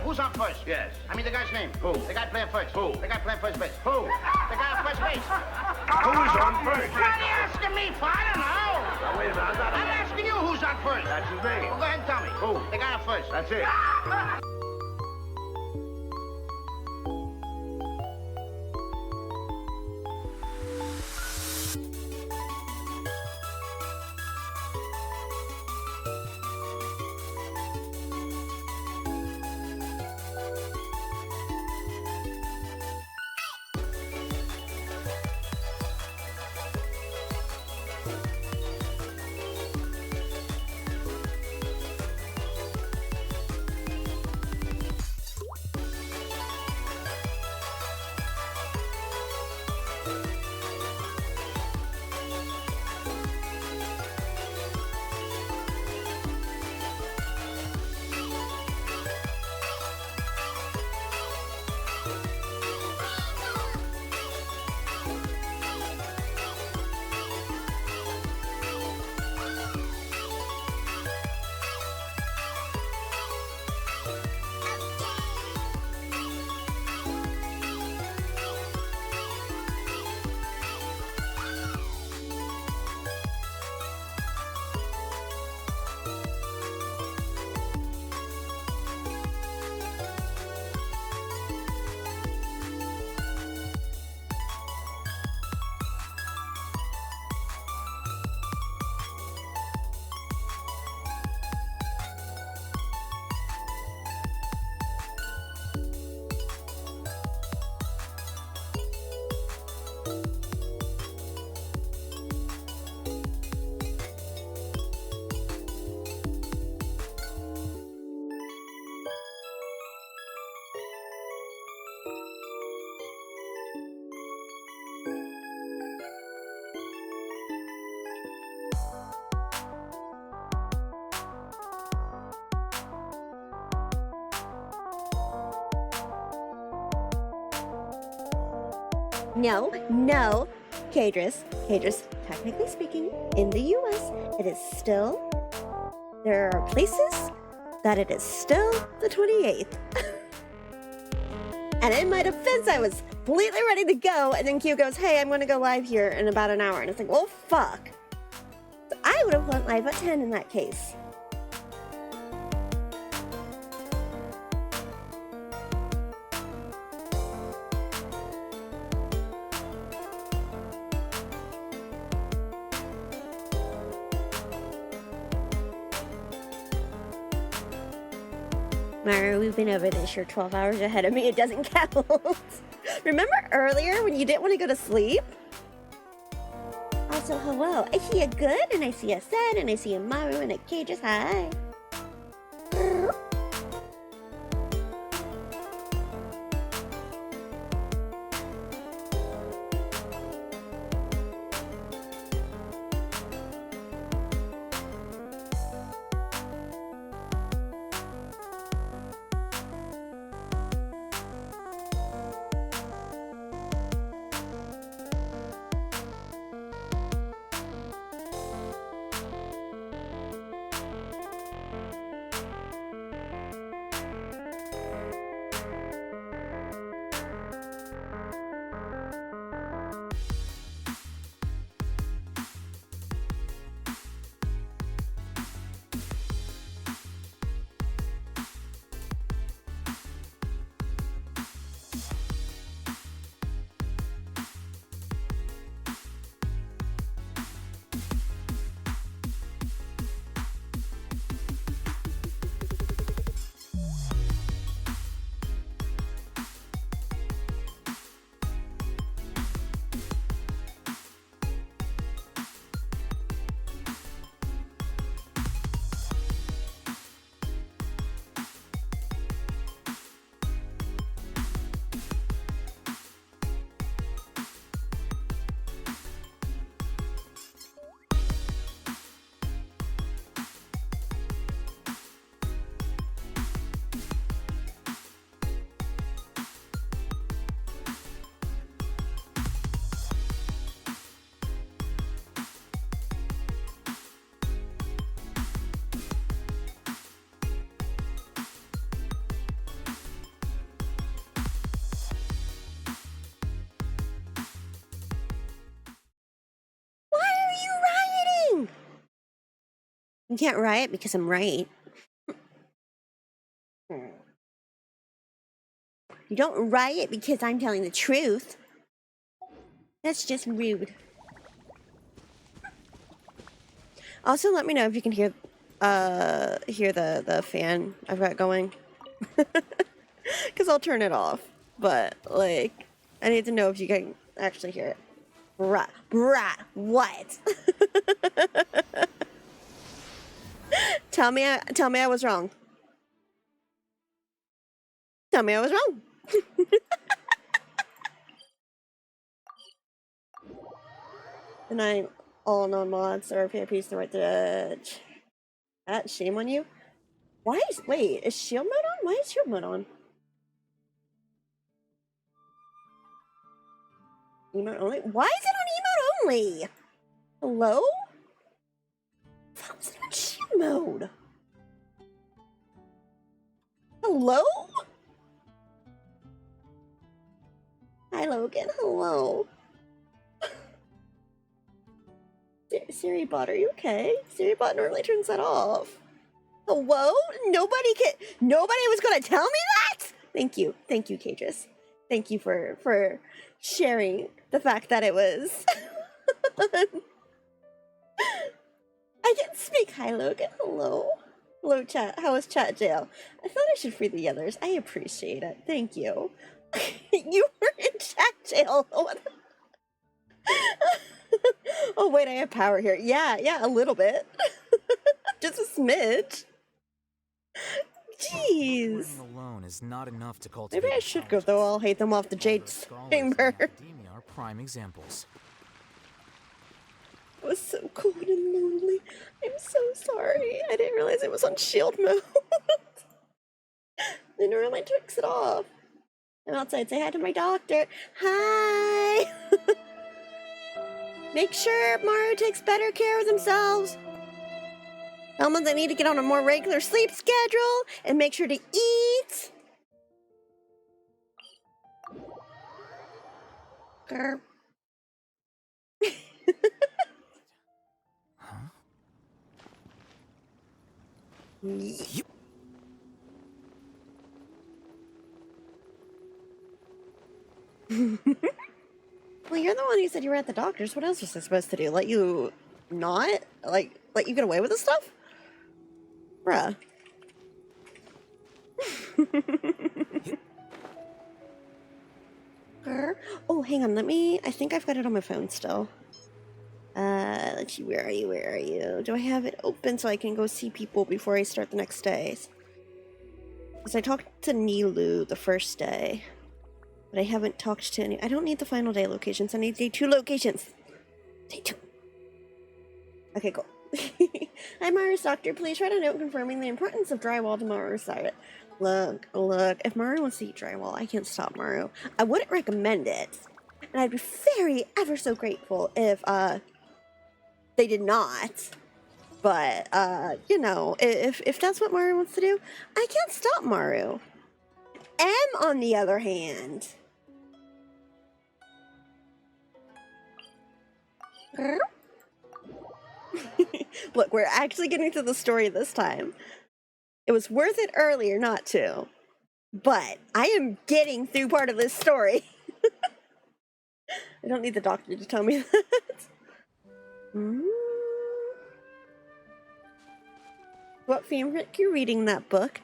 Who's on first? Yes. I mean the guy's name. Who? The guy playing first. Who? The guy playing first base. Who? The guy on first base. Who's on first? What are you asking me for? I don't know. Now, wait a minute. I'm asking you who's on first. That's his name. Well, go ahead and tell me. Who? The guy on first. That's it. No, Cadris, technically speaking, in the US, it is still, there are places that it is still the 28th. And in my defense, I was completely ready to go, and then Q goes, hey, I'm gonna go live here in about an hour. And it's like, well, fuck. So I would have went live at 10 in that case. Myra, we've been over this. You're 12 hours ahead of me. It doesn't count. Remember earlier when you didn't want to go to sleep? Also, hello. I see a good, and I see a sad, and I see a Maru, and a Cages. Hi. You can't riot because I'm right. You don't riot because I'm telling the truth. That's just rude. Also, let me know if you can hear the fan I've got going. Because I'll turn it off. But, like, I need to know if you can actually hear it. Bruh, what? Tell me I was wrong. Tell me I was wrong. And I all non-mods are PvPs the right to chat. Shame on you. Wait, is shield mode on? Why is shield mode on? Emote only? Why is it on emote only? Hello? How is it on shield mode? Hello? Hi Logan, hello. Siri bot, are you okay? Siri bot normally turns that off. Hello? Nobody was gonna tell me that? Thank you, Cadris. Thank you for sharing the fact that it was. I didn't speak. Hi Logan, hello. Hello chat, how was chat jail? I thought I should free the others. I appreciate it, thank you. You were in chat jail. Oh wait, I have power here. Yeah, a little bit. Just a smidge. Jeez. Alone is not enough to cultivate. Maybe I should go though. I'll hate them off the Jade Chamber. Academia are prime examples. It was so cold and lonely. I'm so sorry. I didn't realize it was on shield mode. They normally turns it off. I'm outside. Say hi to my doctor. Hi. Make sure Mario takes better care of themselves. Tell them they need to get on a more regular sleep schedule and make sure to eat. Grr. Huh? Yep. Well, you're the one who said you were at the doctor's. What else was I supposed to do? Let you not? Like, let you get away with this stuff? Bruh. Oh, hang on, I think I've got it on my phone still. Let's see, where are you? Do I have it open so I can go see people before I start the next day? Because I talked to Nilu the first day. But I haven't talked to any. I don't need the final day locations. I need day 2 locations. Day 2. Okay, cool. Hi, Maru's doctor. Please write a note confirming the importance of drywall to Maru's diet. Look. If Maru wants to eat drywall, I can't stop Maru. I wouldn't recommend it. And I'd be very, ever so grateful if, they did not. But, you know, if that's what Maru wants to do, I can't stop Maru. M, on the other hand. Look, we're actually getting to the story this time. It was worth it earlier not to. But I am getting through part of this story. I don't need the doctor to tell me that. What favorite you're reading that book?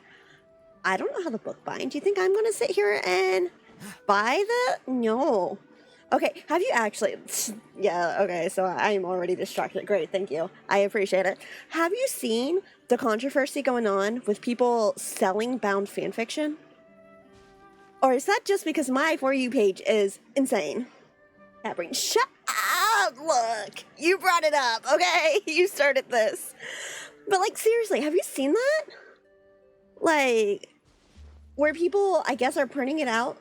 I don't know how the book binds. Do you think I'm going to sit here and buy the... No. Okay, have you actually... Yeah, okay, so I'm already distracted. Great, thank you. I appreciate it. Have you seen the controversy going on with people selling bound fanfiction? Or is that just because my For You page is insane? That brings... Shut up! Look, you brought it up, okay? You started this. But, like, seriously, have you seen that? Like... where people, I guess, are printing it out.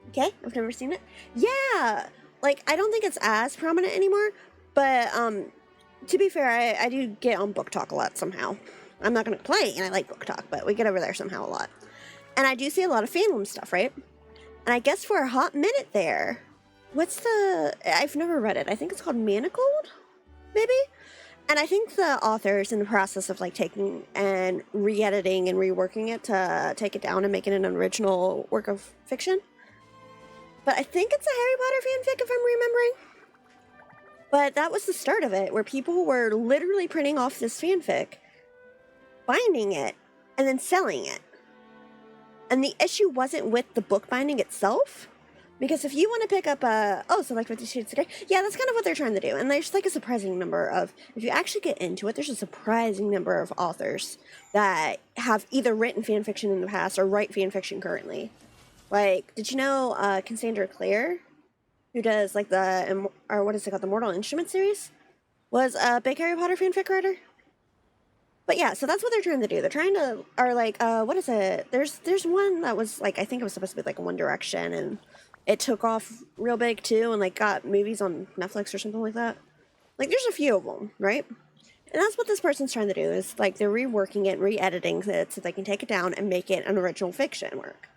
Okay, I've never seen it. Yeah, like, I don't think it's as prominent anymore, but, to be fair, I do get on Book Talk a lot somehow. I'm not gonna complain, I like Book Talk, but we get over there somehow a lot. And I do see a lot of fandom stuff, right? And I guess for a hot minute there, I've never read it. I think it's called Manacled, maybe? And I think the author's in the process of like taking and re-editing and reworking it to take it down and make it an original work of fiction. But I think it's a Harry Potter fanfic if I'm remembering. But that was the start of it, where people were literally printing off this fanfic, binding it, and then selling it. And the issue wasn't with the book binding itself. Because if you want to pick up so like 50 Shades of Grey, yeah, that's kind of what they're trying to do. And there's like a surprising number of, if you actually get into it, there's a surprising number of authors that have either written fan fiction in the past or write fan fiction currently. Like, did you know Cassandra Clare, who does like the Mortal Instruments series, was a big Harry Potter fanfic writer? But yeah, so that's what they're trying to do. They're trying to, what is it? There's one that was like, I think it was supposed to be like One Direction, and it took off real big too, and like got movies on Netflix or something like that. Like, there's a few of them, right? And that's what this person's trying to do, is like they're reworking it, re-editing it so they can take it down and make it an original fiction work.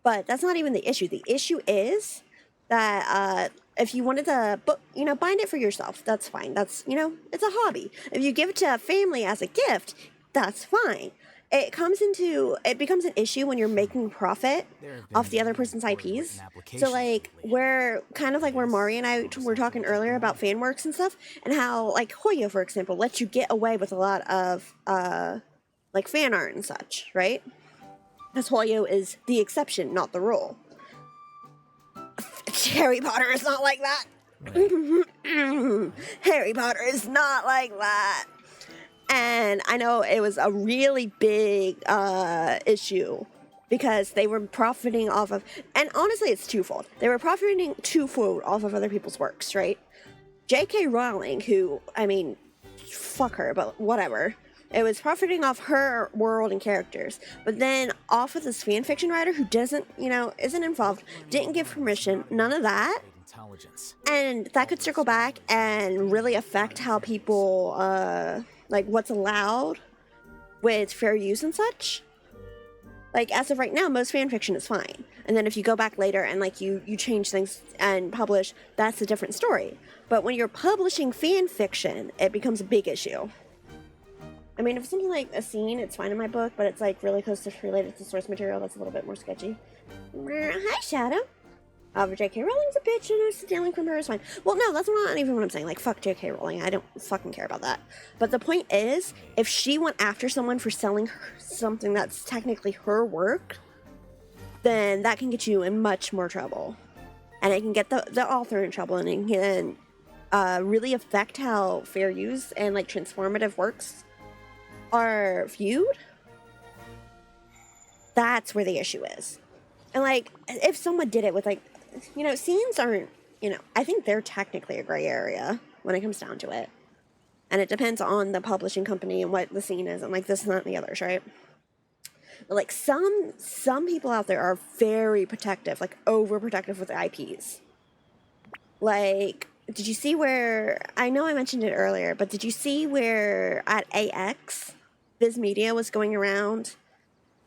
But that's not even the issue. The issue is that if you wanted to bind it for yourself, that's fine. That's, it's a hobby. If you give it to a family as a gift, that's fine. It becomes an issue when you're making profit off the other person's IPs. So like, where Mari and I were talking earlier about fan works and stuff, and how like Hoyo, for example, lets you get away with a lot of like fan art and such, right? Because Hoyo is the exception, not the rule. Harry Potter is not like that. Harry Potter is not like that. And I know it was a really big issue because they were profiting off of, and honestly it's twofold. They were profiting twofold off of other people's works, right? J.K. Rowling, who, I mean, fuck her, but whatever. It was profiting off her world and characters, but then off of this fanfiction writer who doesn't, isn't involved, didn't give permission, none of that. And that could circle back and really affect how people, like what's allowed with fair use and such. Like, as of right now, most fanfiction is fine. And then if you go back later and like you change things and publish, that's a different story. But when you're publishing fanfiction, it becomes a big issue. I mean, if it's something like a scene, it's fine in my book, but it's like really close to related to source material, that's a little bit more sketchy. Hi, Shadow. J.K. Rowling's a bitch and I'm stealing from her is fine. Well, no, that's not even what I'm saying. Like, fuck J.K. Rowling. I don't fucking care about that. But the point is, if she went after someone for selling something that's technically her work, then that can get you in much more trouble. And it can get the author in trouble, and it can really affect how fair use and like transformative works are viewed. That's where the issue is. And like, if someone did it with like, scenes aren't, I think they're technically a gray area when it comes down to it. And it depends on the publishing company and what the scene is and like this and that and the others, right? But like some people out there are very protective, like overprotective with the IPs. Like, did you see where, I know I mentioned it earlier, but did you see where at AX, Viz Media was going around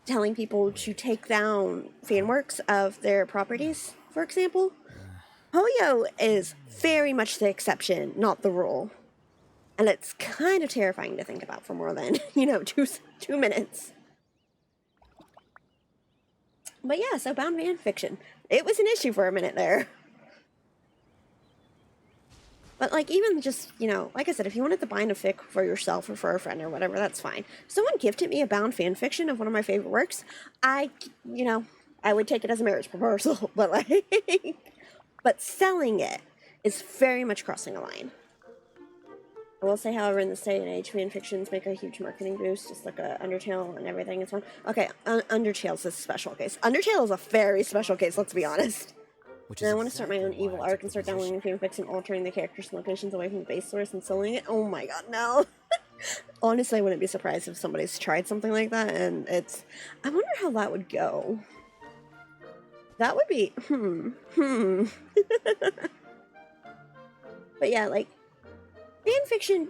telling people to take down fan works of their properties, for example? Hoyo is very much the exception, not the rule. And it's kind of terrifying to think about for more than, 2 minutes. But yeah, so bound fan fiction. It was an issue for a minute there. But like, even just, like I said, if you wanted to bind a fic for yourself or for a friend or whatever, that's fine. If someone gifted me a bound fan fiction of one of my favorite works, I would take it as a marriage proposal. But like, but selling it is very much crossing a line. I will say, however, in this day and age, fan fictions make a huge marketing boost, just like Undertale and everything. It's fun. Okay, Undertale's a special case. Undertale is a very special case, let's be honest. And I want to start my own evil arc and start downloading fanfics and altering the characters and locations away from the base source and selling it. Oh my god, no. Honestly, I wouldn't be surprised if somebody's tried something like that, and I wonder how that would go. That would be, But yeah, like, fanfiction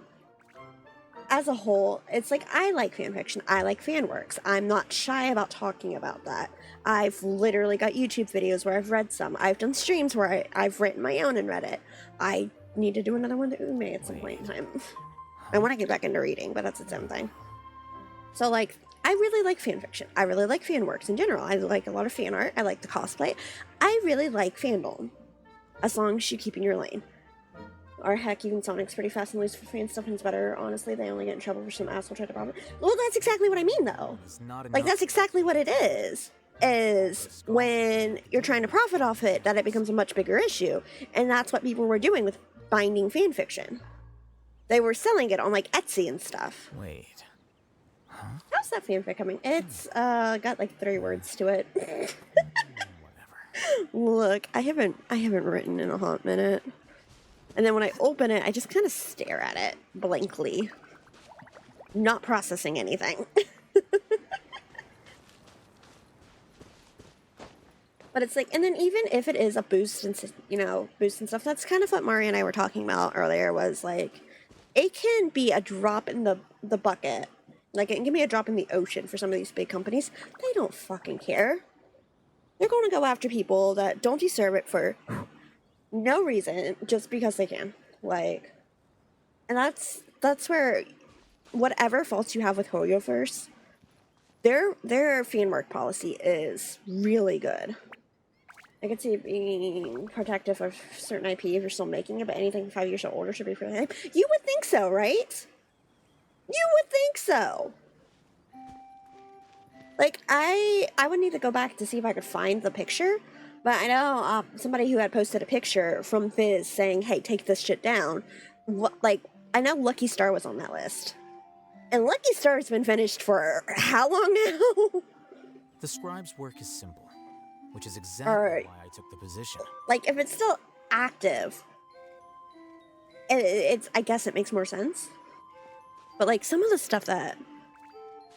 as a whole, it's like, I like fanfiction, I like fan works. I'm not shy about talking about that. I've literally got YouTube videos where I've read some. I've done streams where I've written my own and read it. I need to do another one to Ume at some point in time. I want to get back into reading, but that's its own thing. So, like, I really like fan fiction. I really like fan works in general. I like a lot of fan art. I like the cosplay. I really like fandom. As long as you keep in your lane. Or heck, even Sonic's pretty fast and loose for fan stuff and it's better. Honestly, they only get in trouble for some asshole trying to rob it. Well, that's exactly what I mean, though. Like, that's exactly what it is. Is when you're trying to profit off it, that it becomes a much bigger issue. And that's what people were doing with binding fan fiction. They were selling it on, like, Etsy and stuff. Wait. Huh? How's that fanfic coming? It's, got, like, 3 words to it. Whatever. Look, I haven't written in a hot minute. And then when I open it, I just kind of stare at it blankly. Not processing anything. But it's like, and then even if it is a boost and, you know, boost and stuff, that's kind of what Mari and I were talking about earlier, was like, it can be a drop in the bucket. Like, it can be a drop in the ocean for some of these big companies. They don't fucking care. They're going to go after people that don't deserve it for no reason, just because they can. Like, and that's where, whatever faults you have with Hoyoverse, their fan work policy is really good. I could see it being protective of certain IP if you're still making it, but anything 5 years or older should be prohibited. You would think so, right? You would think so. Like, I would need to go back to see if I could find the picture, but I know somebody who had posted a picture from Fizz saying, hey, take this shit down. Like, I know Lucky Star was on that list. And Lucky Star's been finished for how long now? The scribe's work is simple, which is exactly why I took the position. Like, if it's still active, it's I guess it makes more sense. But, like, some of the stuff that...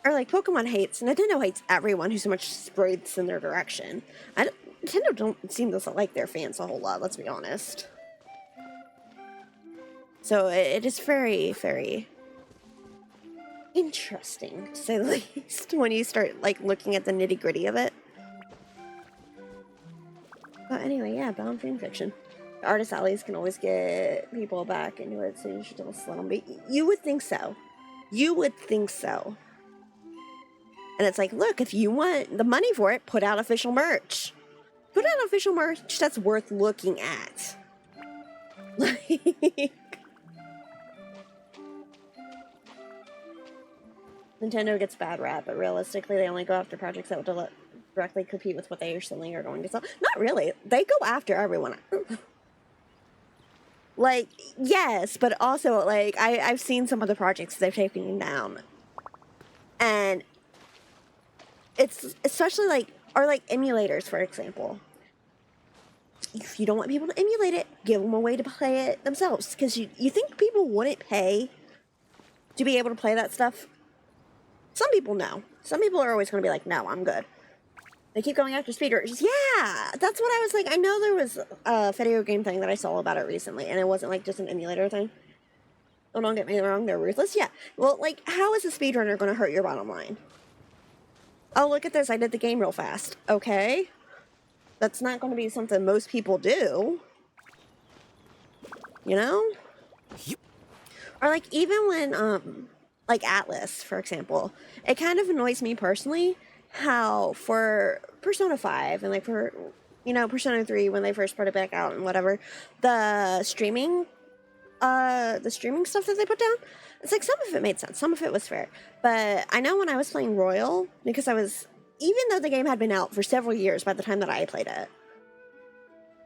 Or, like, Pokemon hates... Nintendo hates everyone who so much spreads in their direction. Nintendo don't seem to like their fans a whole lot, let's be honest. So, it is very, very... interesting, to say the least, when you start, like, looking at the nitty-gritty of it. But anyway, yeah, bound fanfiction. Artist alleys can always get people back into it, so you should just let them be. You would think so. You would think so. And it's like, look, if you want the money for it, put out official merch. Put out official merch that's worth looking at. Like... Nintendo gets bad rap, but realistically, they only go after projects that would directly compete with what they are selling or going to sell. Not really. They go after everyone. Like, yes, but also, like, I've seen some of the projects they've taken down. And it's especially, like, or, like, emulators, for example. If you don't want people to emulate it, give them a way to play it themselves. Because you think people wouldn't pay to be able to play that stuff? Some people know. Some people are always going to be like, no, I'm good. They keep going after speedrunners. Yeah, that's what I was like. I know there was a video game thing that I saw about it recently, and it wasn't like just an emulator thing. Oh, don't get me wrong, they're ruthless. Yeah. Well, like, how is a speedrunner going to hurt your bottom line? Oh, look at this. I did the game real fast. Okay. That's not going to be something most people do. You know? Yep. Or, like, even when, like Atlas, for example, it kind of annoys me personally how for Persona 5 and like for, you know, Persona 3 when they first brought it back out and whatever, the streaming stuff that they put down, it's like some of it made sense, some of it was fair. But I know when I was playing Royal, because even though the game had been out for several years by the time that I played it,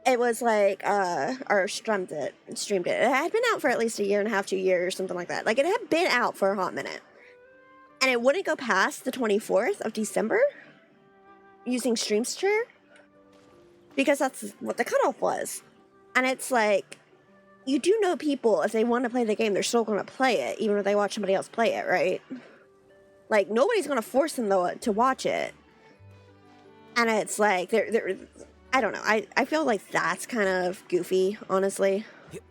it was like, or streamed it. It had been out for at least a year and a half, 2 years, something like that. Like, it had been out for a hot minute. And it wouldn't go past the 24th of December using StreamShare because that's what the cutoff was. And it's like, you do know people, if they want to play the game, they're still going to play it, even if they watch somebody else play it, right? Like, nobody's going to force them, though, to watch it. And it's like, they're I don't know. I feel like that's kind of goofy, honestly. Yep.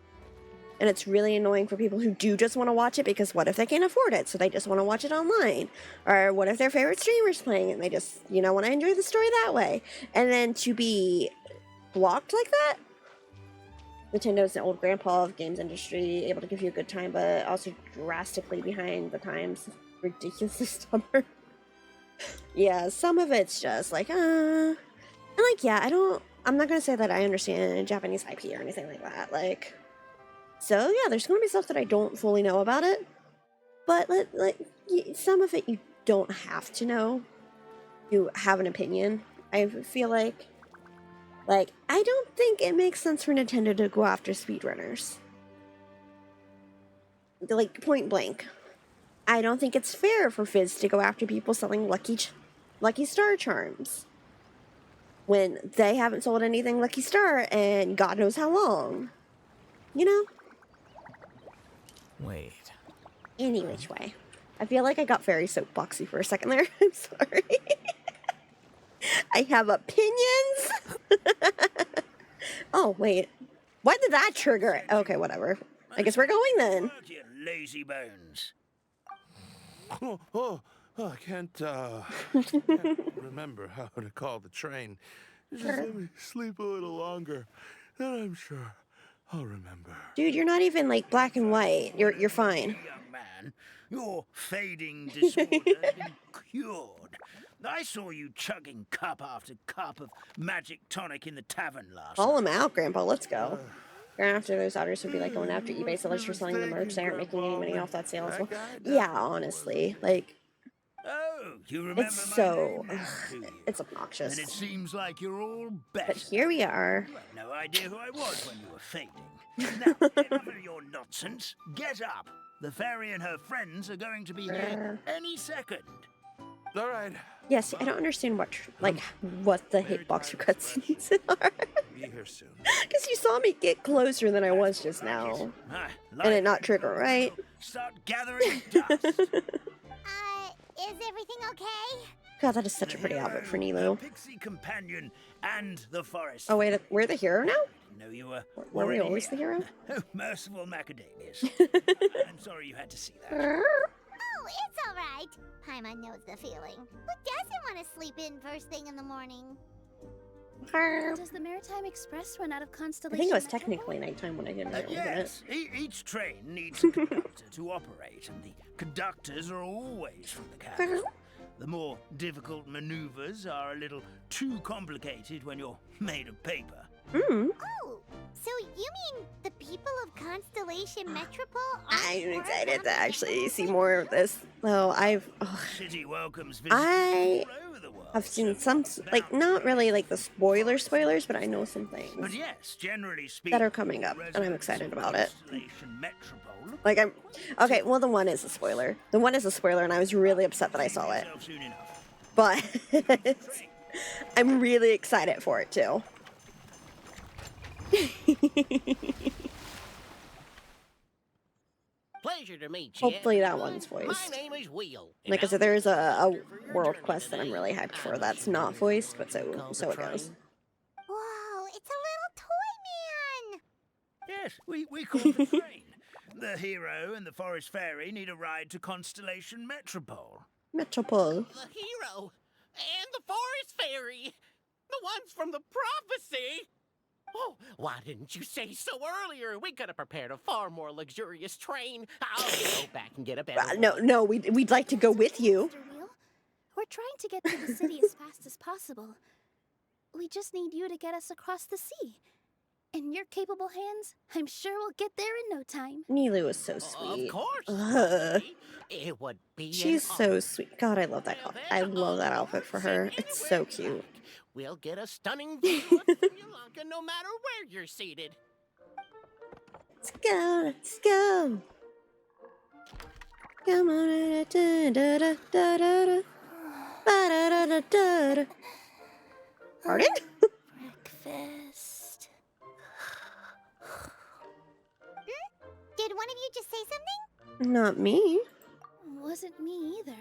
And it's really annoying for people who do just want to watch it because what if they can't afford it? So they just want to watch it online. Or what if their favorite streamer's playing it and they just, you know, want to enjoy the story that way. And then to be blocked like that? Nintendo's an old grandpa of games industry, able to give you a good time, but also drastically behind the times. Ridiculously stubborn. Yeah, some of it's just like, and like, yeah, I'm not gonna say that I understand Japanese IP or anything like that, like, so yeah, there's gonna be stuff that I don't fully know about it, but some of it you don't have to know to have an opinion. I feel like I don't think it makes sense for Nintendo to go after speedrunners. Like, point blank. I don't think it's fair for Fizz to go after people selling Lucky Star charms when they haven't sold anything Lucky Star and God knows how long. You know? Wait. Any which way. I feel like I got very soapboxy for a second there. I'm sorry. I have opinions. Oh, wait. Why did that trigger it? Okay, whatever. I guess we're going then. Work, you lazy bones. I can't remember how to call the train. Just let me sleep a little longer, then I'm sure I'll remember. Dude, you're not even like black and white. You're fine. Young man, your fading disorder has been cured. I saw you chugging cup after cup of magic tonic in the tavern last Call night. him out, Grandpa. Let's go. Going after those otters would be like going after eBay sellers for selling the merch. They aren't making any money off that sale as well. Yeah, honestly. Like, Oh, you remember it's my so... name now, do you? It's obnoxious. And it seems like you're all But best. here we are. You had no idea who I was when you were fading. Now, enough of your nonsense. Get up. The fairy and her friends are going to be here any second. All right. Yes, I don't understand what the hitbox cutscenes are. Be here soon. Because you saw me get closer than I was just now. And it not trigger, right? Start gathering dust. Is everything okay? God, that is such a pretty outfit for Nilu. Pixie companion and the forest. Oh wait, we're the hero now? No, you were. Were we already always the here. hero? Oh, merciful macadamias. I'm sorry you had to see that. Oh, it's all right. Paimon knows the feeling. Who doesn't want to sleep in first thing in the morning? Does the Maritime Express run out of I Constellation? think it was Metro? technically nighttime when I did it, wasn't it? Yes, each train needs a conductor to operate, and the conductors are always from the capital. The more difficult maneuvers are a little too complicated when you're made of paper. Hmm. Oh, so you mean the people of Constellation Metropole aren't I'm part excited of to actually the see more of this. Well, City welcomes visitors I all over the world. have seen some, like, not really like the spoilers, but I know some But things yes, generally speaking, that are coming up, and I'm excited about it. Constellation Metropole. Like, okay, well, the one is a spoiler. The one is a spoiler, and I was really upset that I saw it. Yourself soon enough. But I'm really excited for it, too. Pleasure to meet you. Hopefully that one's My voiced. name is Wheel. Like I said, there is a world quest that I'm really hyped for that's not voiced, but so it goes. Whoa, it's a little toy man! Yes, we call the train. The hero and the forest fairy need a ride to Constellation Metropole. Metropole. The hero and the forest fairy. The ones from the prophecy. Oh, why didn't you say so earlier? We could have prepared a far more luxurious train. I'll go back and get a better one. No, we'd like to go with you. Mr. Wheel, we're trying to get to the city as fast as possible. We just need you to get us across the sea. In your capable hands, I'm sure we'll get there in no time. Nilu is so sweet. Of course. Ugh. It would be She's an so honor. sweet. God, I love that. I love that outfit for her. It's so cute. We'll get a stunning view of Sri Lanka no matter where you're seated. Let's go. Let's go. Come on. Da, da, da, da, da, da. Ba, da, da, da, da, da. Pardon? Breakfast. Did one of you just say something? Not me. Wasn't me either.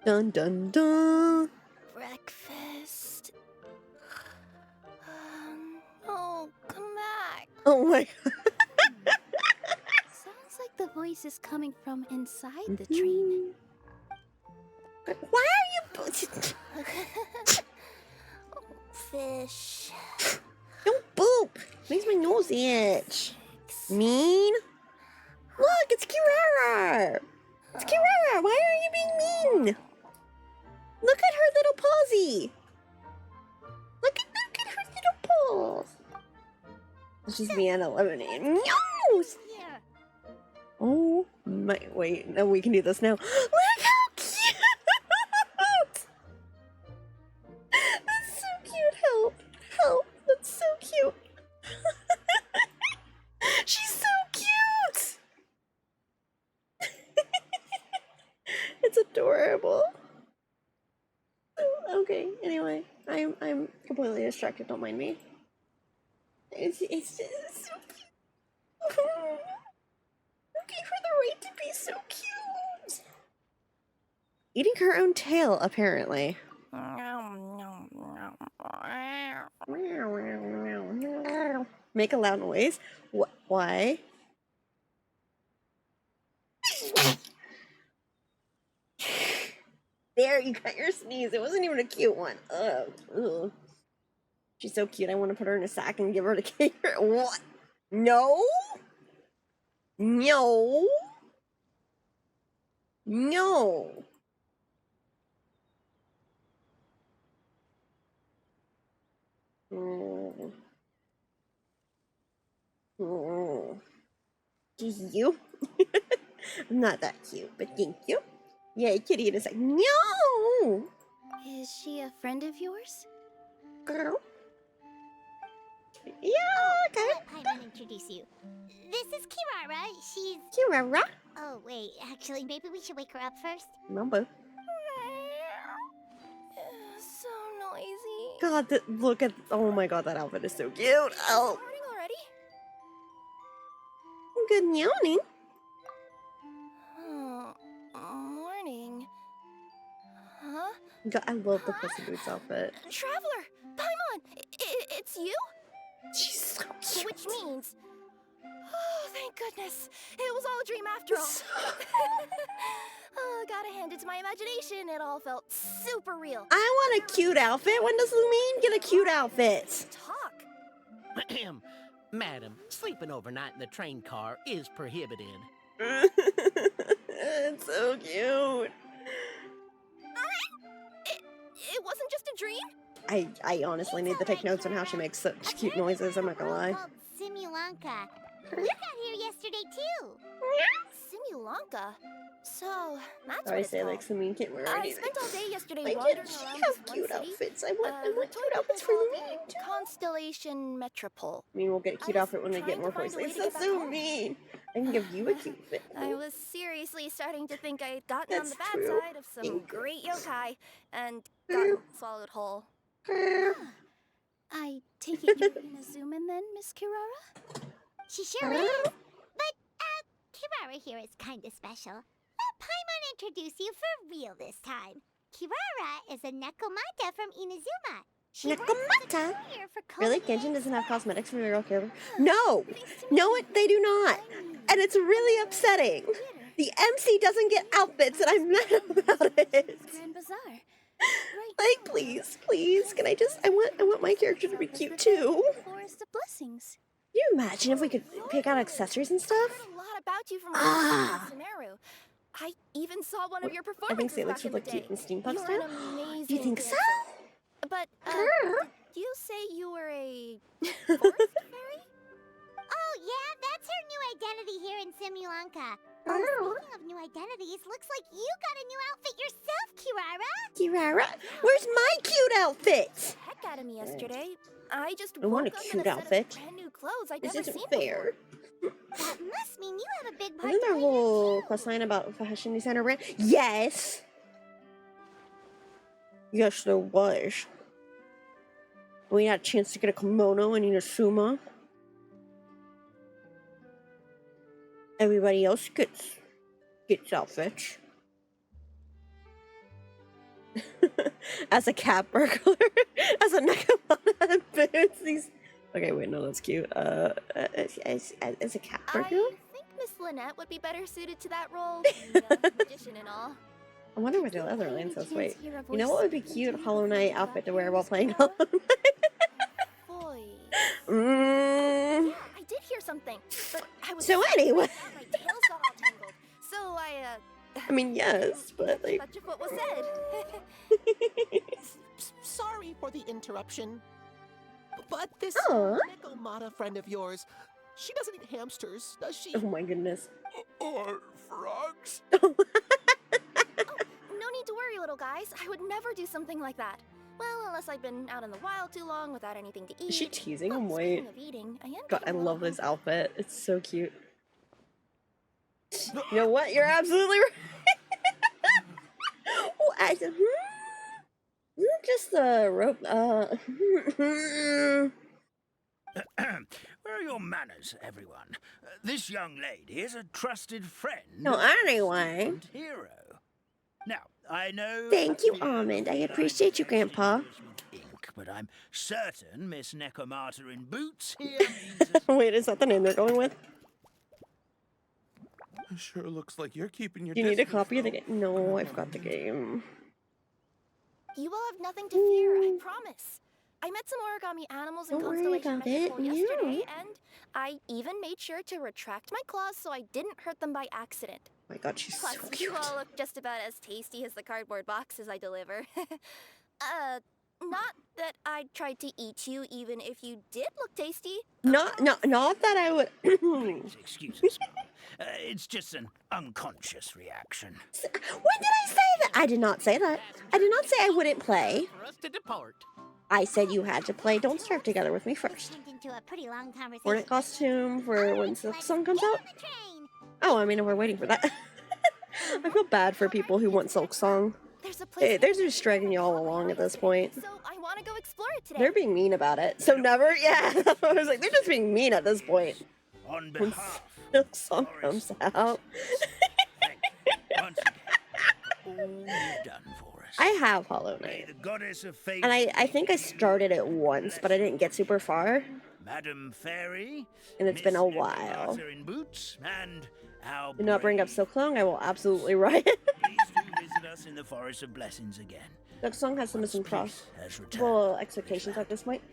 Dun dun dun. Breakfast. Oh, come back. Oh my god. Sounds like the voice is coming from inside the train. Why are you... Fish. Don't boop. Makes my nose itch. Mean? Look, it's Kirara! It's Kirara! Why are you being mean? Look at her little pawsy! Look at her little paws! She's being a lemonade. No! Here. Oh my, wait, no, we can do this now. Look how cute! That's so cute, help! Help, that's so cute! She's so cute! It's adorable. Okay, anyway, I'm completely distracted, don't mind me. It's so cute. Give her the right to be so cute. Eating her own tail, apparently. Make a loud noise. Why? There, you got your sneeze. It wasn't even a cute one. Ugh. She's so cute. I want to put her in a sack and give her to cake. What? No? No. No. Just you? I'm not that cute, but thank you. Yeah, kitty is like, no! Is she a friend of yours? Girl. Yeah, okay. Let Paimon introduce you. This is Kirara. She's... Kirara. Oh, wait. Actually, maybe we should wake her up first. Number. So noisy. God, look at... Oh my god, that outfit is so cute. Oh. Morning already? Good morning. Morning. Huh? God, I love the Pussy Boots outfit. Traveler! Paimon! It's you? She's so cute. Which means... Oh, thank goodness. It was all a dream after all. Oh, gotta hand it to my imagination. It all felt super real. I want a cute outfit. When does Lumine get a cute outfit? Talk. Madam, sleeping overnight in the train car is prohibited. It's so cute. It wasn't just a dream? I honestly need to take notes on how she makes such cute noises. I'm not gonna lie. Called Simulanka. We got here yesterday, too. Simulanka? So, that's I what it's say called. like Lumine can't wear I anything. spent all day yesterday Why wandering can't she around have this cute one city. outfits? I want Went cute to a outfits for called Lumine too. Constellation Metropole. I mean, we'll get a cute I was outfit when we get trying more to find a way voices. to get That's back so home. mean. I can give you a cute fit. I was seriously starting to think I had gotten on That's the bad true. side of some Thank you. great yokai and gotten swallowed whole. I take it you're Inazuman then, Miss Kirara? She sure is. But, Kirara here is kinda special. Let Paimon introduce you for real this time. Kirara is a Nekomata from Inazuma. She works as a Nekomata? courier for Really? Kobe. Genshin doesn't have cosmetics for real care? No! No, they do not! And it's really upsetting! The MC doesn't get outfits and I'm mad about it! Grand Bazaar. Like, please, please, can I want my character to be cute too? Forest of Blessings. Can you imagine if we could pick out accessories and I stuff? heard a lot about you from Ah. Sumeru. I even saw one of your I performances think Salix back in would the look cute day. in steampunk You're style. an amazing You think so? dancer. But, did you say you were a forest fairy? Oh, yeah, that's her new identity here in Simulanka. Oh, speaking of new identities, looks like you got a new outfit yourself, Kirara. Kirara, where's my cute outfit? Heck out of me yesterday. I just I want a woke up in cute set of outfit. brand new clothes I'd This never isn't seen fair. That must mean you have a big part Wasn't to there a play whole here, too. questline about fashion designer brand? Yes! Yes, there was. We had a chance to get a kimono and Inazuma. Everybody else gets outfits. As a cat burglar, as a Nekomata boots these. Okay, wait, no, that's cute. As a cat I burglar. think Miss Lynette would be better suited to that role. Magician and all. I wonder what the other lane says. Can't Wait, hear a you know voice what would be cute? until Hollow you Knight got outfit to here, wear while Miss playing Kirara. Hollow Knight. Boy. Mm. Yeah, I did hear something, but I was So anyway. my tails got all tangled. So I mean, yes, but like. much of what was said. Sorry for the interruption. But this Aw. Nekomata friend of yours, she doesn't eat hamsters, does she? Oh my goodness. Or frogs? No need to worry, little guys. I would never do something like that. Well, unless I've been out in the wild too long without anything to eat. Is she teasing him? Speaking Wait. of eating, I am God, I getting a love little this outfit. It's so cute. You know what? You're absolutely right. Oh, you're just the rope. Where are your manners, everyone? This young lady is a trusted friend. No, anyway. and hero. Now, I know. Thank you, Almond. I appreciate you, Grandpa. Ink, but I'm certain Miss Nekomata in boots here means as Wait, is that the name they're going with? Sure looks like you're keeping your Do you need a distance, copy of the though. game? No, I've got the game. You will have nothing to fear, I promise. I met some origami animals in Don't worry Constellation about it, Mexico yesterday, yeah. and I even made sure to retract my claws so I didn't hurt them by accident. Oh my god, she's Plus, so you cute. all look just about as tasty as the cardboard boxes I deliver. Not that I tried to eat you, even if you did look tasty. Not that I would. please excuse us. It's just an unconscious reaction. When did I say that? I did not say that. I did not say I wouldn't play. For us to depart. I said you had to play Don't Starve Together with me first. Turned into a pretty long conversation. Hornet costume for when Silk Song comes out. Get on the train. Oh, I mean, we're waiting for that. I feel bad for people who want Silk Song. There's a place. They're just dragging you all along at this point. So I want to go explore it today. They're being mean about it. So never, yeah. I was like, they're just being mean at this point. On When behalf Silk Song comes out. thank you once again for all you've done for us. I have Hollow May Knight. the goddess of fate, And I think I started it once, but I didn't get super far. Madam Fairy, And it's been a Miss while. Nekomata in boots, and our Do not bring up brave- Silk Song, I will absolutely riot. Please do visit us in the Forest of Blessings again. Silk Song has some Once missing peace has returned. possible expectations at this point.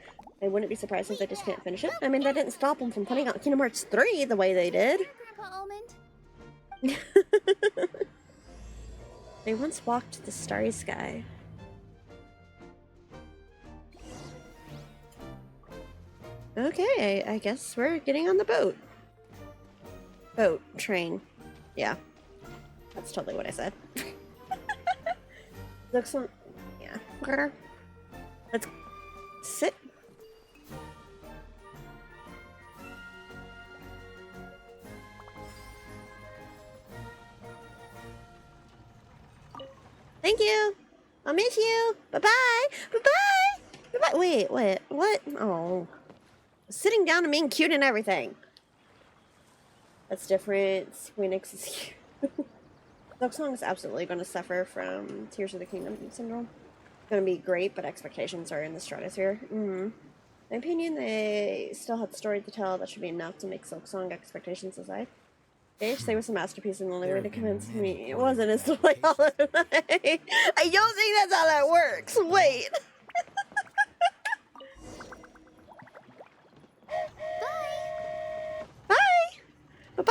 I wouldn't be surprised if they just can't finish it. I mean, that didn't stop them from putting out Kingdom Hearts 3 the way they did. Grandpa Almond. They once walked the starry sky. Okay, I guess we're getting on the boat. Boat, train. Yeah. That's totally what I said. Looks like, yeah. Let's sit. Thank you. I'll miss you. Bye-bye. Bye-bye. Bye-bye. Wait, what? Oh. Sitting down and being cute and everything. That's different. Phoenix is cute. Silk Song is absolutely going to suffer from Tears of the Kingdom syndrome. It's going to be great, but expectations are in the stratosphere. In my opinion, they still had the story to tell. That should be enough to make Silk Song expectations aside. They was a masterpiece, and the only way to convince me it wasn't is to play Hollow Knight. I don't think that's how that works. Wait. Bye. Bye.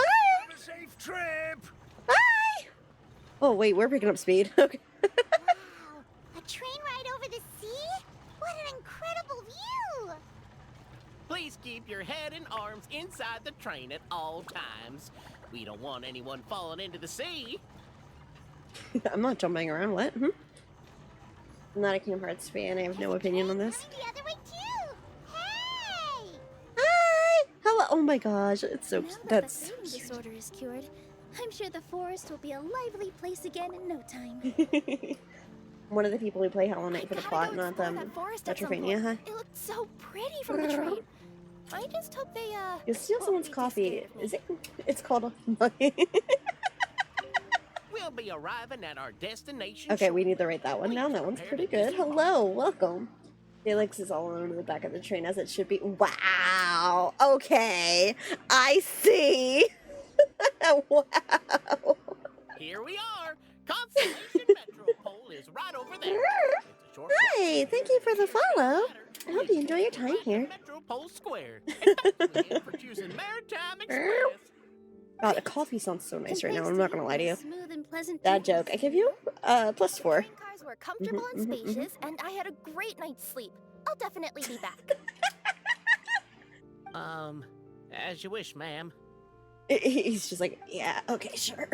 Have a safe trip. Bye. Oh wait, we're picking up speed. Okay. Wow, a train ride over the sea? What an incredible view! Please keep your head and arms inside the train at all times. We don't want anyone falling into the sea. I'm not jumping around. What? I'm not a Kingdom Hearts fan. I have no opinion on this. Going the other way too. Hey! Hi. Hello. Oh my gosh, it's so. Now that That's. the craving disorder is cured, I'm sure the forest will be a lively place again in no time. One of the people who play Hollow Knight for the Gotta plot, go not explore that forest at some Metroidvania, huh? point. It looked so pretty from the train. I just hope they You steal won't someone's be too coffee. scared of me. Is it? It's called money. We'll be arriving at our destination. Okay, we shortly. need to write that one down. That one's Prepare pretty to visit good. Hello, welcome. Felix is all alone in the back of the train, as it should be. Wow. Okay, I see. Wow. Here we are. Constellation Metropole is right over there. It's a short walk Hi, thank you for the follow. I hope you enjoy your time here. whole square. And thank you again for choosing Maritime Express. God, the coffee sounds so nice right now. I'm not gonna lie to you. Smooth and pleasant That journey. joke. I give you +4. Train cars were comfortable and Mhm, mhm, mhm. spacious, and I had a great night's sleep. I'll definitely be back. As you wish, ma'am. He's just like, yeah, okay, sure.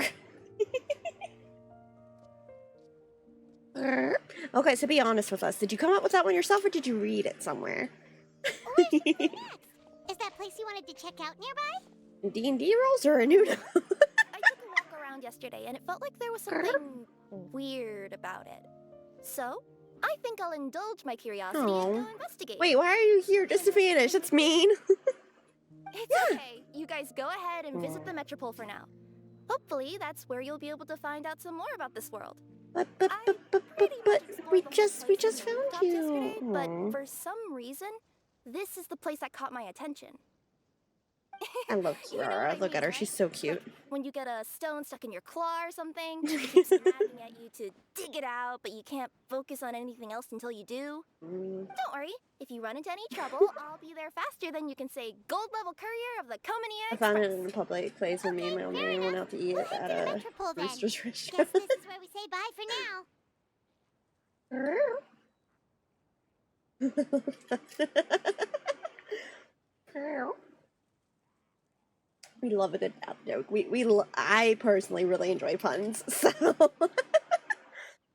Okay, so be honest with us. Did you come up with that one yourself, or did you read it somewhere? Where's the next? Is that place you wanted to check out nearby? D&D rolls or a new? I took a walk around yesterday, and it felt like there was something weird about it. So, I think I'll indulge my curiosity and Aw. go investigate. Wait, why are you here just to vanish? That's mean. It's okay. You guys go ahead and visit the Metropole for now. Hopefully, that's where you'll be able to find out some more about this world. But Pretty much explored we the whole just place in found stopped you. yesterday, but Aw. for some reason, this is the place that caught my attention. I love You know what Kiara. I Look at mean, her. right? She's so cute. Like when you get a stone stuck in your claw or something, it keeps nagging at you to dig it out, but you can't focus on anything else until you do. Mm. Don't worry, if you run into any trouble, I'll be there faster than you can say gold level courier of the Comania I found it Express. in a public place when me and my old man went out to eat We'll head at to the a Metropole then. Rooster's Rich. Guess this is where we say bye for now. We love a good dad joke. I personally really enjoy puns, so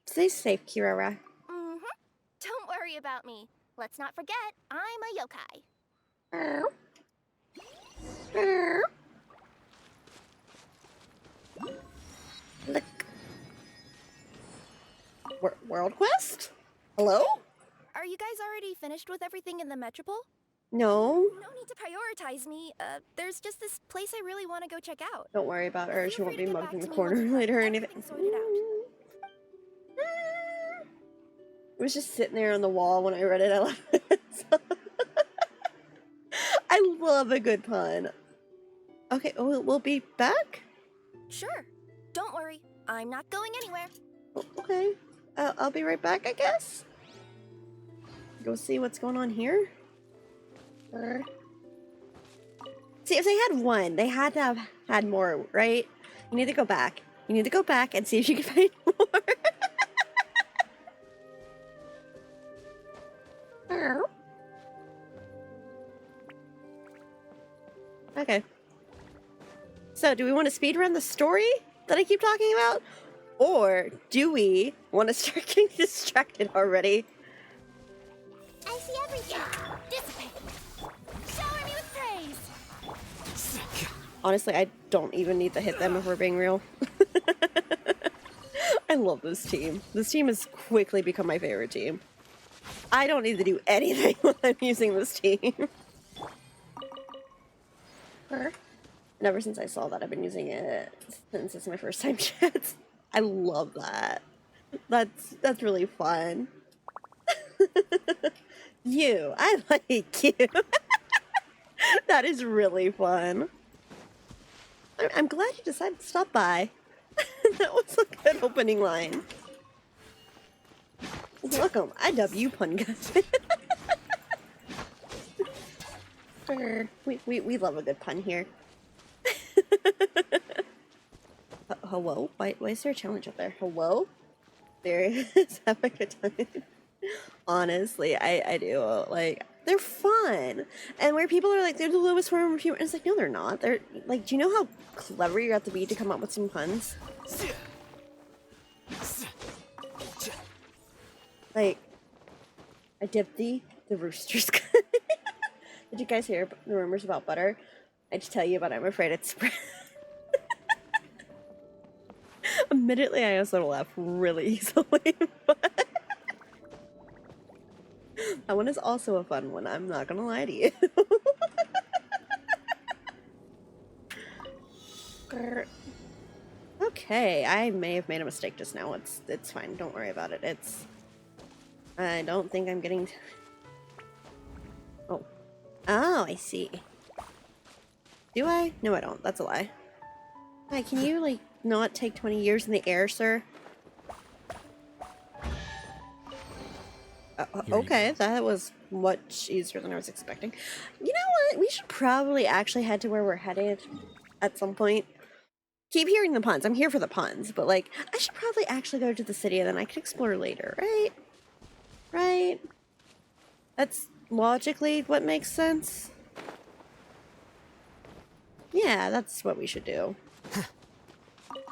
stay safe, Kirara. Mm-hmm. Don't worry about me. Let's not forget, I'm a yokai. Look. World Quest? Hello? Are you guys already finished with everything in the Metropole? No. No need to prioritize me. There's just this place I really want to go check out. Don't worry about her. She Feel won't free be to get mugged in back the to me once corner you've got later or anything. everything sorted out. It was just sitting there on the wall when I read it. I love it. I love a good pun. Okay, we'll be back? Sure. Don't worry. I'm not going anywhere. Oh, okay. I'll be right back, I guess. Go see what's going on here. See, if they had one, they had to have had more, right? You need to go back. You need to go back and see if you can find more. Okay. So, do we want to speedrun the story that I keep talking about? Or do we want to start getting distracted already? I see everything. Dissipate. Shower me with praise. Honestly, I don't even need to hit them if we're being real. I love this team. This team has quickly become my favorite team. I don't need to do anything when I'm using this team. And ever since I saw that, I've been using it since it's my first time chat. I love that. That's really fun. I like you. That is really fun. I'm glad you decided to stop by. That was a good opening line. Welcome, IW Pun Guy. We love a good pun here. Hello? Why is there a challenge up there? Hello? There is. Have a good time. Honestly, I do. Like, they're fun. And where people are like, they're the lowest form of humor. It's like, no, they're not. They're like, do you know how clever you have to be to come up with some puns? Like, I dipped the rooster's gun. Did you guys hear the rumors about butter? I just tell you, but I'm afraid it's spread. Admittedly, I also laugh really easily, but that one is also a fun one, I'm not gonna lie to you. Okay, I may have made a mistake just now. It's fine, don't worry about it. I don't think I'm getting... Oh, I see. Do I? No, I don't. That's a lie. Hi, can you, like, not take 20 years in the air, sir? Here you Okay, go. that was much easier than I was expecting. You know what? We should probably actually head to where we're headed at some point. Keep hearing the puns. I'm here for the puns, but like, I should probably actually go to the city and then I can explore later, right? Right? That's logically what makes sense. Yeah, that's what we should do.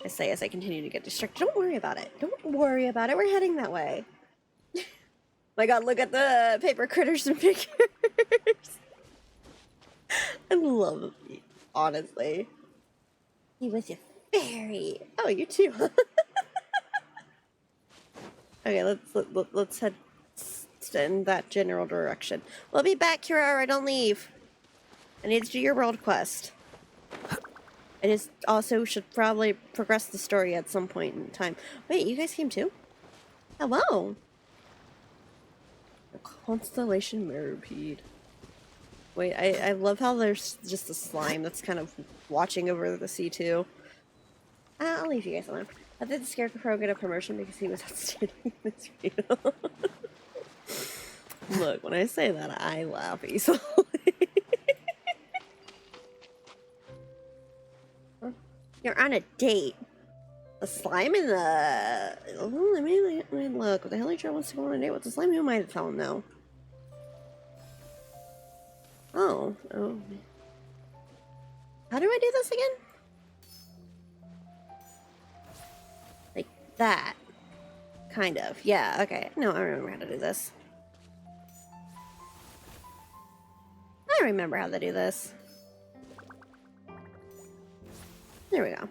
I say as I continue to get distracted. Don't worry about it. Don't worry about it. We're heading that way. My god, look at the paper critters and figures. I love it, honestly. He was a fairy. Oh, you too. Okay, let's head in that general direction. We'll be back, Kirara. Don't leave. I need to do your world quest. I just also should probably progress the story at some point in time. Wait, you guys came too? Hello. A constellation millipede. Wait, I love how there's just a slime that's kind of watching over the sea too. I'll leave you guys alone. How did the Scarecrow get a promotion because he was outstanding in this video? Look, when I say that, I laugh easily. You're on a date. A slime in the... Oh, let me look. What the hell are you wants to go on a date with the slime? Who am I to tell him no? Oh. How do I do this again? Like that. Kind of. Yeah, okay. No, I remember how to do this. I remember how to do this. There we go.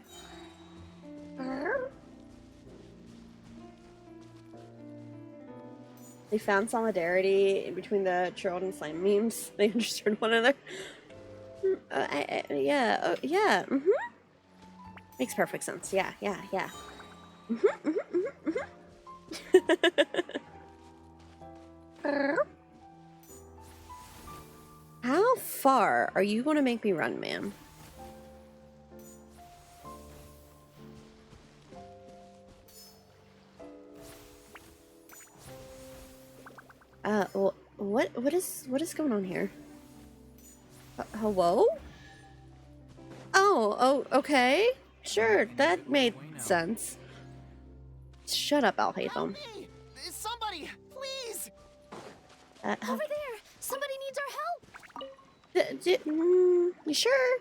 They found solidarity in between the troll and slime memes. They understood one another. Yeah, yeah, Makes perfect sense. Yeah. How far are you going to make me run, ma'am? What is going on here? Hello? Oh, okay. Sure, that made sense. Shut up, Alhaitham. Somebody, please! Over there! Somebody needs our help! You sure?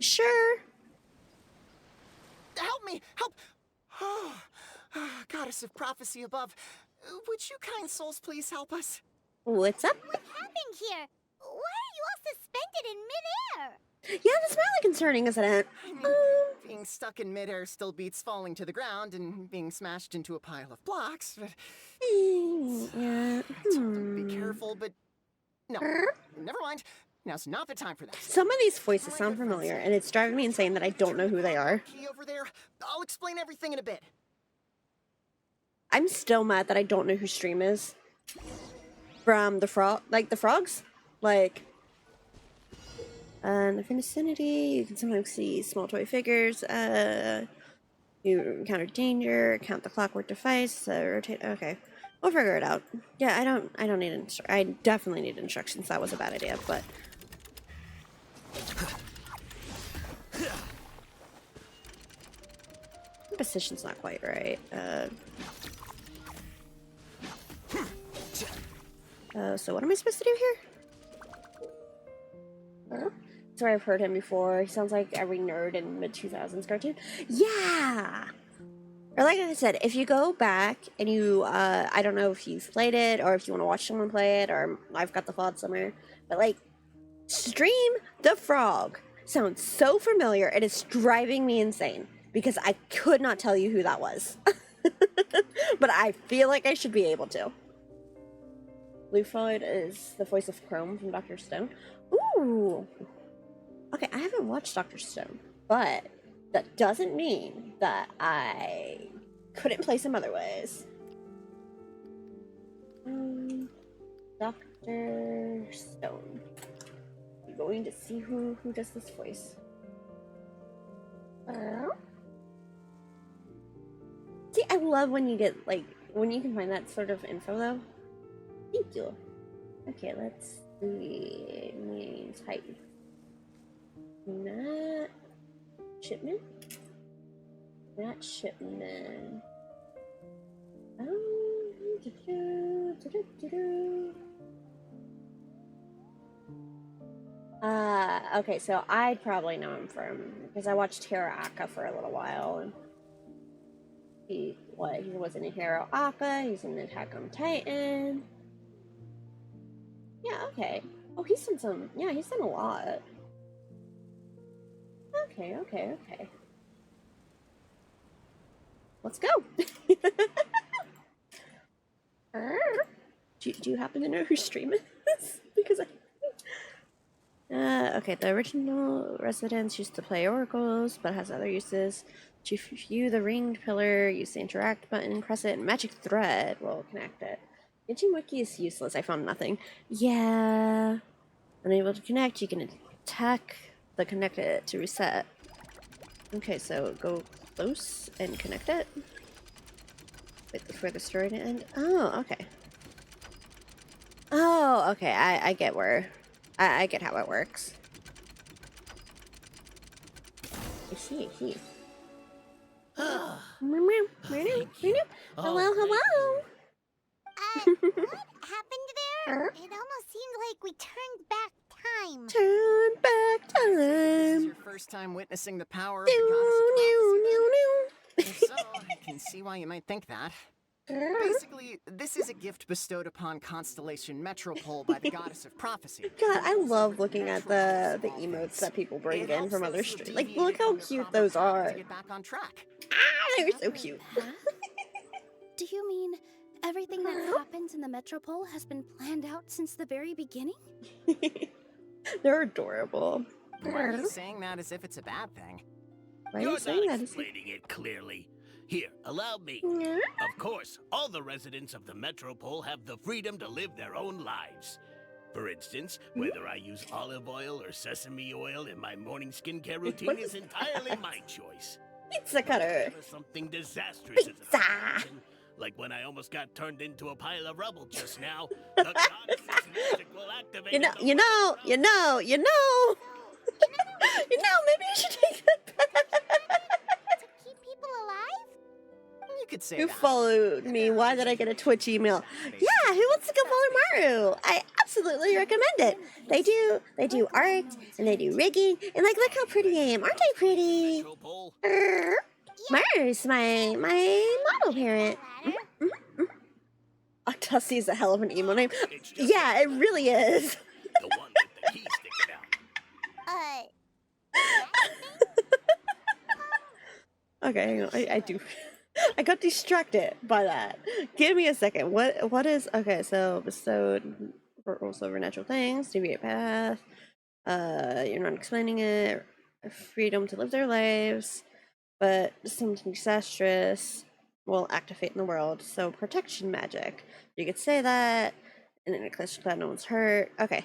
Sure. Help me! Help! Oh, goddess of prophecy above, would you kind souls please help us? What's up? What happened here? Why are you all suspended in midair? Yeah, that's really concerning, isn't it? I mean, being stuck in midair still beats falling to the ground and being smashed into a pile of blocks, but... Yeah. I told them to be careful, but... No, never mind. Now's not the time for that. Some of these voices sound familiar, and it's driving me insane that I don't know who they are. Key over there. I'll explain everything in a bit. I'm still mad that I don't know who Stream is. From the frogs? Like... in the vicinity, you can sometimes see small toy figures. You encounter danger, count the clockwork device, rotate... Okay. We'll figure it out. Yeah, I don't need I definitely need instructions. That was a bad idea, but... Position's not quite right. So what am I supposed to do here? Sorry, I've heard him before. He sounds like every nerd in mid-2000s cartoon. Yeah! Or like I said, if you go back and you, I don't know if you've played it or if you want to watch someone play it or I've got the VOD somewhere, but like, Stream the Frog sounds so familiar, it is driving me insane because I could not tell you who that was. But I feel like I should be able to. Lufoid is the voice of Chrome from Dr. Stone. Ooh! Okay, I haven't watched Dr. Stone, but that doesn't mean that I couldn't play some other ways. Dr. Stone. I'm going to see who does this voice. See, I love when you get, like, when you can find that sort of info, though. you. Okay, let's see. Means height. Not shipment? Not shipment. Okay, so I'd probably know him from because I watched Hero Aka for a little while, and he was in a Hero Aka. He's in Attack on Titan. Yeah, okay. Oh, he's done some. Yeah, he's done a lot. Okay. Let's go. Do you happen to know who's streaming this? Because okay, the original residence used to play oracles, but has other uses. To view the ringed pillar, use the interact button, press it, and magic thread will connect it. Genshin Wiki is useless, I found nothing. Yeah. Unable to connect, you can attack the connected to reset. Okay, so go close and connect it. Wait for the story to end. Oh, okay. Oh, okay, I get where... I get how it works. I see. Hello. What happened there? It almost seemed like we turned back time. Turn back This is time. your first time witnessing the power of the goddess of prophecy? If so, I can see why you might think that. Basically, this is a gift bestowed upon Constellation Metropole by the goddess of prophecy. God, I love looking at the emotes that people bring in from other streams. Like, look how cute those are. Get back on track. They're so cute. Do you mean everything that happens in the Metropole has been planned out since the very beginning? They're adorable. Why are you saying that as if it's a bad thing? Why are you You're saying not that? explaining it clearly. Here, allow me. Of course, all the residents of the Metropole have the freedom to live their own lives. For instance, whether I use olive oil or sesame oil in my morning skincare routine is entirely my choice. Pizza cutter. Whenever something disastrous is Pizza. about to happen, like when I almost got turned into a pile of rubble just now, the goddess's magic will activate. You know. Maybe I should take that back. To keep people alive? You could say Who that. followed me? Why did I get a Twitch email? Yeah, who wants to go follow Maru? I absolutely recommend it. They do art and they do rigging and like look how pretty I am. Aren't I pretty? Maru's my model parent. Octussi is a hell of an emo name. Yeah, it really is. The one with the key sticking out. Okay, hang on. I do. I got distracted by that. Give me a second. What is okay? So bestowed rules over natural things, deviate path. You're not explaining it. Freedom to live their lives, but something disastrous will activate in the world. So protection magic. You could say that, and then eclipse cloud, no one's hurt. Okay,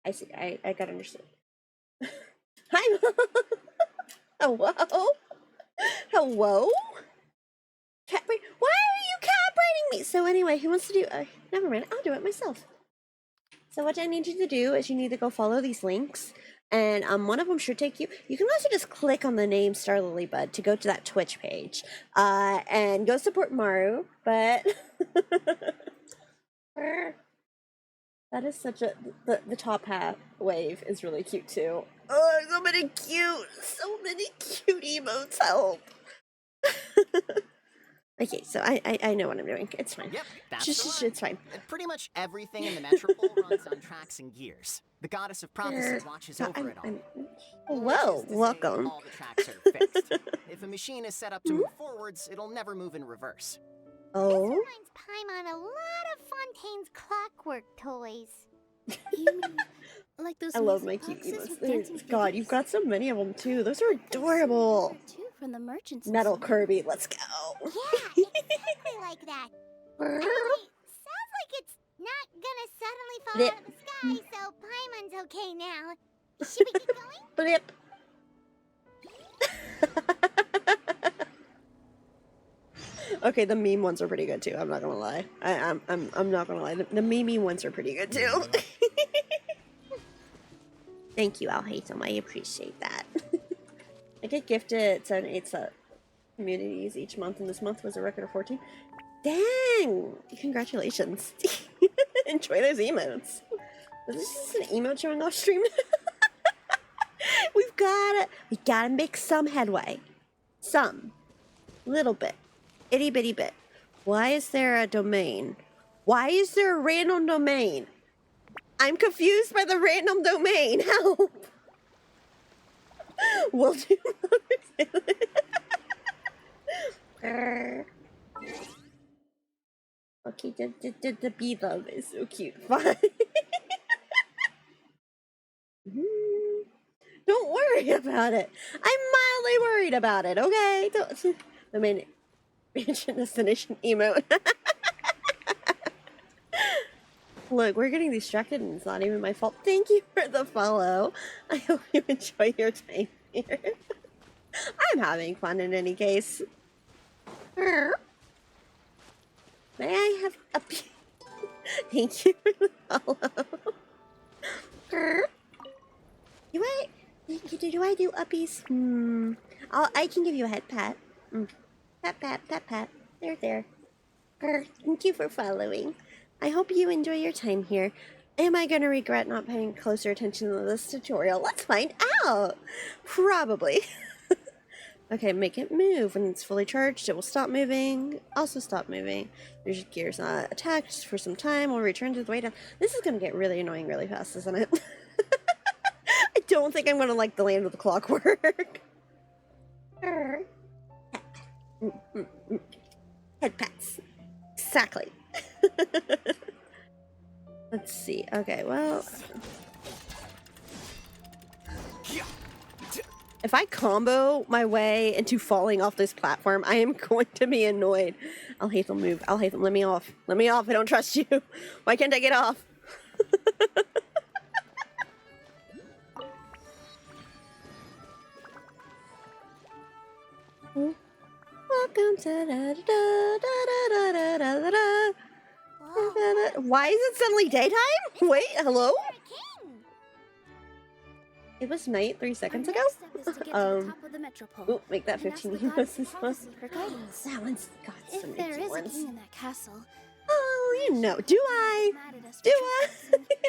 I see. I got understood. Hi. Hello. Cat brain. Why are you cat braining me? So anyway, who wants to do? Never mind. I'll do it myself. So what I need you to do is you need to go follow these links, and one of them should take you. You can also just click on the name Star Lily Bud to go to that Twitch page, and go support Maru. But that is such a the top half wave is really cute too. Oh, so many cute emotes. Help. Okay, so I know what I'm doing. It's fine. Yep, that's It's fine. Pretty much everything in the Metropole runs on tracks and gears. The goddess of prophecy watches over it all. Whoa, Which is to say welcome. all the tracks are fixed. If a machine is set up to move forwards, it'll never move in reverse. Oh, Reminds Paimon a lot of Fontaine's clockwork toys. You mean like those I love music my cute boxes emotes. with They're- dancing God, figures? you've got so many of them too. Those are adorable. Too, from the merchants. and Metal stuff. Kirby, let's go. Yeah, exactly like that. Anyway, sounds like it's not gonna suddenly fall out of the sky, so Paimon's okay now. Should we get going? Blip. Okay, the meme ones are pretty good too. I'm not gonna lie. I'm not gonna lie. The meme ones are pretty good too. Thank you, Al Haytham. I appreciate that. I get gifted 7 8 communities each month, and this month was a record of 14. Dang! Congratulations. Enjoy those emotes. Is this just an emote showing off stream? we gotta make some headway. Some. Little bit. Itty bitty bit. Why is there a domain? Why is there a random domain? I'm confused by the random domain. Help! We'll do Okay, the bee love is so cute. Fine. Don't worry about it. I'm mildly worried about it, okay? The main destination emote. Look, we're getting distracted and it's not even my fault. Thank you for the follow. I hope you enjoy your time here. I'm having fun in any case. May I have a Thank you for the follow. Do I do uppies? I can give you a head pat. Pat, pat, pat, pat. There. Thank you for following. I hope you enjoy your time here. Am I gonna regret not paying closer attention to this tutorial? Let's find out! Probably. Okay, make it move. When it's fully charged, it will stop moving. Also stop moving. Your gear's not attached for some time. We'll return to the way down. This is gonna get really annoying really fast, isn't it? I don't think I'm gonna like the land of the clockwork. Head pats. Exactly. Let's see. Okay, well... If I combo my way into falling off this platform, I am going to be annoyed. I'll hate them move. I'll hate them. Let me off. Let me off. I don't trust you. Why can't I get off? Welcome to da-da-da-da-da-da-da-da-da. Why is it suddenly daytime? Wait, hello? It was night 3 seconds ago? Ooh, make that 15 euros as well. That one's got some interesting ones. In that castle. Oh, you know. Do I? Do I?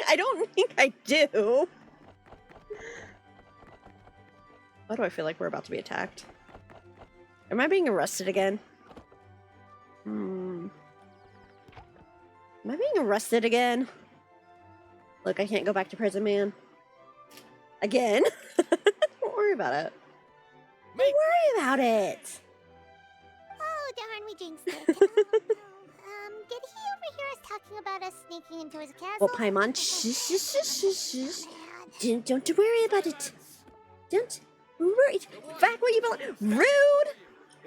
I don't think I do. Why do I feel like we're about to be attacked? Am I being arrested again? Am I being arrested again? Look, I can't go back to prison, man. Again? Don't worry about it. Don't worry about it. Oh, darn, we jinxed it. Did he overhear us talking about us sneaking into his castle? Well, Paimon, shh. Don't worry about it. Don't worry. Back where you belong. Rude!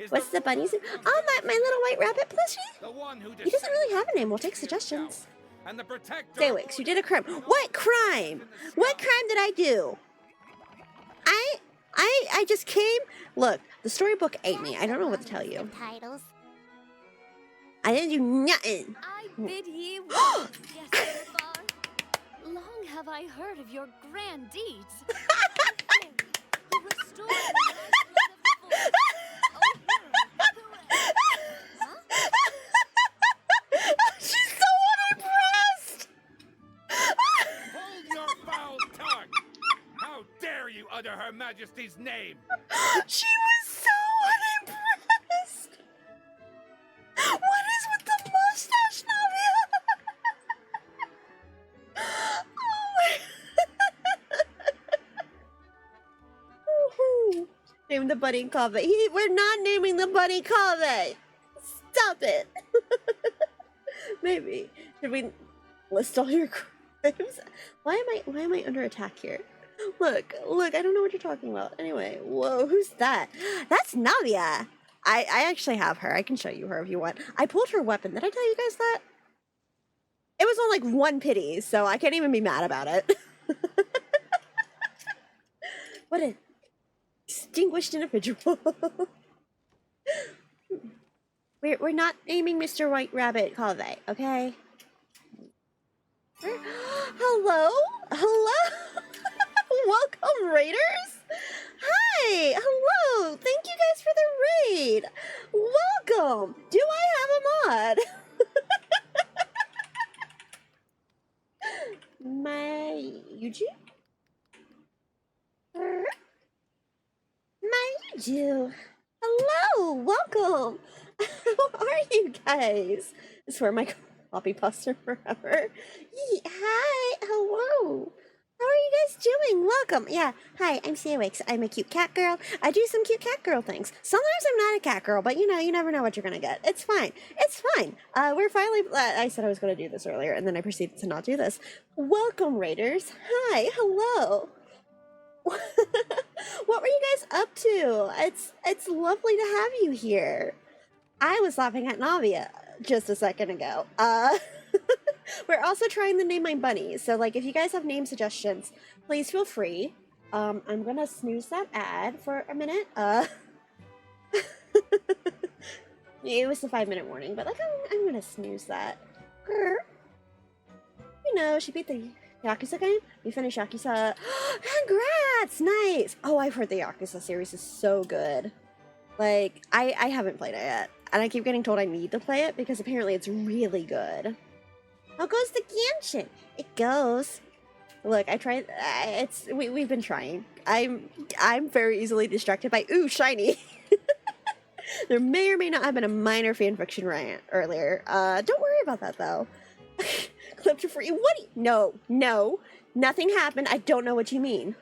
What's the bunny's name? Oh, my little white rabbit plushie? He doesn't really have a name. We'll take suggestions. Daywix, you did a crime. What crime? What crime did I do? I just came. Look, the storybook ate me. I don't know what to tell you. I didn't do nothing. I bid ye well. Yes, Sir. Long have I heard of your grand deeds. Who restored the lifeblood of the She's so unimpressed! Hold your foul tongue! How dare you utter Her Majesty's name? She was so unimpressed! What is with the mustache, Navia? Oh Name the bunny Kave. We're not naming the bunny Kave! Stop it! Maybe. Should we list all your crimes? Why am I under attack here? Look, I don't know what you're talking about. Anyway, whoa, who's that? That's Navia! I actually have her. I can show you her if you want. I pulled her weapon. Did I tell you guys that? It was on like 1 pity, so I can't even be mad about it. What a distinguished individual. We're not naming Mr. White Rabbit Kave, okay? Hello? Hello? Welcome, Raiders! Hi! Hello! Thank you guys for the raid! Welcome! Do I have a mod? My YouTube? My YouTube. Hello! Welcome! How are you guys? I swear my copy pasted forever. Hi! Hello! How are you guys doing? Welcome! Yeah, hi, I'm Sawix. I'm a cute cat girl. I do some cute cat girl things. Sometimes I'm not a cat girl, but you know, you never know what you're gonna get. It's fine. It's fine. We're finally... I said I was gonna do this earlier, and then I proceeded to not do this. Welcome, Raiders. Hi, hello. What were you guys up to? It's lovely to have you here. I was laughing at Navia just a second ago. We're also trying to name my bunny, so like if you guys have name suggestions, please feel free. I'm gonna snooze that ad for a minute. It was the 5-minute warning, but like I'm gonna snooze that. You know, she beat the Yakuza game? We finished Yakuza. Congrats! Nice! Oh, I've heard the Yakuza series is so good. Like, I haven't played it yet. And I keep getting told I need to play it because apparently it's really good. How goes the Genshin? It goes. Look, I tried. We've been trying. I'm very easily distracted by shiny. There may or may not have been a minor fanfiction rant earlier. Don't worry about that though. Clip to free. What? No, nothing happened. I don't know what you mean.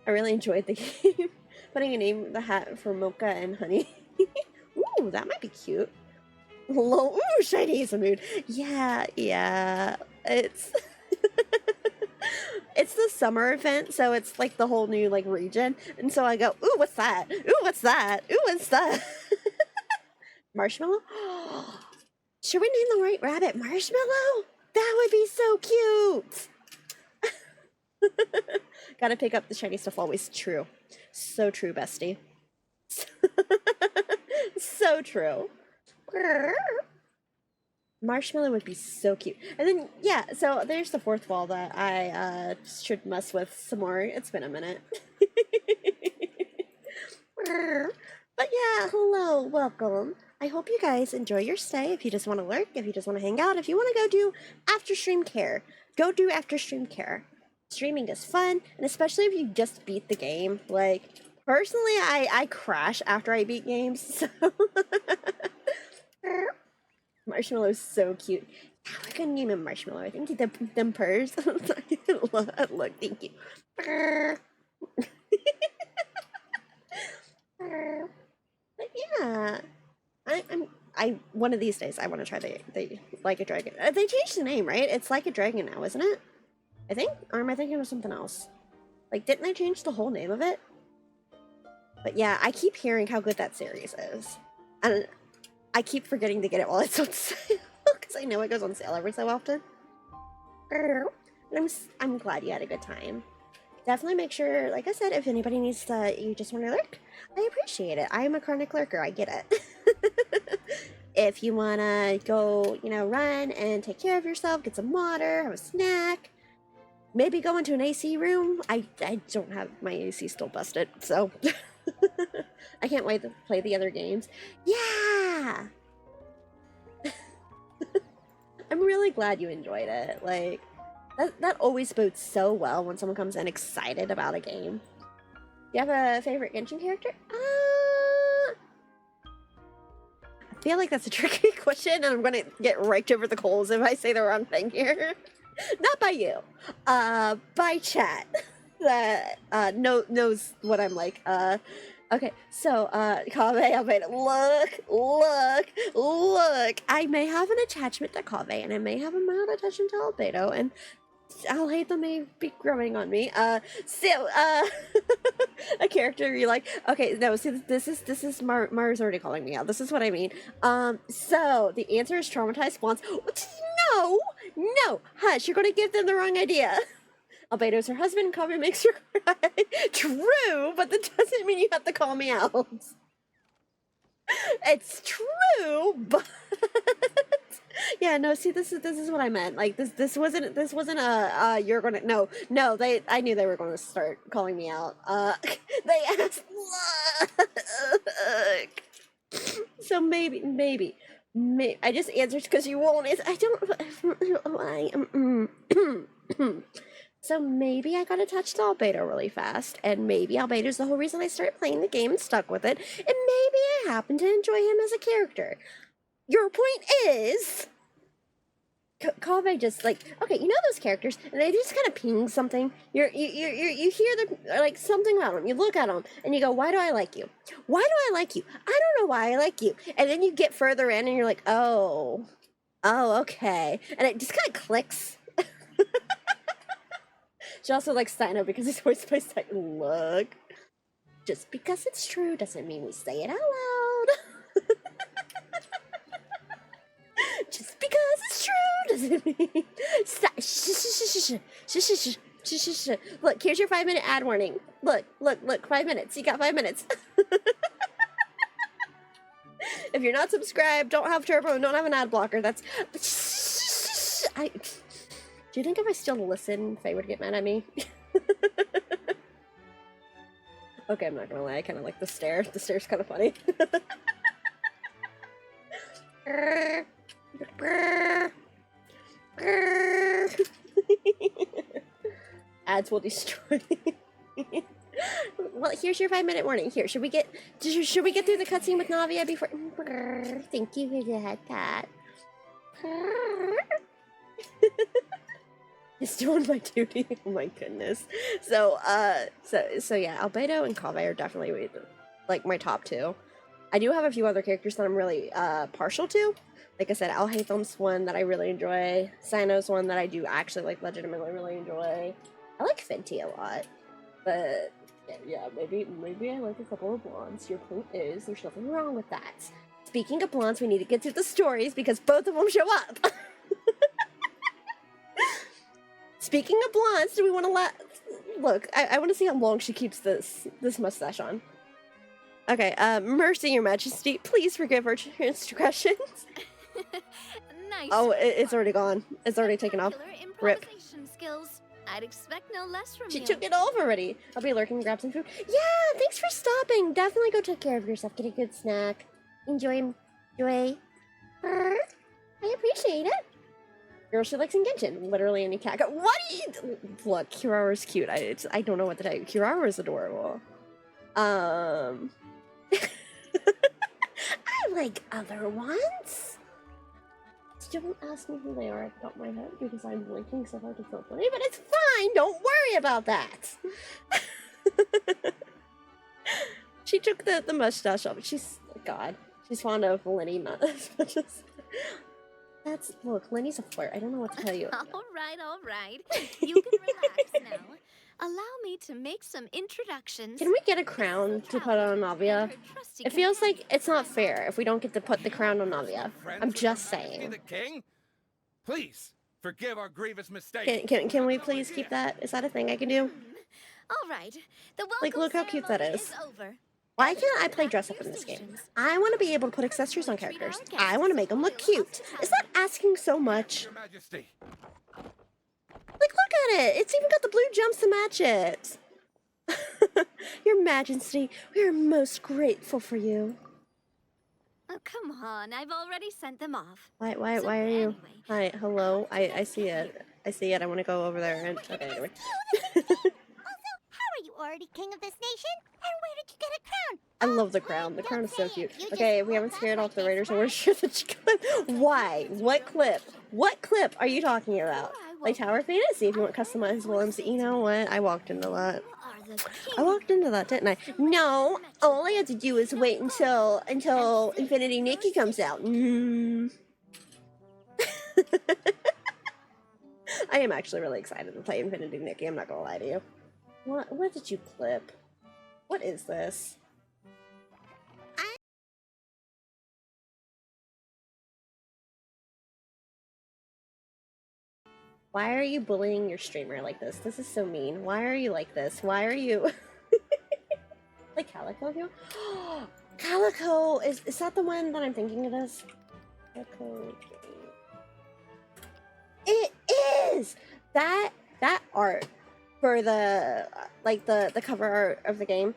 I really enjoyed the game. Putting a name in the hat for Mocha and Honey. Ooh, that might be cute. Ooh, shiny is a mood. Yeah. It's it's the summer event, so it's like the whole new like region, and so I go, ooh, what's that? Ooh, what's that? Ooh, what's that? Marshmallow? Should we name the White Rabbit Marshmallow? That would be so cute. Gotta pick up the shiny stuff always. True. So true, bestie. So true. Marshmallow would be so cute. And then, yeah, so there's the fourth wall that I should mess with some more. It's been a minute. But yeah, hello, welcome. I hope you guys enjoy your stay. If you just want to lurk, if you just want to hang out, if you want to go do after stream care, go do after stream care. Streaming is fun, and especially if you just beat the game. Like, personally, I crash after I beat games, so... Marshmallow's so cute. I couldn't name him Marshmallow. I think them purrs. Look, thank you. But yeah, I one of these days I want to try the Like a Dragon. They changed the name, right? It's Like a Dragon now, isn't it? I think, or am I thinking of something else? Like, didn't they change the whole name of it? But yeah, I keep hearing how good that series is, and I keep forgetting to get it while it's on sale because I know it goes on sale every so often. I'm glad you had a good time. Definitely make sure, like I said, if anybody needs to, you just want to lurk, I appreciate it. I am a chronic lurker. I get it. If you want to go, you know, run and take care of yourself, get some water, have a snack, maybe go into an AC room. I don't have my AC still busted, so I can't wait to play the other games. Yeah! I'm really glad you enjoyed it. Like, that always bodes so well when someone comes in excited about a game. Do you have a favorite Genshin character? I feel like that's a tricky question, and I'm gonna get raked over the coals if I say the wrong thing here. Not by you. By chat. That knows what I'm like. Okay, so, Kaveh, look! I may have an attachment to Kaveh, and I may have a mild attachment to Albedo, and I'll hate them may be growing on me. A character you like. Okay, no, see, this is Mars already calling me out. This is what I mean. So, the answer is traumatized spawns. No! Hush, you're gonna give them the wrong idea. Albedo's her husband, Kaveh makes her cry. True, but that doesn't mean you have to call me out. It's true, but yeah, no. See, this is what I meant. Like this wasn't you're gonna no. I knew they were going to start calling me out. They asked, look. So maybe I just answered because you won't. I don't. So maybe I got attached to Albedo really fast, and maybe Albedo's the whole reason I started playing the game and stuck with it, and maybe I happen to enjoy him as a character. Your point is, Kaveh just like, okay, you know those characters, and they just kind of ping something. You hear like something about them. You look at them and you go, why do I like you? Why do I like you? I don't know why I like you. And then you get further in and you're like, oh, okay, and it just kind of clicks. She also likes Steino because he's always by Steino. Look, just because it's true doesn't mean we say it out loud. Just because it's true doesn't mean. Stop. Look, here's your 5-minute ad warning. Look, 5 minutes. You got 5 minutes. If you're not subscribed, don't have turbo, and don't have an ad blocker, that's. Do you think if I still listen, Faye would get mad at me? Okay, I'm not gonna lie, I kind of like the stare. The stare's kind of funny. Ads will destroy. Well, here's your 5-minute warning. Here, should we get through the cutscene with Navia before? Thank you for the head pat. Just doing my duty. Oh my goodness. So yeah, Albedo and Kaveh are definitely like my top two. I do have a few other characters that I'm really partial to. Like I said, Alhaitham's one that I really enjoy. Cyno's one that I do actually like legitimately really enjoy. I like Fenty a lot. But yeah, maybe I like a couple of blondes. Your point is there's nothing wrong with that. Speaking of blondes, we need to get through the stories because both of them show up. Speaking of blondes, do we want to look? I want to see how long she keeps this mustache on. Okay, mercy, your majesty. Please forgive our transgressions. Nice. Oh, it's already gone. It's already taken off. Rip. Skills. I'd expect no less from She you. took it off already. I'll be lurking, grab some food. Yeah, thanks for stopping. Definitely go take care of yourself. Get a good snack. Enjoy. I appreciate it. Girl, she likes in Genshin. Literally any cat. What do you... Look, Kirara's cute. I don't know what to tell you. Kirara's adorable. I like other ones. Don't ask me who they are at the top of my head because I'm blinking so hard it's not funny, but it's fine. Don't worry about that. She took the mustache off. She's fond of Lenny not as much as. Look, Lenny's a flirt. I don't know what to tell you. All right. You can relax now. Allow me to make some introductions. Can we get a crown to put on Navia? It feels like it's not fair if we don't get to put the crown on Navia. I'm just saying. The king? Please forgive our grievous mistake. Can we please keep that? Is that a thing I can do? All right. The like, look how cute that is. Over. Why can't I play dress up in this game? I want to be able to put accessories on characters. I want to make them look cute. Is that asking so much? Your Majesty. Like, look at it! It's even got the blue jumps to match it! Your Majesty, we are most grateful for you. Oh, come on. I've already sent them off. Why are you... Hi, hello, I see it. I see it, I want to go over there and... Okay, anyway. Also, how are you already king of this nation? And where did you get a crown? I love the crown. The crown is so cute. Okay, we haven't scared off the raiders, so we're sure that you clip. Why? What clip? What clip are you talking about? Like Tower Fantasy, if you want customizable MC. You know what? I walked into that. Didn't I? No, all I had to do was wait until Infinity Nikki comes out. I am actually really excited to play Infinity Nikki, I'm not gonna lie to you. What did you clip? What is this? Why are you bullying your streamer like this? This is so mean. Why are you like this? Why are you... like Calico here? Calico, is that the one that I'm thinking it is? Calico. It is! That art for the, like, the cover art of the game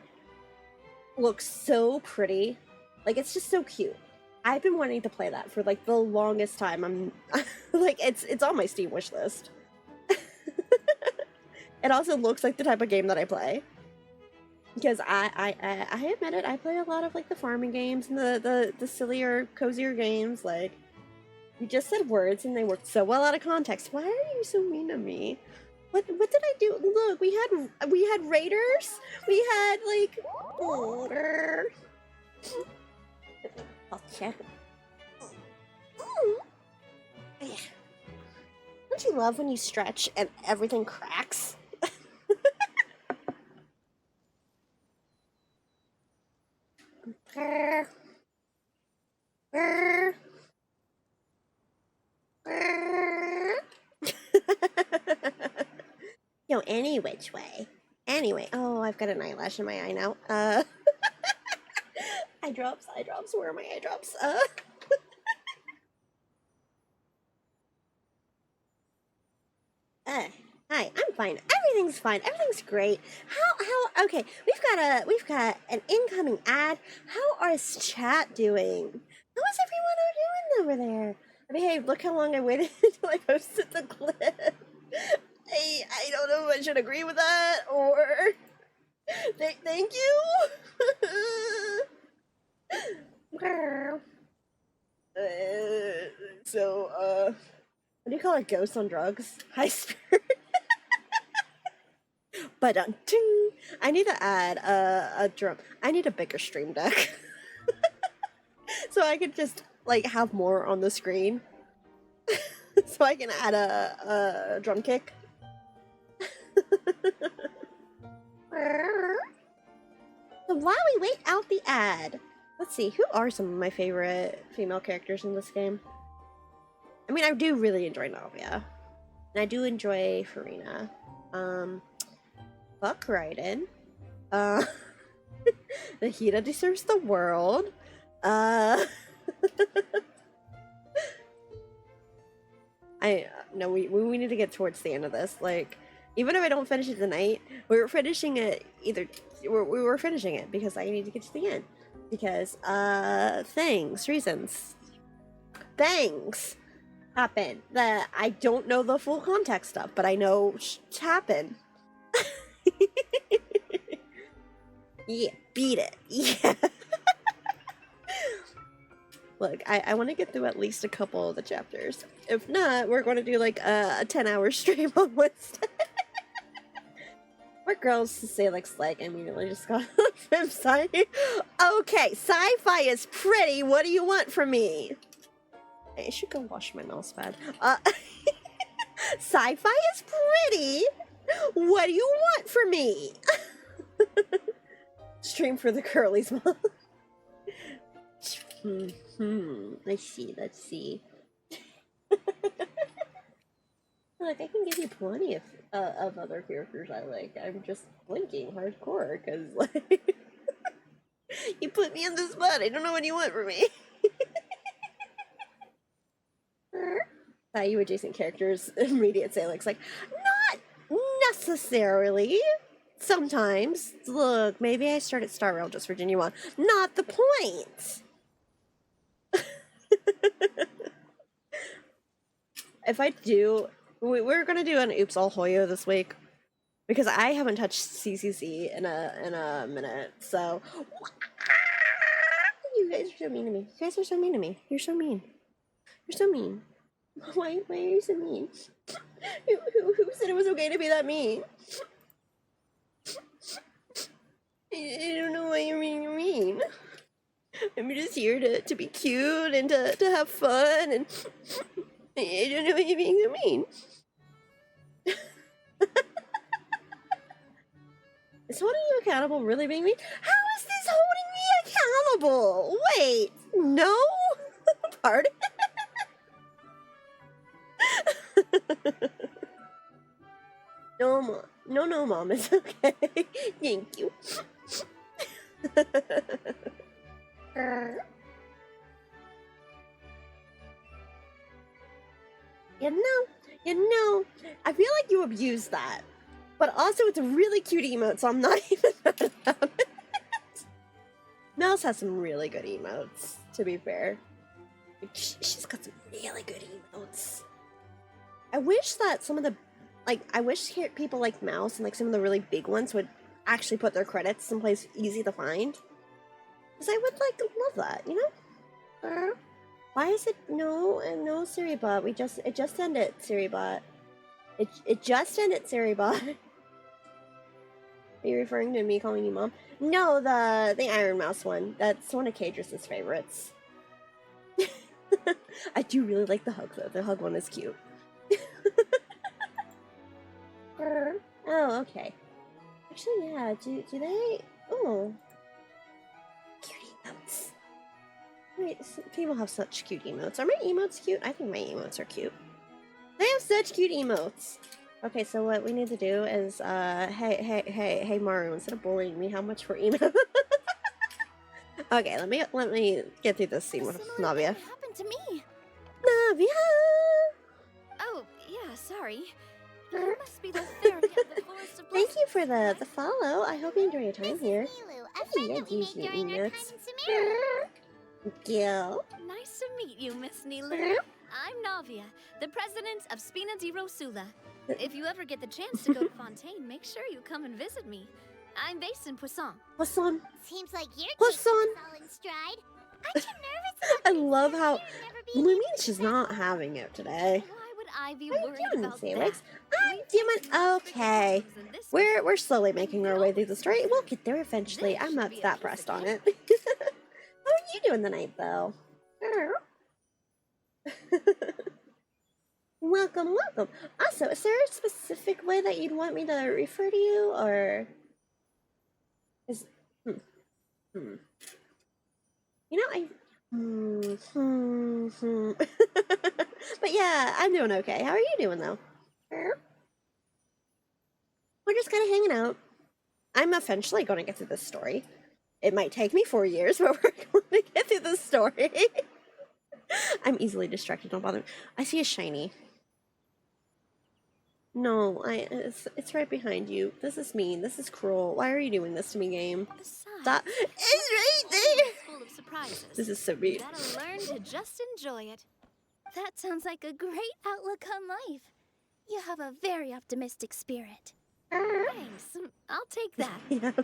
looks so pretty. Like, it's just so cute. I've been wanting to play that for, like, the longest time. I'm, like, it's on my Steam wish list. It also looks like the type of game that I play. Because I admit it, I play a lot of, like, the farming games and the sillier, cozier games. Like, you just said words and they worked so well out of context. Why are you so mean to me? What did I do? Look, we had raiders. We had, like, I'll check. Don't you love when you stretch and everything cracks? Yo, any which way. Anyway, oh, I've got an eyelash in my eye now. Eye drops. Where are my eye drops? Hi, I'm fine. Everything's fine. Everything's great. How, okay, we've got an incoming ad. How is chat doing? How is everyone doing over there? I mean, hey, look how long I waited until I posted the clip. I don't know if I should agree with that, or... Thank you! What do you call it? Ghost on drugs? High spirit? But ting! I need to add a drum. I need a bigger stream deck. So I could just, like, have more on the screen. So I can add a drum kick. So while we wait out the ad, let's see, who are some of my favorite female characters in this game? I mean, I do really enjoy Navia. And I do enjoy Farina. Fuck Raiden. Nahida deserves the world. No, we need to get towards the end of this. Like, even if I don't finish it tonight, we were finishing it we were finishing it because I need to get to the end. Because, things happen that I don't know the full context of, but I know happen. Yeah, beat it. Yeah. Look, I want to get through at least a couple of the chapters. If not, we're going to do like a 10-hour stream on Wednesday. What girls to say like slag immediately just got from sci. Okay, sci-fi is pretty. What do you want from me? I should go wash my mouse pad. Sci-fi is pretty. What do you want from me? Stream for the curlies, mom. Let's see. Look, I can give you plenty of other characters I like. I'm just blinking hardcore because, like, you put me in the spot. I don't know what you want from me. You adjacent characters immediate Salix, like, not necessarily. Sometimes. Look, maybe I started Star Rail just for Genuine. Not the point. If I do, we're gonna do an Oops All Hoyo this week because I haven't touched CCC in a minute. So you guys are so mean to me. You guys are so mean to me. You're so mean. You're so mean. Why are you so mean? Who said it was okay to be that mean? I don't know why you're mean. I'm just here to be cute and to have fun, and I don't know why you're being so mean. Is holding you accountable really being mean? How is this holding me accountable? Wait, no? Pardon? No, Mom. No, Mom, it's okay. Thank you. You know, I feel like you abused that. But also, it's a really cute emote, so I'm not even mad about it. Mouse has some really good emotes, to be fair. She's got some really good emotes. I wish that some of the, like, I wish people like Mouse and like some of the really big ones would actually put their credits someplace easy to find. Because I would like love that, you know? Why is it no Siribot? It just ended, Siribot. It just ended, Siribot. Are you referring to me calling you mom? No, the Iron Mouse one. That's one of Kadris's favorites. I do really like the hug though. The hug one is cute. Oh, okay. Actually, yeah. Do they? Oh, cute emotes. Wait, people have such cute emotes. Are my emotes cute? I think my emotes are cute. They have such cute emotes. Okay, so what we need to do is, hey, Maru, instead of bullying me, how much for emote? Okay, let me get through this scene with Navia. What happened to me? Navia! Oh, yeah, sorry. You must be the fairy of the Forest of Thank you Blessings, for the right? follow. I hope you enjoy your time here. Milu, a friend Yeah, that we use made your during our time emotes. in Sumeru. Thank you. Nice to meet you, Miss Nilu. I'm Navia, the president of Spina di Rosula. If you ever get the chance to go to Fontaine, make sure you come and visit me. I'm based in Poisson. Poisson. Seems like you're Poisson. taking this all in stride. Aren't you nervous about I being love stuck how here and never being Lumi able to is get not back? having it today. Why would I be How you worried doing, about Felix? that? I'm doing okay. We're slowly making our way through the story. We'll get there eventually. I'm not that pressed on it. How are you doing tonight, though? Welcome. Also, is there a specific way that you'd want me to refer to you, or is you know But yeah, I'm doing okay. How are you doing though? We're just kind of hanging out. I'm eventually going to get through this story. It might take me 4 years, but we're going to get through this story. I'm easily distracted. Don't bother me. I see a shiny. No, it's right behind you. This is mean. This is cruel. Why are you doing this to me, game? Stop. It's right there. Full of surprises. This is so You mean. gotta learn to just enjoy it. That sounds like a great outlook on life. You have a very optimistic spirit. Thanks. I'll take that. Yeah, So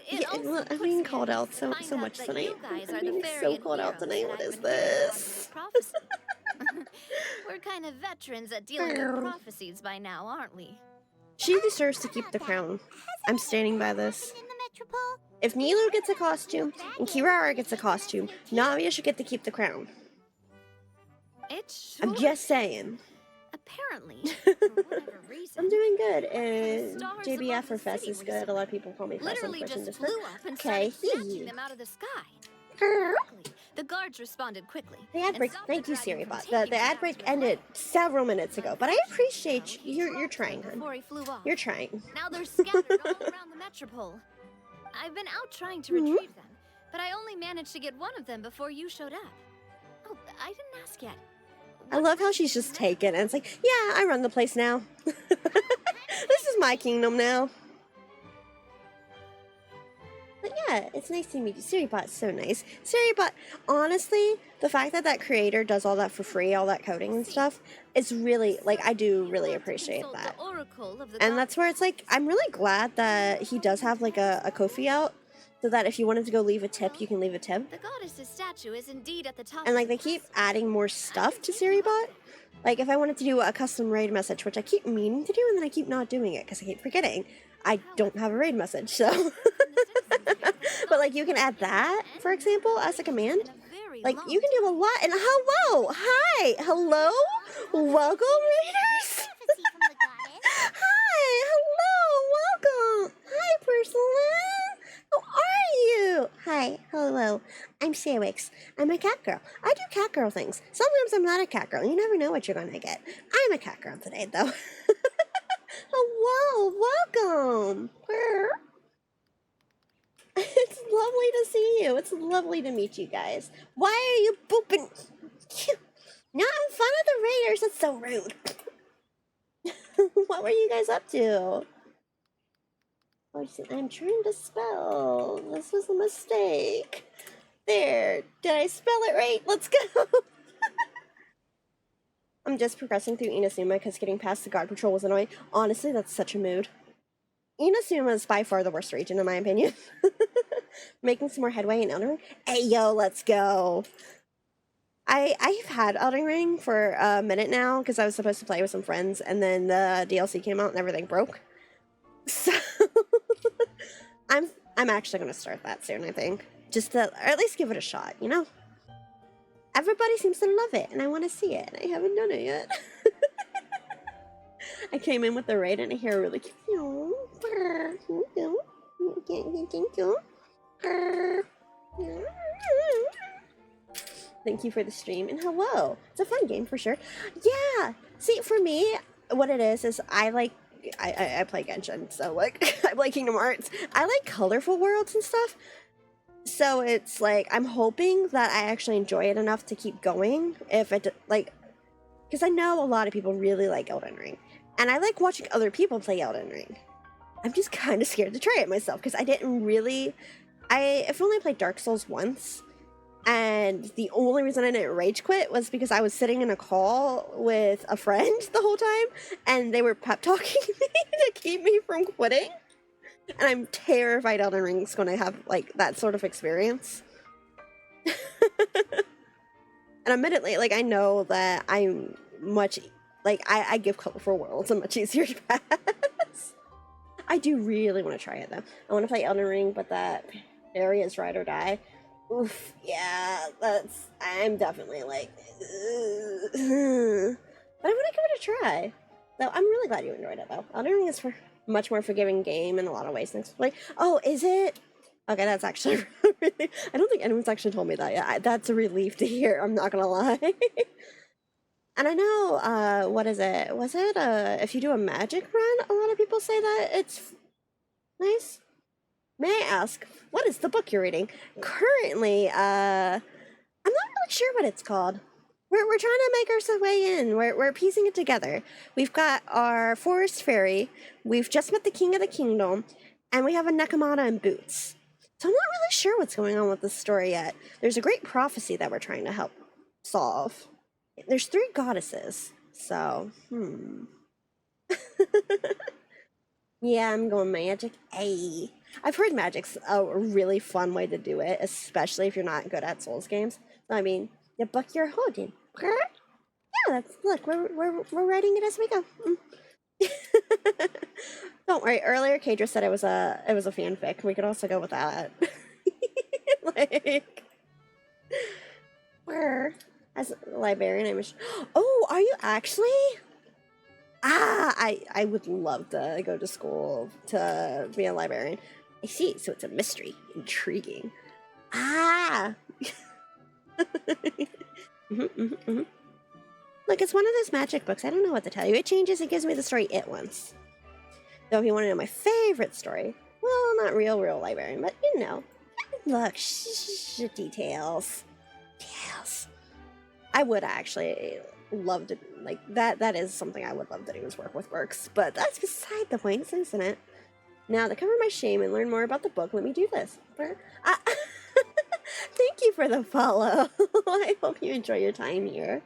it yeah, also well, I'm puts being me called at out ease so to find so out much that tonight. you guys I'm are the being fairy so and called out heroes tonight. that What I've is been hearing about in this? this prophecy. We're kind of veterans at dealing with prophecies by now, aren't we? She deserves to keep the crown. I'm standing by this. In the Metropole? If Nilu gets a costume and Kirara gets a costume, Navia should get to keep the crown. It sure I'm just saying. Apparently, for whatever reason, I'm doing good. stars JBF above or the Fess city is good. A lot of people call me Fess on literally Twitch and just Discord. flew up and Okay, started snatching them out of the sky. Luckily, the guards responded quickly. The ad and break. stopped Thank the you, dragon from Siribot. taking The them ad back break to his ended land. several minutes ago, but I appreciate He you're dropped trying, them hon. before he flew off. You're trying. Now they're scattered all around the metropole. I've been out trying to retrieve them, but I only managed to get one of them before you showed up. Oh, I didn't ask yet. I love how she's just taken, and it's like, yeah, I run the place now. This is my kingdom now. But yeah, it's nice to meet you. Siribot's so nice. Siribot, honestly, the fact that that creator does all that for free, all that coding and stuff, is really, like, I do really appreciate that. And that's where it's like, I'm really glad that he does have, like, a Ko-fi out, so that if you wanted to go leave a tip, you can leave a tip. The goddess's statue is indeed at the top. And, like, they keep adding more stuff to Siribot. Like, if I wanted to do a custom raid message, which I keep meaning to do, and then I keep not doing it, because I keep forgetting, I don't have a raid message, so... But, like, you can add that, for example, as a command. Like, you can do a lot. And hello! Hi! Hello? Welcome, raiders! Hi! Hello! Welcome! Hi, Porcelain! How are you? Hi. Hello. I'm Sawix. I'm a cat girl. I do cat girl things. Sometimes I'm not a cat girl. You never know what you're gonna get. I'm a cat girl today, though. Hello! Welcome! It's lovely to see you. It's lovely to meet you guys. Why are you booping? Not in front of the raiders. That's so rude. What were you guys up to? I'm trying to spell. This was a mistake. There. Did I spell it right? Let's go. I'm just progressing through Inazuma because getting past the guard patrol was annoying. Honestly, that's such a mood. Inazuma is by far the worst region in my opinion. Making some more headway in Elden Ring. Hey yo, let's go. I've had Elden Ring for a minute now because I was supposed to play with some friends and then the DLC came out and everything broke. So I'm actually gonna start that soon, I think. Just to, or at least give it a shot, you know? Everybody seems to love it and I want to see it and I haven't done it yet. I came in with the raid and I hear a really cute thank you for the stream and hello. It's a fun game for sure. Yeah. See, for me, what it is I play Genshin, so like I play Kingdom Hearts. I like colorful worlds and stuff. So it's like I'm hoping that I actually enjoy it enough to keep going. If it like, because I know a lot of people really like Elden Ring, and I like watching other people play Elden Ring. I'm just kind of scared to try it myself because I didn't really. I've only played Dark Souls once, and the only reason I didn't rage quit was because I was sitting in a call with a friend the whole time, and they were pep talking me to keep me from quitting. And I'm terrified Elden Ring's gonna have, like, that sort of experience. And admittedly, like, I know that I'm much, like, I give colorful worlds a much easier pass. I do really want to try it, though. I want to play Elden Ring, but that area is ride or die. Oof, yeah, I'm definitely, like, but I want to give it a try. So I'm really glad you enjoyed it, though. Elden Ring is for much more forgiving game in a lot of ways. Thanks for playing. Oh, is it? Okay, that's actually really, I don't think anyone's actually told me that yet. That's a relief to hear, I'm not gonna lie. And I know, what is it? Was it, if you do a magic run, a lot of people say that it's nice? May I ask, what is the book you're reading? Currently, I'm not really sure what it's called. We're trying to make our way in. We're piecing it together. We've got our forest fairy. We've just met the king of the kingdom, and we have a Nekomata in boots. So I'm not really sure what's going on with this story yet. There's a great prophecy that we're trying to help solve. There's 3 goddesses, so yeah, I'm going magic. Hey, I've heard magic's a really fun way to do it, especially if you're not good at Souls games. I mean, the book you're holding. Yeah, look, we're writing it as we go. Don't worry. Earlier, Kadra said it was a fanfic. We could also go with that. Like, as a librarian, I'm. Oh, are you actually? I would love to go to school to be a librarian. I see. So it's a mystery, intriguing. Look, it's one of those magic books. I don't know what to tell you. It changes. It gives me the story it wants. Though if you want to know my favorite story, well, not real librarian, but you know. Look, details. Details. I would actually love to, like, that is something I would love to do is work with works, but that's beside the point, isn't it? Now, to cover my shame and learn more about the book, let me do this. Thank you for the follow. I hope you enjoy your time here.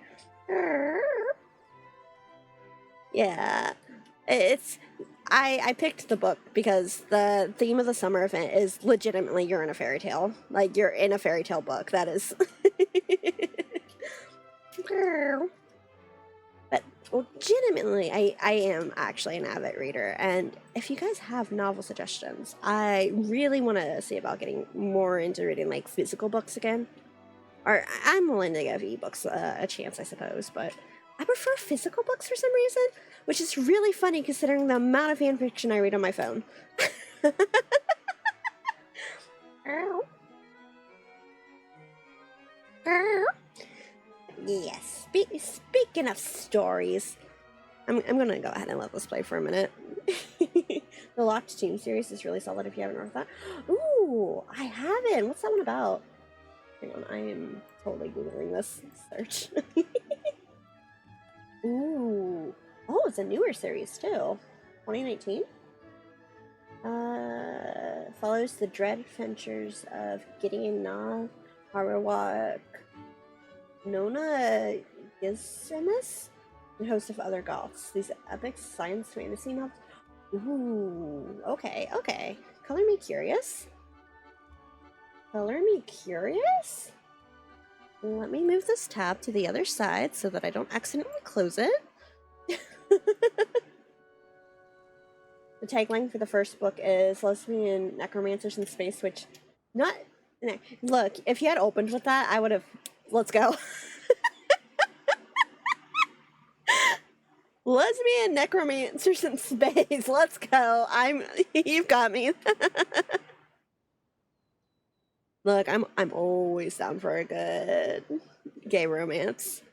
Yeah, I picked the book because the theme of the summer event is legitimately you're in a fairy tale. Like, you're in a fairy tale book. That is... But legitimately, I am actually an avid reader, and if you guys have novel suggestions, I really want to see about getting more into reading, like, physical books again. Or, I'm willing to give ebooks a chance, I suppose, but I prefer physical books for some reason, which is really funny considering the amount of fanfiction I read on my phone. Yes, speaking of stories, I'm gonna go ahead and let this play for a minute. The Locked Tomb series is really solid if you haven't read that. Ooh, I haven't. What's that one about? Hang on, I am totally Googling this search. Ooh. Oh, it's a newer series too. 2019? Follows the dread adventures of Gideon Nav, Harawak, Nona Gizsemis, and hosts of other goths. These epic science fantasy novels. Ooh, okay, okay. Color me curious. Color me curious? Let me move this tab to the other side so that I don't accidentally close it. The tagline for the first book is lesbian necromancers in space, which not look, if you had opened with that, I would have let's go. Lesbian necromancers in space. Let's go. You've got me. Look, I'm always down for a good gay romance.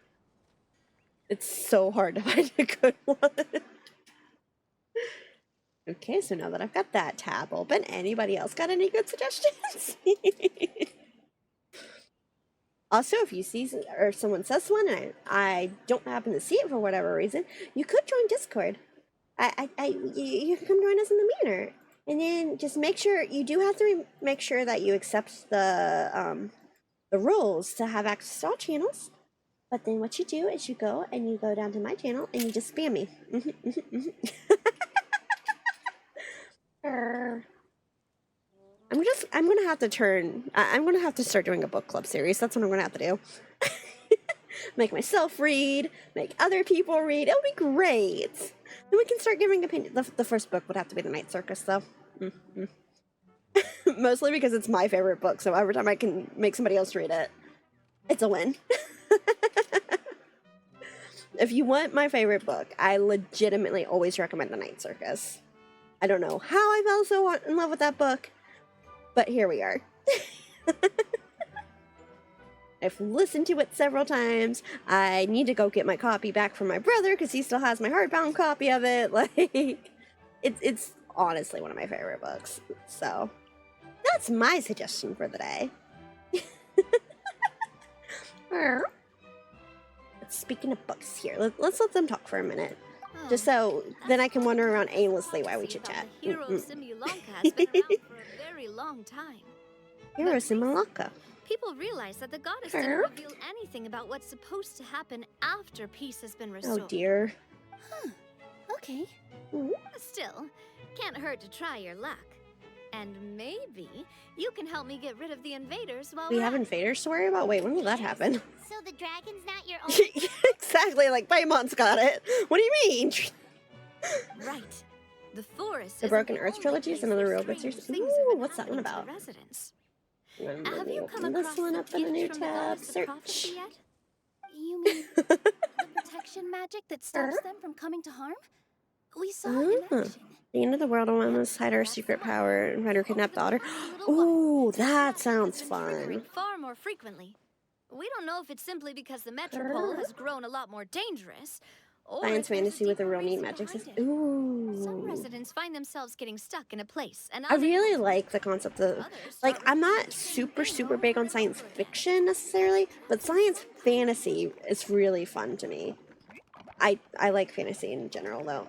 It's so hard to find a good one. Okay, so now that I've got that tab open, anybody else got any good suggestions? Also, if you see or someone says one and I don't happen to see it for whatever reason, you could join Discord. You can come join us in the manor, and then just make sure you do have to make sure that you accept the rules to have access to all channels. But then what you do is you go down to my channel and you just spam me. I'm gonna have to start doing a book club series. That's what I'm gonna have to do. Make myself read, make other people read. It'll be great. Then we can start giving opinions. The first book would have to be The Night Circus, though. Mostly because it's my favorite book, so every time I can make somebody else read it, it's a win. If you want my favorite book, I legitimately always recommend The Night Circus. I don't know how I fell so in love with that book, but here we are. I've listened to it several times. I need to go get my copy back from my brother because he still has my hardbound copy of it. Like, it's honestly one of my favorite books. So that's my suggestion for the day. Speaking of books here, let's let them talk for a minute. Just so then I can wander around aimlessly while we chit chat. Hero Simulanka has been around for a very long time. Hero Simulanka. People realize that the goddess didn't reveal anything about what's supposed to happen after peace has been restored. Oh dear. Huh. Okay. Still, can't hurt to try your luck. And maybe you can help me get rid of the invaders while we have invaders to worry about? Wait, when will that happen? So the dragon's not your own? Exactly, like Paimon's got it. What do you mean? Right. The forest. The Broken Earth trilogy is another real good series. Ooh, what's that one about? Have you come this across one the up in a gift new from the tab. goddess of Search. prophecy yet? You mean the protection magic that stops them from coming to harm? We saw it in action. The end of the world will must hide our secret power and find her kidnapped daughter. Ooh, that sounds fun. Far more frequently. We don't know if it's simply because the metropole has grown a lot more dangerous, or Science fantasy with a real neat magic system. Ooh. Some residents find themselves getting stuck in a place, and I really like the concept of, like, I'm not super big on science fiction necessarily, but science fantasy is really fun to me. I like fantasy in general, though.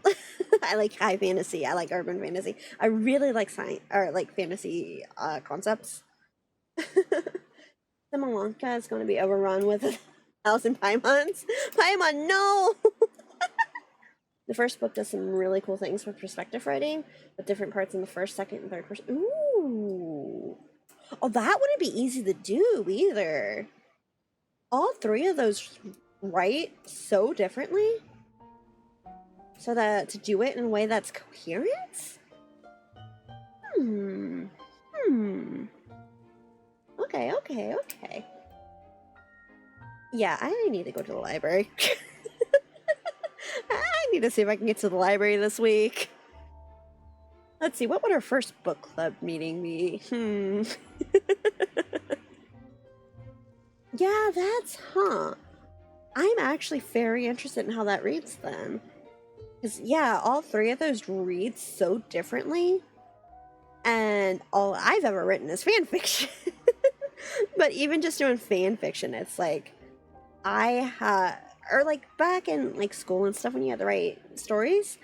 I like high fantasy. I like urban fantasy. I really like fantasy concepts. Simulanka is going to be overrun with 1,000 Paimons. Paimon, no! The first book does some really cool things with perspective writing, with different parts in the first, second, and third person. Ooh. Oh, that wouldn't be easy to do either. All three of those write so differently, so that to do it in a way that's coherent. Okay. Yeah, I need to go to the library. I need to see if I can get to the library this week. Let's see, what would our first book club meeting be? Yeah, I'm actually very interested in how that reads then. Because, yeah, all three of those read so differently. And all I've ever written is fan fiction. But even just doing fan fiction, it's like, or like back in like school and stuff when you had to write stories,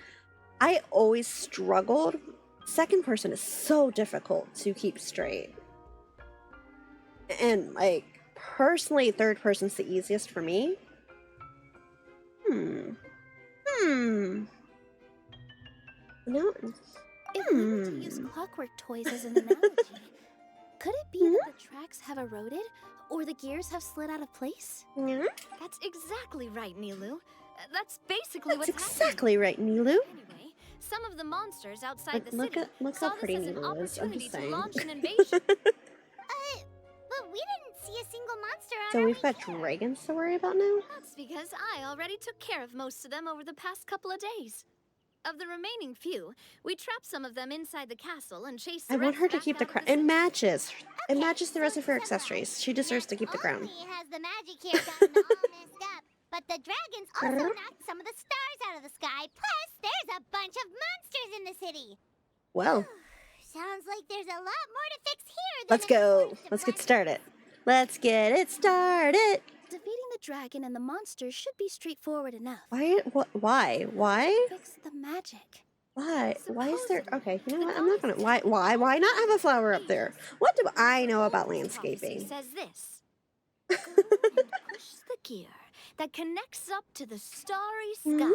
I always struggled. Second person is so difficult to keep straight. And like, personally, third person's the easiest for me. No. If we were to use clockwork toys as an analogy, could it be that the tracks have eroded or the gears have slid out of place? Yeah. That's exactly right, Nilu. That's basically That's what's exactly right, Nilu. Anyway, some of the monsters outside the city Look saw how pretty this as an Nilu is. I'm opportunity just to saying. launch an invasion. But we didn't see a single monster on So our we've way got here. dragons to worry about now? That's because I already took care of most of them over the past couple of days. Of the remaining few, we trapped some of them inside the castle and chased the I want rest her to back keep the out of crown. the It city. matches. It Okay, matches the rest so of her to accessories. She deserves to keep the crown. Not only has the magic here gotten all messed up, but the dragons also knocked some of the stars out of the sky. Plus, there's a bunch of monsters in the city. Well, Sounds like there's a lot more to fix here than let's in the go. forest of Let's get Black- started. Let's get it started. Defeating the dragon and the monsters should be straightforward enough. Why? Why? Fix the magic. Why? Why is there? Supposedly, Okay, you know the what? I'm not gonna. goddess Why? Why not have a flower up there? What do I know about Oldest prophecy landscaping? says this. Go and push the gear that connects up to the starry sky.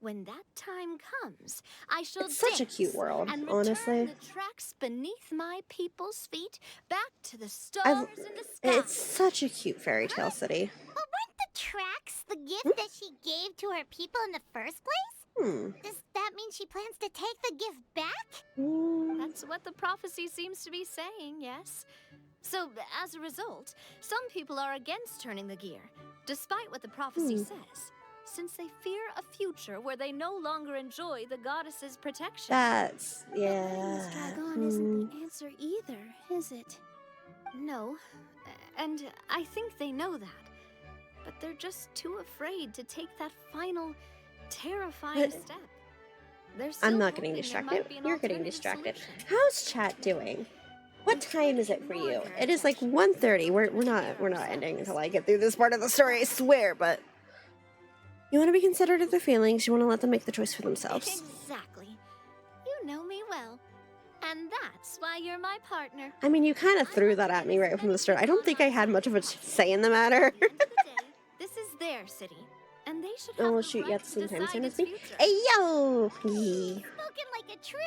When that time comes, I shall It's such a dance cute world, and honestly. return the tracks beneath my people's feet back to the stars in the sky. It's such a cute fairy tale city. But weren't the tracks the gift that she gave to her people in the first place? Does that mean she plans to take the gift back? That's what the prophecy seems to be saying, yes. So, as a result, some people are against turning the gear, despite what the prophecy says, since they fear a future where they no longer enjoy the goddess's protection. That's But letting this drag on isn't the answer either, is it? No, and I think they know that. But they're just too afraid to take that final, terrifying step. They're still I'm not getting hoping there distracted. might be an You're getting alternative distracted. solution. How's chat doing? What time is it for you? It is like 1:30. We're not ending until I get through this part of the story, I swear, but you want to be considerate of their feelings, you want to let them make the choice for themselves. Exactly. You know me well. And that's why you're my partner. I mean, you kind of threw that at me right from the start. I don't think I had much of a say in the matter. At the end of the day, this is their city, and they should have Oh, the shoot, right you have the to same time decide zone its as me? future. Hey, yo! Yee. Spoken like a true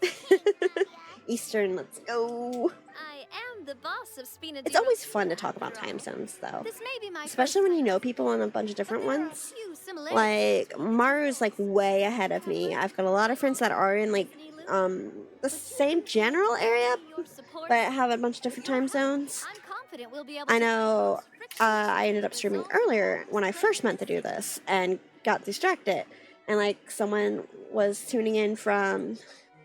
wise king, Nadia. Eastern, let's go. I am the boss of Spina. It's always fun to talk about time zones, though. This may be my Especially first when you time, know people on a bunch of but different there are a ones. few similarities. Like, Maru's like way ahead of me. I've got a lot of friends that are in like the same general area, Your support, but have a bunch of different time zones. I'm confident we'll be able I to know reduce I ended up streaming friction. earlier when I first meant to do this and got distracted. And like someone was tuning in from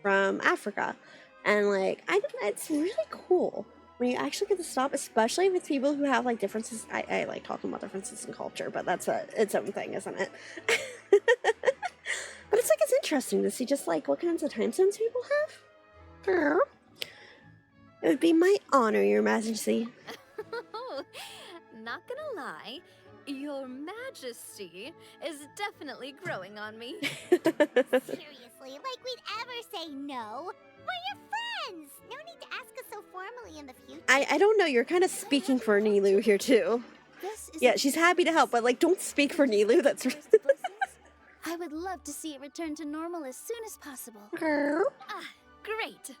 Africa. And like it's really cool when you actually get to stop, especially with people who have like differences. I like talking about differences in culture, but that's its own thing, isn't it? But it's like it's interesting to see just like what kinds of time zones people have. It would be my honor, Your Majesty. Not gonna lie, Your Majesty is definitely growing on me. Seriously, like we'd ever say no. We're your friends. No need to ask us so formally in the future. I don't know, you're kind of speaking for Nilu here too. This is Yeah, she's happy to help, but like don't speak for Nilu, that's I would love to see it return to normal as soon as possible. Ah, great.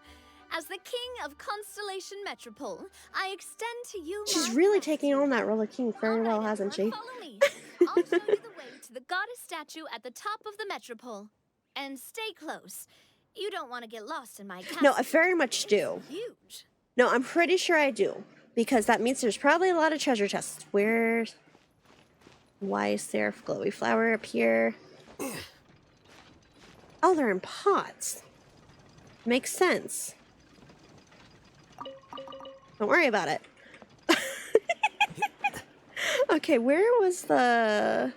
As the king of Constellation Metropole, I extend to you She's my really gratitude. taking on that role of king very All well, right, hasn't everyone, she? Follow me. I'll show you the way to the goddess statue at the top of the metropole. And stay close. You don't want to get lost in my castle. No, I very much do. Huge. No, I'm pretty sure I do. Because that means there's probably a lot of treasure chests. Why is there a glowy flower up here? Oh, they're in pots. Makes sense. Don't worry about it. Okay, where was the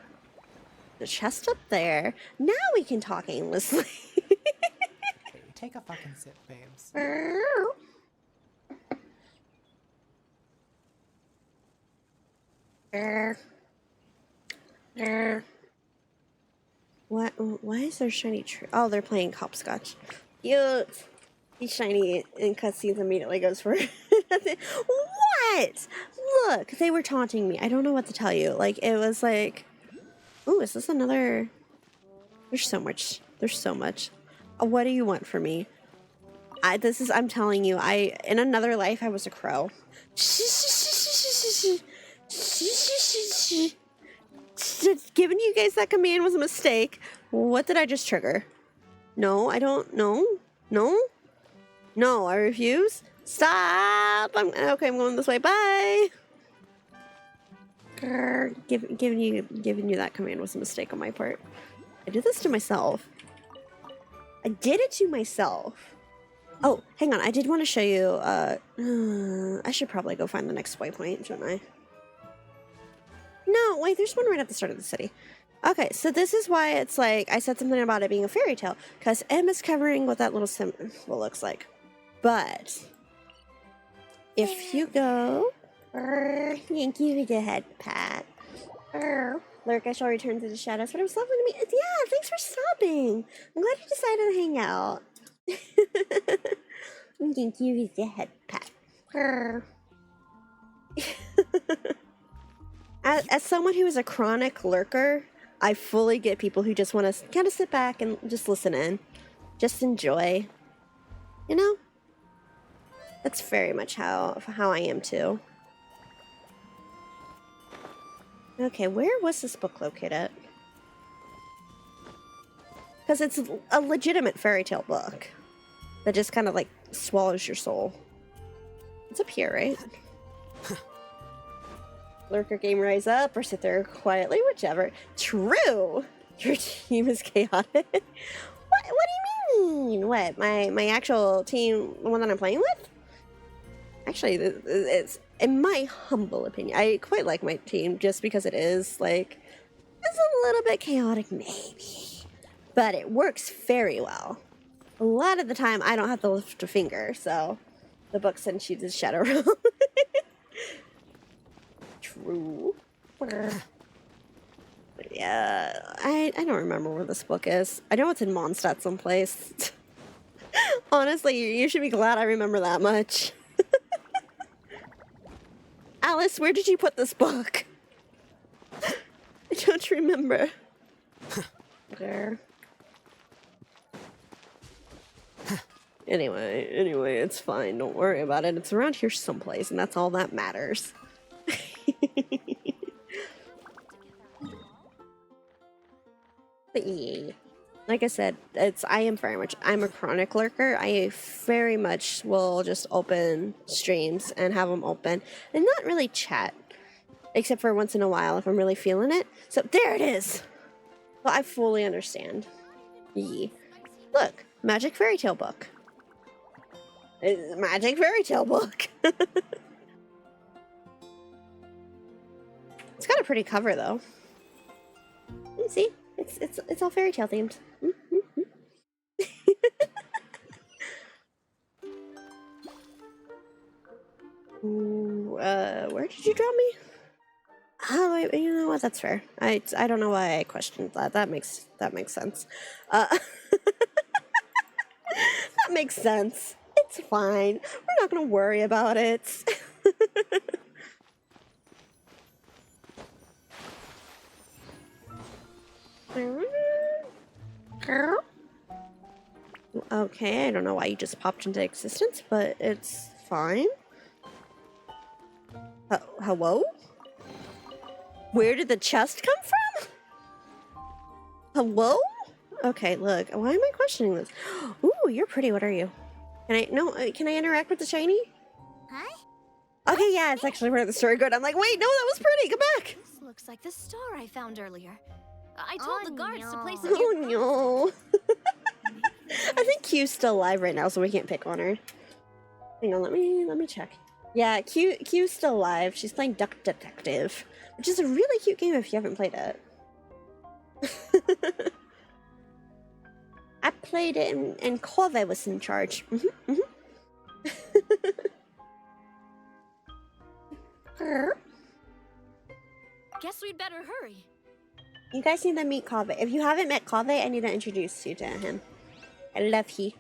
the chest up there. Now we can talk aimlessly. Take a fucking sip, babes. What? Why is there shiny tree? Oh, they're playing hopscotch. Cute. He's shiny and cutscenes immediately goes for it. What? Look, they were taunting me. I don't know what to tell you. Like, it was like, oh, is this another? There's so much. There's so much. What do you want from me? I'm telling you, in another life, I was a crow. Giving you guys that command was a mistake. What did I just trigger? No, I don't. No, I refuse. Stop. Okay, I'm going this way. Bye. Giving you that command was a mistake on my part. I did this to myself. I did it to myself. Oh, hang on. I did want to show you. I should probably go find the next waypoint, shouldn't I? No, wait. There's one right at the start of the city. Okay, so this is why it's like I said something about it being a fairy tale, because M is covering what that little symbol looks like. But if you go, thank you for the head pat. Lurk, I shall return to the shadows, but it was lovely to meet. Yeah, thanks for stopping. I'm glad you decided to hang out. Thank you for the head pat. As someone who is a chronic lurker, I fully get people who just want to kind of sit back and just listen in. Just enjoy. You know? That's very much how I am too. Okay, where was this book located at? Because it's a legitimate fairy tale book that just kind of like swallows your soul. It's up here, right? Lurker game rise up or sit there quietly, whichever. True! Your team is chaotic. What do you mean? What? My actual team, the one that I'm playing with? Actually, it's, in my humble opinion, I quite like my team just because it's a little bit chaotic, maybe. But it works very well. A lot of the time, I don't have to lift a finger, so the book sends you to the shadow realm. True. Yeah, I don't remember where this book is. I know it's in Mondstadt someplace. Honestly, you should be glad I remember that much. Alice, where did you put this book? I don't remember. There. Anyway, it's fine. Don't worry about it. It's around here someplace, and that's all that matters. But yeah, like I said, I'm a chronic lurker. I very much will just open streams and have them open and not really chat, except for once in a while if I'm really feeling it. So there it is. Well, I fully understand. Yeah. Look, magic fairy tale book. Magic fairy tale book. It's got a pretty cover though. You see? It's all fairy tale themed. Where did you drop me? Oh, you know what? That's fair. I don't know why I questioned that. That makes sense. That makes sense. It's fine. We're not gonna worry about it. Okay, I don't know why you just popped into existence, but it's fine. Hello? Where did the chest come from? Hello? Okay, look, why am I questioning this? Ooh, you're pretty, what are you? Can I interact with the shiny? Huh? Okay, yeah, it's actually where the story goes. I'm like, wait, no, that was pretty, come back! This looks like the star I found earlier. I told the guards to place it Oh no. I think Q's still alive right now, so we can't pick on her. Hang on, let me check. Yeah, Q's still alive. She's playing Duck Detective, which is a really cute game if you haven't played it. I played it and Kove was in charge. Guess we'd better hurry. You guys need to meet Kave. If you haven't met Kave, I need to introduce you to him. I love he.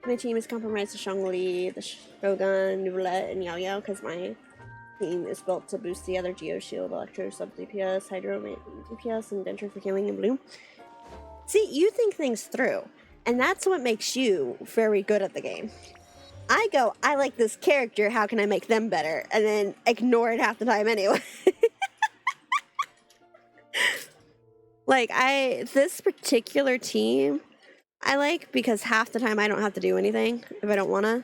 My team is comprised of Shangli, the Shogun, Roulette, and Yao Yao, because my team is built to boost the other Geo Shield, Electro, Sub DPS, Hydro DPS, and Denture for healing and bloom. See, you think things through, and that's what makes you very good at the game. I go, I like this character, how can I make them better? And then ignore it half the time anyway. Like, this particular team, I like because half the time I don't have to do anything if I don't wanna.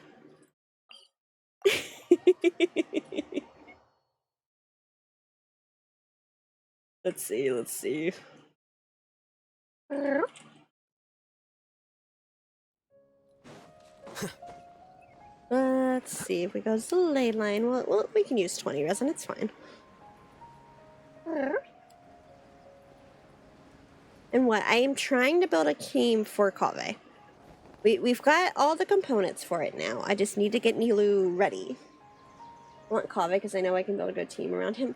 Let's see. Let's see if we go to the ley line. Well, we can use 20 resin, it's fine. And what? I am trying to build a team for Kave. We've got all the components for it now. I just need to get Nilu ready. I want Kave because I know I can build a good team around him.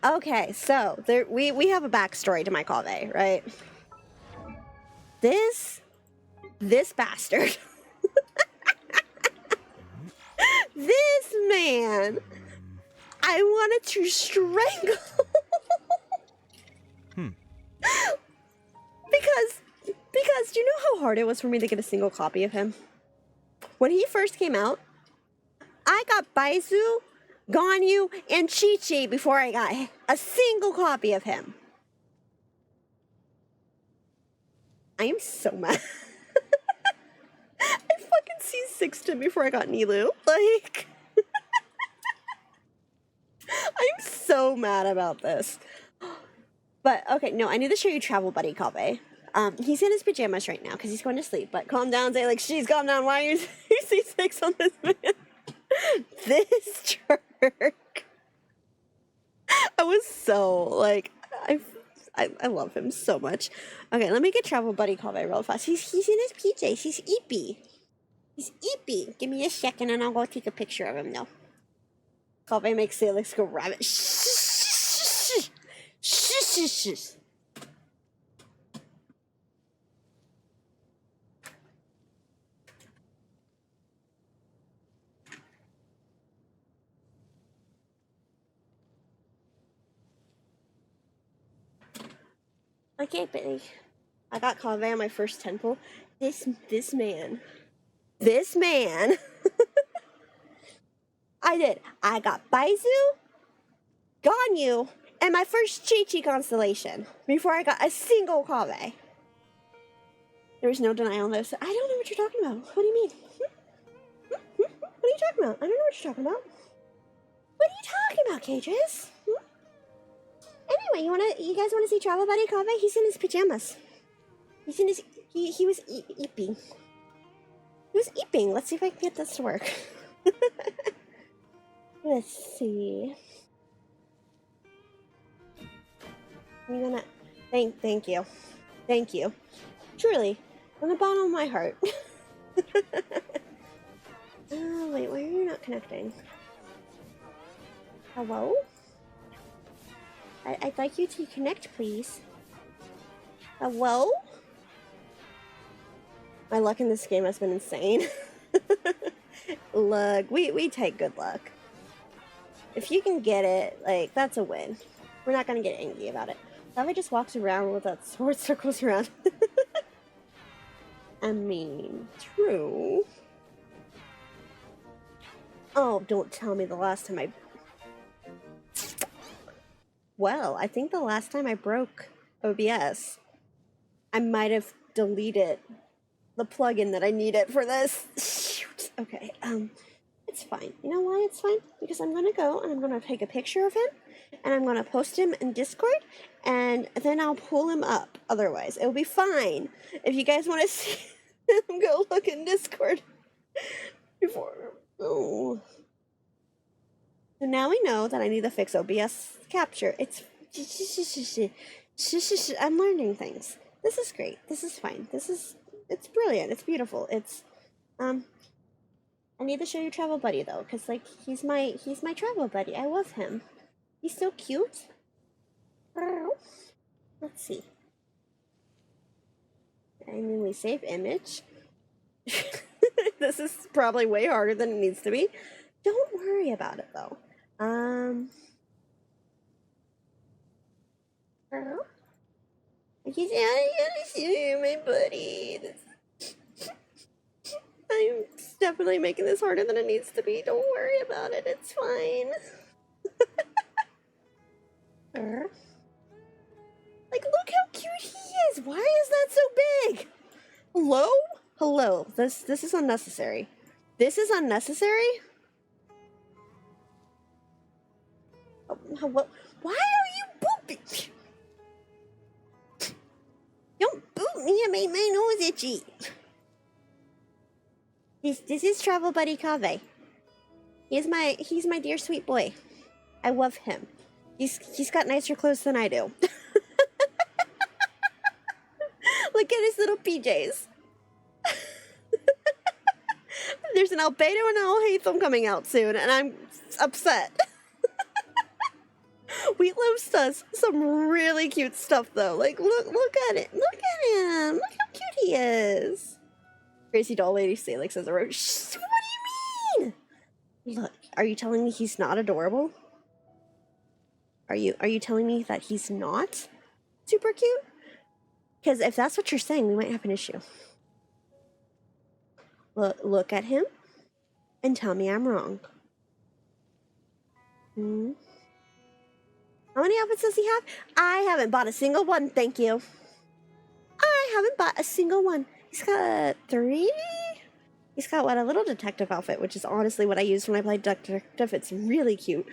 Okay, so we have a backstory to my Kave, right? This bastard. This man. I wanted to strangle. Because do you know how hard it was for me to get a single copy of him? When he first came out, I got Baizu, Ganyu, and Chi-Chi before I got a single copy of him. I am so mad. I fucking C6'd him before I got Nilu. Like, I'm so mad about this. But, okay, no, I need to show you Travel Buddy Kave. He's in his pajamas right now because he's going to sleep. But calm down, say, like, she's calm down. Why are you C6 on this man? This jerk. I was so, like, I love him so much. Okay, let me get Travel Buddy Kave real fast. He's in his PJs. He's eepy. He's eepy. Give me a second and I'll go take a picture of him now. Kave makes Salix go rabbit. Shh. Okay, Billy. I got Kave on my first temple. This man. I did. I got Baizu, Ganyu, and my first Chi-Chi constellation before I got a single Kave. There was no denial on this. I don't know what you're talking about. What do you mean? What are you talking about? I don't know what you're talking about. What are you talking about, Cages? Anyway, you guys wanna see Travel Buddy Kave? He's in his pajamas. He's in his he was eeping. He was eeping. Let's see if I can get this to work. Let's see. I'm gonna thank you. Thank you. Truly, from the bottom of my heart. Oh wait, why are you not connecting? Hello? I'd like you to connect, please. Hello? My luck in this game has been insane. Look, we take good luck. If you can get it, like, that's a win. We're not gonna get angry about it. Somebody just walks around with that sword circles around. I mean, true. Oh, don't tell me the last time I... Well, I think the last time I broke OBS, I might have deleted the plugin that I needed for this. Shoot. Okay, it's fine. You know why it's fine? Because I'm gonna go and I'm gonna take a picture of him and I'm gonna post him in Discord and then I'll pull him up. Otherwise, it'll be fine. If you guys want to see him, go look in Discord before. Oh. So now we know that I need to fix OBS capture. It's I'm learning things. This is great. This is fine. It's brilliant. It's beautiful. It's, I need to show you Travel Buddy though, because like, he's my travel buddy. I love him. He's so cute. Let's see. And then we save image. This is probably way harder than it needs to be. Don't worry about it though. I gotta show you my buddy. I'm definitely making this harder than it needs to be. Don't worry about it. It's fine. Like, look how cute he is. Why is that so big? Hello? Hello. This is unnecessary. This is unnecessary? What? Why are you booping? Don't boop me. I made my nose itchy. This is Travel Buddy Kaveh. He's my dear sweet boy. I love him. He's got nicer clothes than I do. Look at his little PJs. There's an Albedo and an Alhaitham coming out soon, and I'm upset. Wheatloaf does some really cute stuff, though. Like, look at it. Look at him. Look how cute he is. Crazy Doll Lady Salix says a roach. What do you mean? Look, are you telling me he's not adorable? Are you telling me that he's not super cute? Because if that's what you're saying, we might have an issue. Look at him and tell me I'm wrong. How many outfits does he have? I haven't bought a single one, thank you. I haven't bought a single one. He's got 3? He's got, what, a little detective outfit, which is honestly what I use when I play detective. It's really cute.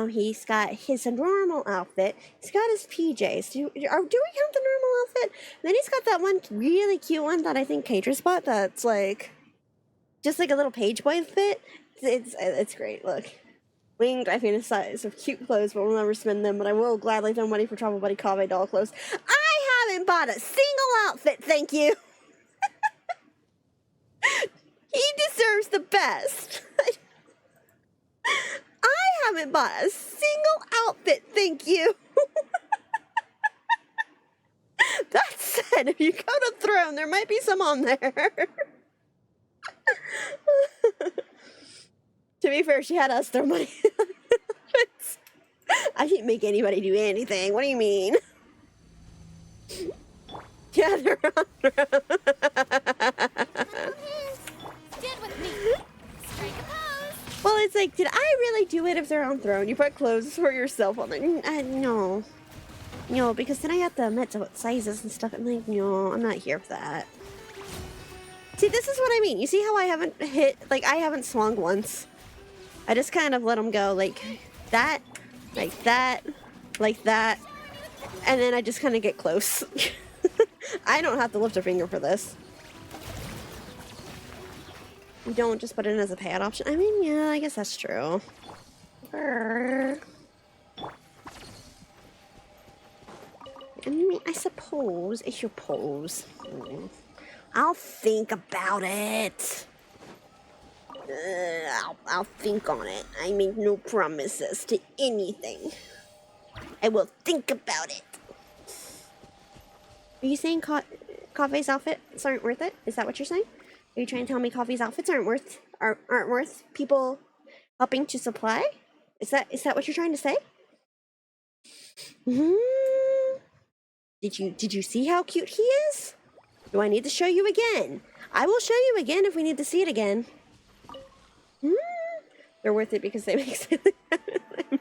He's got his normal outfit. He's got his PJs. Do we count the normal outfit? And then he's got that one really cute one that I think Cadra's bought that's like, just like a little page boy fit. It's great, look. Winged, I fantasize of cute clothes, but will never spend them, but I will gladly throw money for Travel Buddy Kaveh doll clothes. I haven't bought a single outfit, thank you. He deserves the best. I haven't bought a single outfit, thank you. That said, if you go to Throne, there might be some on there. To be fair, she had us throw money. I didn't make anybody do anything. What do you mean? Yeah, they're on Throne. Well, it's like, did I really do it if they're on Throne? You put clothes for yourself on there. No. No, because then I have to admit to what sizes and stuff. I'm like, no, I'm not here for that. See, this is what I mean. You see how I haven't hit, like, I haven't swung once. I just kind of let them go like that, like that, like that. And then I just kind of get close. I don't have to lift a finger for this. You don't just put it in as a payout option. I mean, yeah, I guess that's true. I mean, I suppose it's your pose. I'll think about it. I'll think on it. I make no promises to anything. I will think about it. Are you saying Kaveh's outfits aren't worth it? Is that what you're saying? Are you trying to tell me Kaveh's outfits aren't worth people helping to supply? Is that what you're trying to say? Did you see how cute he is? Do I need to show you again? I will show you again if we need to see it again. They're worth it because they make sense. I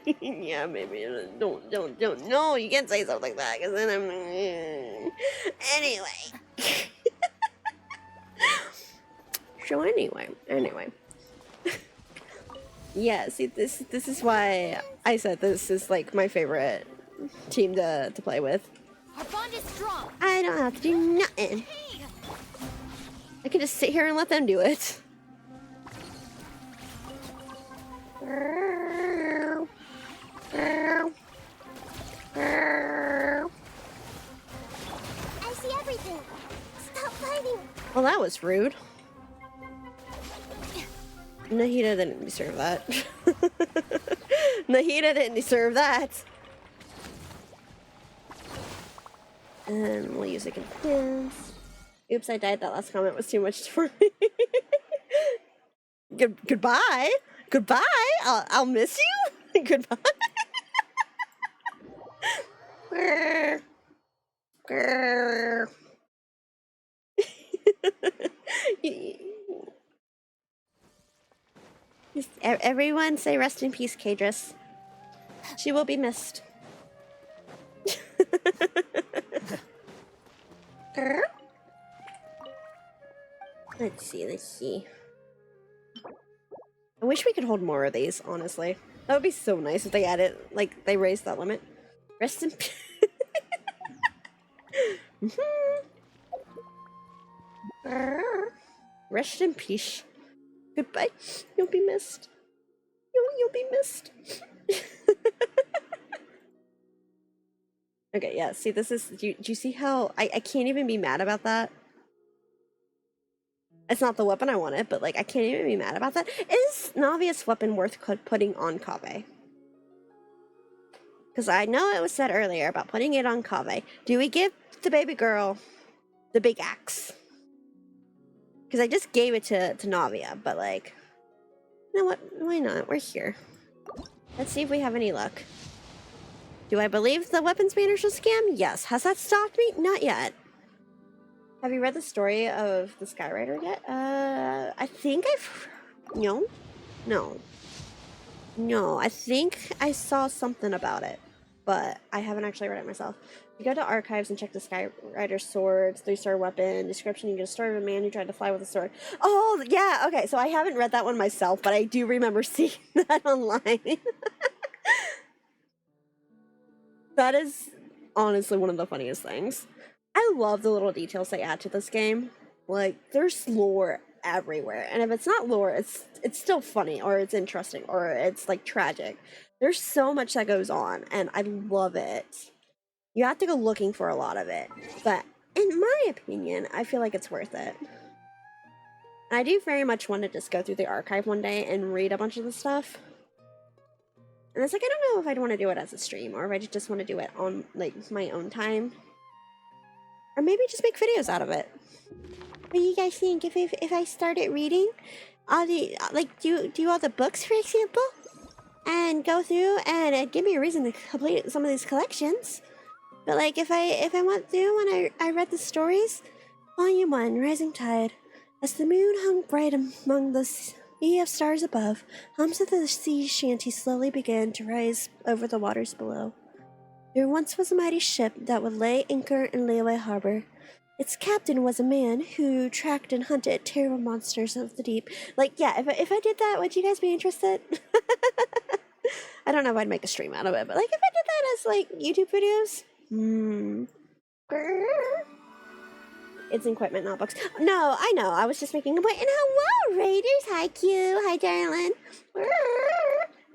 mean, yeah, maybe don't. No, you can't say something like that because then I'm. Anyway. So anyway. Yeah, see, this is why I said this is like my favorite team to play with. Our bond is strong. I don't have to do nothing. I can just sit here and let them do it. Well, that was rude. Nahida didn't deserve that. Nahida didn't deserve that. And we'll use it in this. Oops, I died. That last comment was too much for me. Goodbye. Goodbye. I'll miss you. Goodbye. Everyone say rest in peace, Kadris. She will be missed. Let's see. I wish we could hold more of these, honestly. That would be so nice if they added, like, they raised that limit. Rest in peace. Rest in peace. Goodbye. You'll be missed. You'll be missed. Okay, yeah, see, this is... Do you see how... I can't even be mad about that. It's not the weapon I wanted, but, like, I can't even be mad about that. Is Navia's weapon worth putting on Kaveh? Because I know it was said earlier about putting it on Kaveh. Do we give the baby girl the big axe? Because I just gave it to Navia, but, like... You know what? Why not? We're here. Let's see if we have any luck. Do I believe the weapons banners was a scam? Yes. Has that stopped me? Not yet. Have you read the story of the Skyrider yet? I think I've... No. I think I saw something about it, but I haven't actually read it myself. You go to archives and check the Skyrider swords, 3-star weapon, description. You get a story of a man who tried to fly with a sword. Oh, yeah, okay, so I haven't read that one myself, but I do remember seeing that online. That is honestly one of the funniest things. I love the little details they add to this game. Like, there's lore everywhere, and if it's not lore, it's still funny, or it's interesting, or it's, like, tragic. There's so much that goes on, and I love it. You have to go looking for a lot of it, but in my opinion, I feel like it's worth it. And I do very much want to just go through the archive one day and read a bunch of the stuff. And it's like, I don't know if I'd want to do it as a stream, or if I just want to do it on, like, my own time. Or maybe just make videos out of it. What do you guys think if I started reading all the, like, do all the books, for example? And go through and give me a reason to complete some of these collections. But, like, if I went through and I read the stories, Volume 1, Rising Tide. As the moon hung bright among the sea of stars above, hums of the sea shanty slowly began to rise over the waters below. There once was a mighty ship that would lay anchor in Leyte Harbor. Its captain was a man who tracked and hunted terrible monsters of the deep. Like, yeah, if I did that, would you guys be interested? I don't know if I'd make a stream out of it, but, like, if I did that as, like, YouTube videos? It's equipment, not books. No, I know. I was just making a point. And hello, Raiders. Hi, Q. Hi, darling.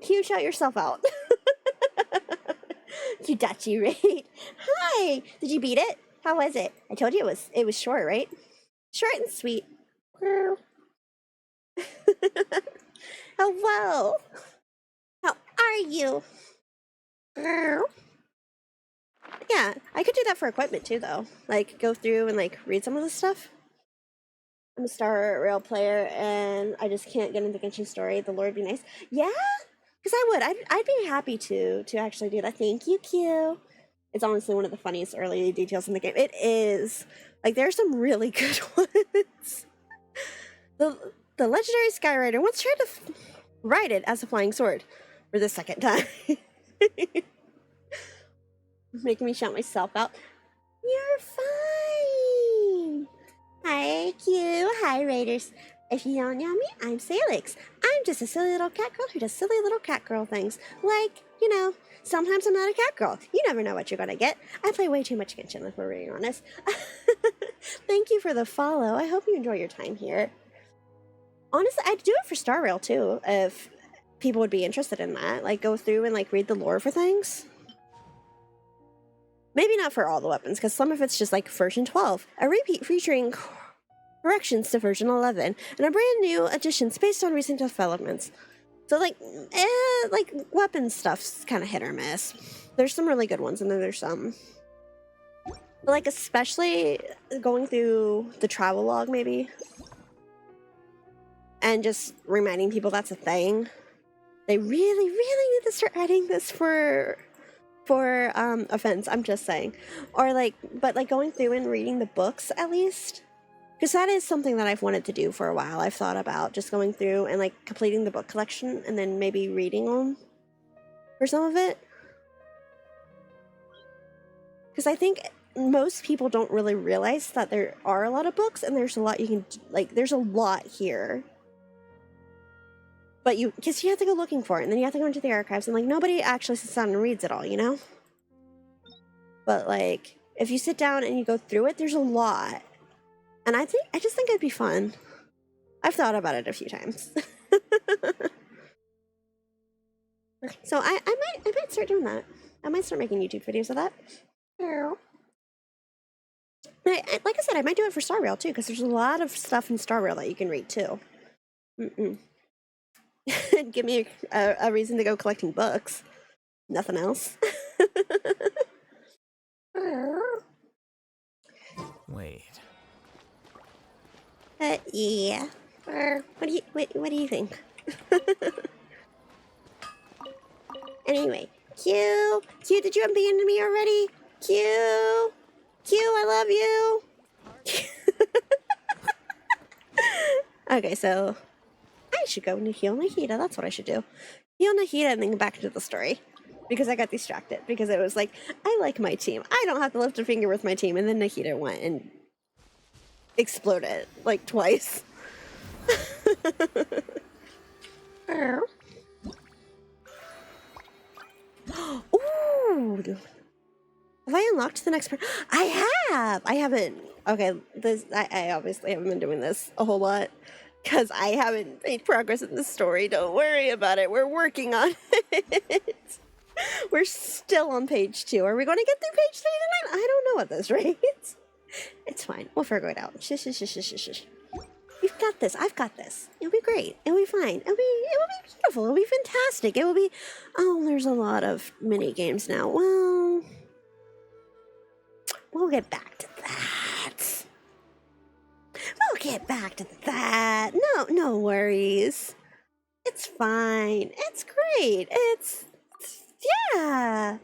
Q, shout yourself out. You Dutchy Raid. Hi. Did you beat it? How was it? I told you it was short, right? Short and sweet. Hello. How are you? Yeah, I could do that for equipment too, though. Like, go through and, like, read some of the stuff. I'm a Star Rail player, and I just can't get into Genshin story. The lore would be nice. Yeah, because I would. I'd be happy to actually do that. Thank you, Q. It's honestly one of the funniest early details in the game. It is. Like, there's some really good ones. The legendary Skyrider once tried to ride it as a flying sword for the second time. Making me shout myself out. You're fine. Hi, Q. Hi, Raiders. If you don't know me, I'm Salix. I'm just a silly little cat girl who does silly little cat girl things. Like, you know, sometimes I'm not a cat girl. You never know what you're gonna get. I play way too much Genshin, if we're being honest. Thank you for the follow. I hope you enjoy your time here. Honestly, I'd do it for Star Rail too, if people would be interested in that. Like, go through and, like, read the lore for things. Maybe not for all the weapons, because some of it's just, like, version 12. A repeat featuring corrections to version 11, and a brand new additions based on recent developments. So like weapon stuff's kind of hit or miss. There's some really good ones, and then there's some. But like especially going through the travel log maybe, and just reminding people that's a thing. They really need to start adding this for offense. I'm just saying, or like, but like going through and reading the books at least. Because that is something that I've wanted to do for a while. I've thought about just going through and like completing the book collection and then maybe reading them for some of it. Because I think most people don't really realize that there are a lot of books and there's a lot you can, like, there's a lot here. But because you have to go looking for it and then you have to go into the archives and like nobody actually sits down and reads it all, you know? But like, if you sit down and you go through it, there's a lot. And I just think it'd be fun. I've thought about it a few times. So I might start doing that. I might start making YouTube videos of that. Like I said, I might do it for Star Rail too, because there's a lot of stuff in Star Rail that you can read too. Give me a reason to go collecting books. Nothing else. Wait. Yeah. What do you think? Anyway, Q, did you abandon me already? Q, I love you. Okay, so I should go to heal Nahida. That's what I should do. Heal Nahida and then go back into the story. Because I got distracted. Because it was like, I like my team. I don't have to lift a finger with my team. And then Nahida went and exploded like twice. Ooh. Have I unlocked the next part? I have! I haven't. Okay, I obviously haven't been doing this a whole lot. Because I haven't made progress in the story. Don't worry about it. We're working on it. We're still on page 2. Are we going to get through page 3 tonight? I don't know at this rate. It's fine. We'll figure it out. Shush. You've got this. I've got this. It'll be great. It'll be fine. It'll be beautiful. It'll be fantastic. It will be... Oh, there's a lot of mini games now. Well, we'll get back to that. No worries. It's fine. It's great. Yeah.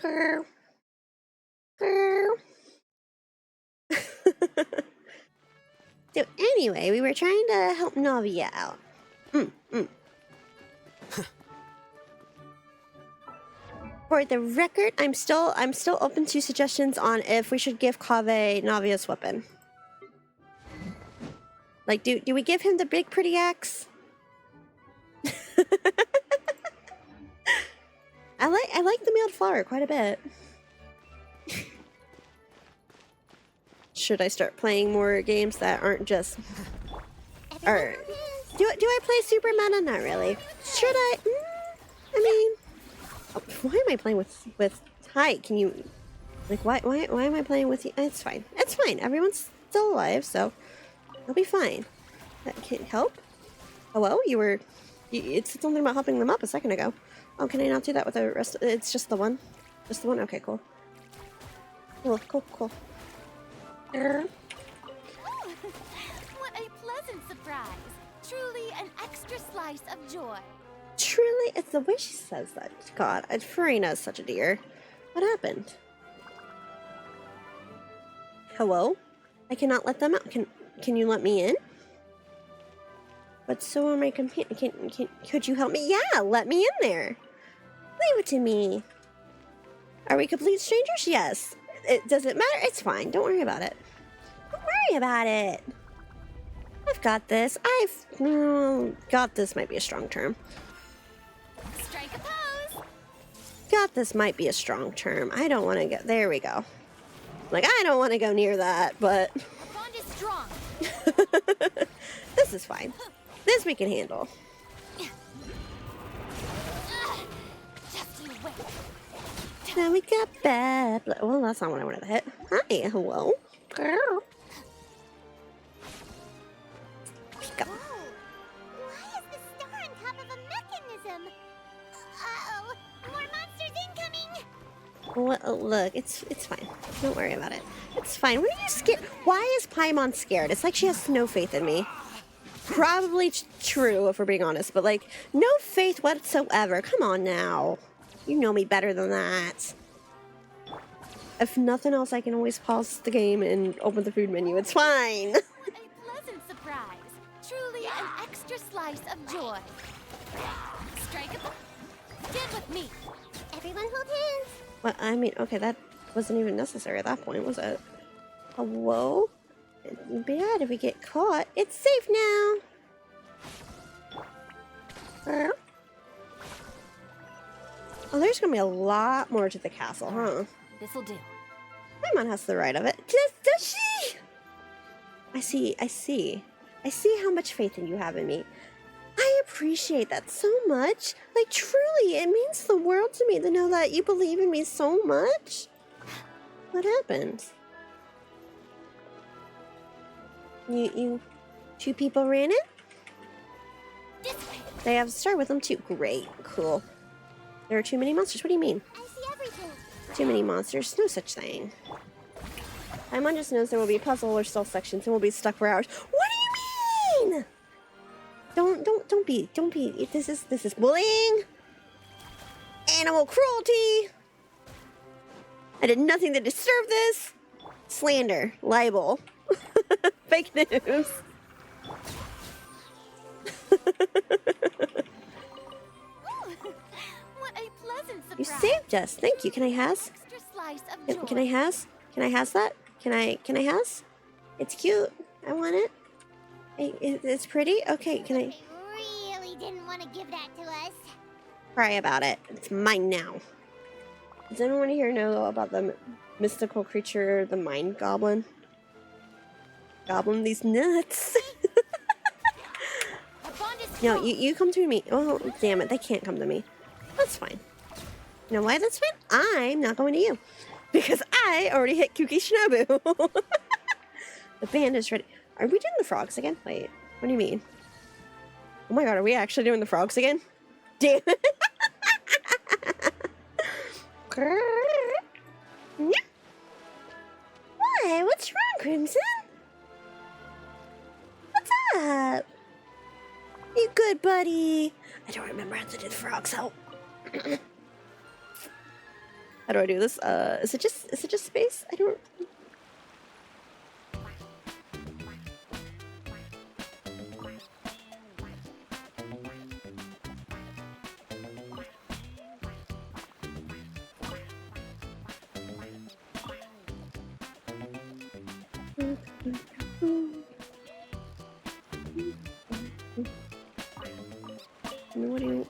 So anyway, we were trying to help Navia out. For the record, I'm still open to suggestions on if we should give Kaveh Navia's weapon. Like, do we give him the big pretty axe? I like the mailed flower quite a bit. Should I start playing more games that aren't just... Or do I play Super Meta? Not really. Should I? I mean, why am I playing with? Hi, can you? Like, why am I playing with you? It's fine. It's fine. Everyone's still alive, so I'll be fine. That can't help. Hello, it said something about helping them up a second ago. Oh, can I not do that with the rest? It's just the one. Just the one. Okay, cool. Cool. What a pleasant surprise. Truly an extra slice of joy. Truly, it's the way she says that. God, Farina is such a dear. What happened? Hello? I cannot let them out. Can you let me in? But so are my companions. Could you help me? Yeah, let me in there. Leave it to me. Are we complete strangers? Yes. Does it matter? It's fine. Don't worry about it. Don't worry about it. I've got this. Got this might be a strong term. Strike a pose. Got this might be a strong term. I don't want to go. There we go. Like, I don't want to go near that, but... The bond is strong. This is fine. This we can handle. Just you wait. Now we got bad. Well, that's not what I wanted to hit. Hi, hello. Girl. Pick up. Whoa! Why is the star on top of a mechanism? Uh-oh! More monsters incoming! Well, look, it's fine. Don't worry about it. It's fine. What are you scared? Why is Paimon scared? It's like she has no faith in me. Probably true, if we're being honest, but like, no faith whatsoever. Come on now. You know me better than that. If nothing else, I can always pause the game and open the food menu. It's fine. What a pleasant surprise. Truly an extra slice of joy. Strike it. Get with me. Everyone hold hands. Well, I mean, okay, that wasn't even necessary at that point, was it? Hello? It'd be bad if we get caught. It's safe now. Oh, there's gonna be a lot more to the castle, huh? This'll do. Paimon has the right of it. Does she? I see how much faith you have in me. I appreciate that so much. Like, truly, it means the world to me to know that you believe in me so much. What happened? You two people ran it? This way. They have a star with them too. Great, cool. There are too many monsters. What do you mean? I see everything. Too many monsters? No such thing. Paimon just knows there will be a puzzle or stealth sections and we'll be stuck for hours. What do you mean? Don't be. This is bullying. Animal cruelty. I did nothing to disturb this. Slander, libel, fake news. What a pleasant surprise. You saved us. Thank you. Can I has? Extra slice of joy. Can I has? Can I has that? Can I has? It's cute. I want it. It's pretty. Okay, can I Really didn't want to give that to us. cry about it? It's mine now. Does anyone here know about the mystical creature, the mind goblin? Goblin these nuts. Our bond is No, strong. you come to me. Oh, damn it. They can't come to me. That's fine. You know why that's fine? I'm not going to you. Because I already hit Kuki Shinobu. The band is ready. Are we doing the frogs again? Wait, what do you mean? Oh my god, are we actually doing the frogs again? Damn it. What? What's wrong, Crimson? What's up? You good, buddy? I don't remember how to do the frogs. Help. How do I do this? Is it just space? I don't. What do you?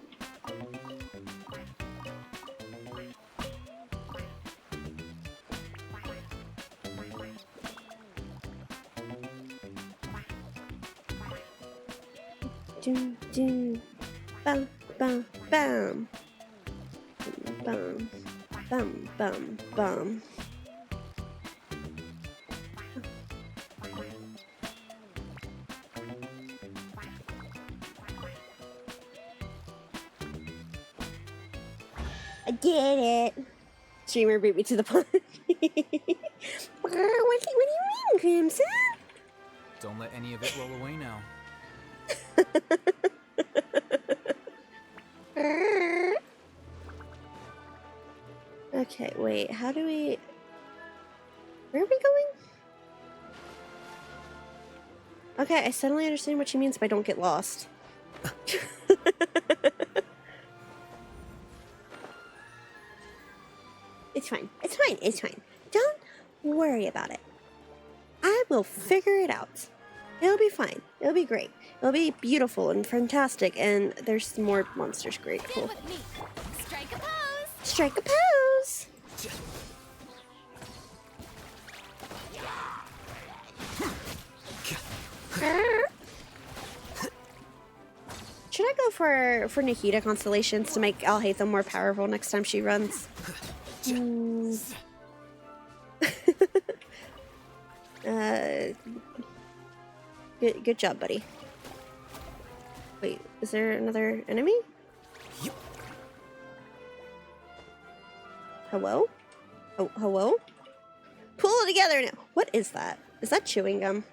Doom, doom. Bam, bam, bam. Bam, bam, bam, bam. I did it. Streamer beat me to the punch. What do you mean, Crimson? Don't let any of it roll away now. Okay, wait, how do we... Where are we going? Okay, I suddenly understand what she means by don't get lost. It's fine, it's fine, it's fine. Don't worry about it. I will figure it out. It'll be fine. It'll be great. It'll be beautiful and fantastic, and there's more monsters. Great, Get cool. with me. Strike a pose. Strike a pose! Should I go for Nikita constellations to make Alhaitham more powerful next time she runs? Good job, buddy. Wait, is there another enemy? Hello? Oh, hello? Pull it together now! What is that? Is that chewing gum?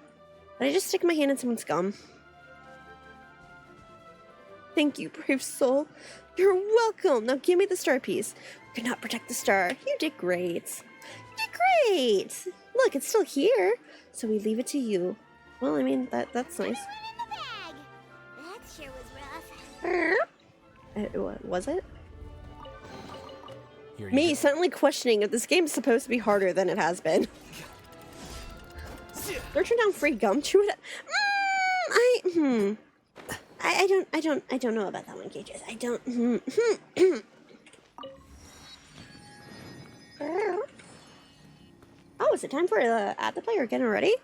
Did I just stick my hand in someone's gum? Thank you, brave soul. You're welcome! Now give me the star piece. We cannot protect the star. You did great. You did great! Look, it's still here. So we leave it to you. Well, I mean, that's nice. That sure was rough. Was it? Here Me you suddenly questioning if this game's supposed to be harder than it has been. Searching down free gum, chew it up. I don't know about that one, Cages. I don't. Oh, is it time for add the player again already?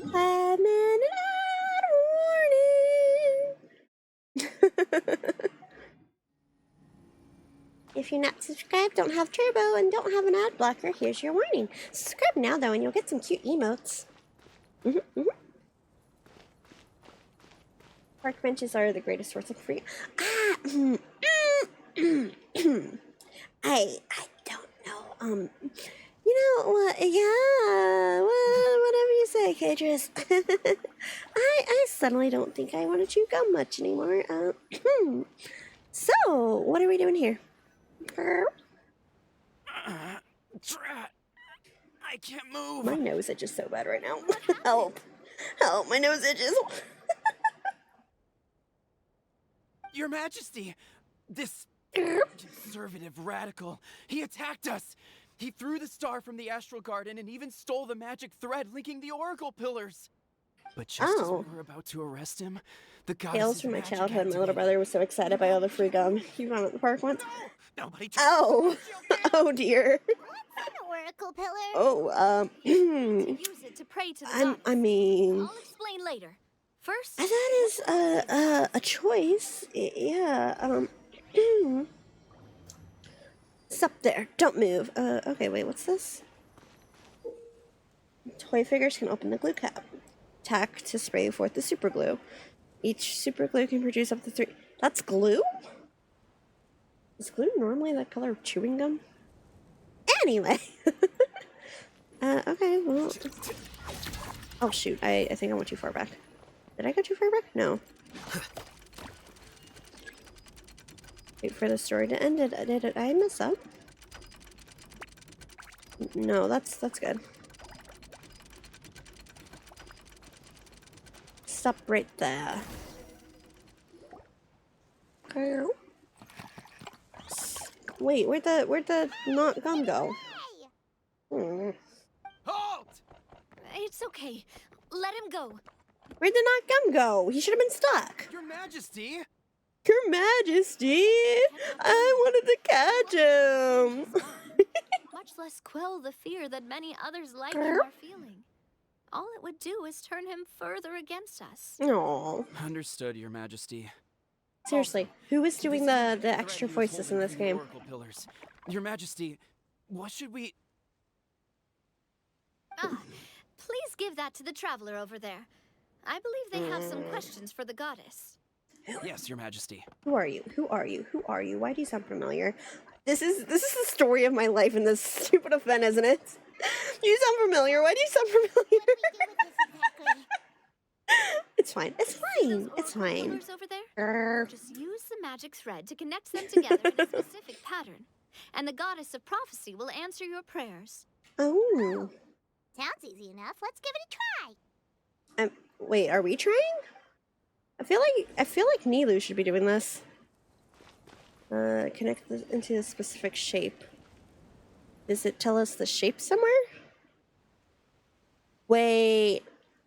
5 minute warning. If you're not subscribed, don't have turbo, and don't have an ad blocker, here's your warning. Subscribe now, though, and you'll get some cute emotes. Park benches are the greatest source of free. I don't know. You know what? Yeah, well, whatever you say, Cadris. I suddenly don't think I want to chew gum much anymore. So, what are we doing here? Drat! I can't move. My nose itches so bad right now. Help! Help! My nose itches. Your Majesty, this conservative radical, he attacked us. He threw the star from the astral garden and even stole the magic thread linking the oracle pillars. But just as we were about to arrest him, the goddess Tales from my childhood. My little brother was so excited by all the free gum he found at the park once. Nobody Oh! Oh dear. What's an oracle pillar? Oh, Use it to pray to the goddess. I mean... I'll explain later. First, that is a choice. Yeah, Stop there. Don't move. Okay, wait, what's this? Toy figures can open the glue cap. Tack to spray forth the super glue. Each super glue can produce up to 3... That's glue? Is glue normally the color of chewing gum? Anyway. Okay, well... Oh, shoot. I think I went too far back. Did I go too far back? No. Wait for the story to end. Did I mess up? No, that's good. Stop right there. Wait, where'd the not gum go? Halt! it's okay. Let him go. Where'd the not gum go? He should have been stuck. Your Majesty! Your Majesty! I wanted to catch him! Much less quell the fear that many others like him are feeling. All it would do is turn him further against us. Aww. Understood, Your Majesty. Seriously, who is doing the extra voices in this game? Pillars. Your Majesty, what should we... Please give that to the traveler over there. I believe they have some questions for the goddess. Yes, Your Majesty. Who are you? Who are you? Who are you? Why do you sound familiar? This is the story of my life in this stupid event, isn't it? You sound familiar. Why do you sound familiar? It's fine. It's fine. It's fine. Over there? Just use the magic thread to connect them together in a specific pattern, and the goddess of prophecy will answer your prayers. Oh. Sounds easy enough. Let's give it a try. Wait, are we trying? I feel like Nilu should be doing this. Connect this into a specific shape. Does it tell us the shape somewhere? Wait.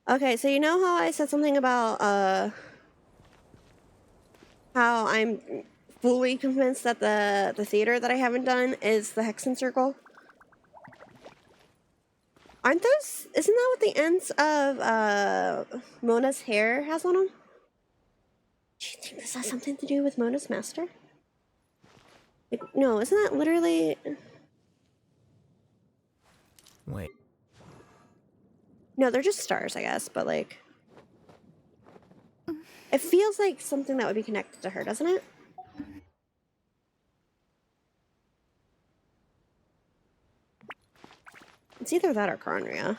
Okay, so you know how I said something about how I'm fully convinced that the theater that I haven't done is the Hexen Circle? Aren't those... Isn't that what the ends of Mona's hair has on them? Do you think this has something to do with Mona's master? Like, no, isn't that literally... Wait. No, they're just stars, I guess, but like... It feels like something that would be connected to her, doesn't it? It's either that or Karnria.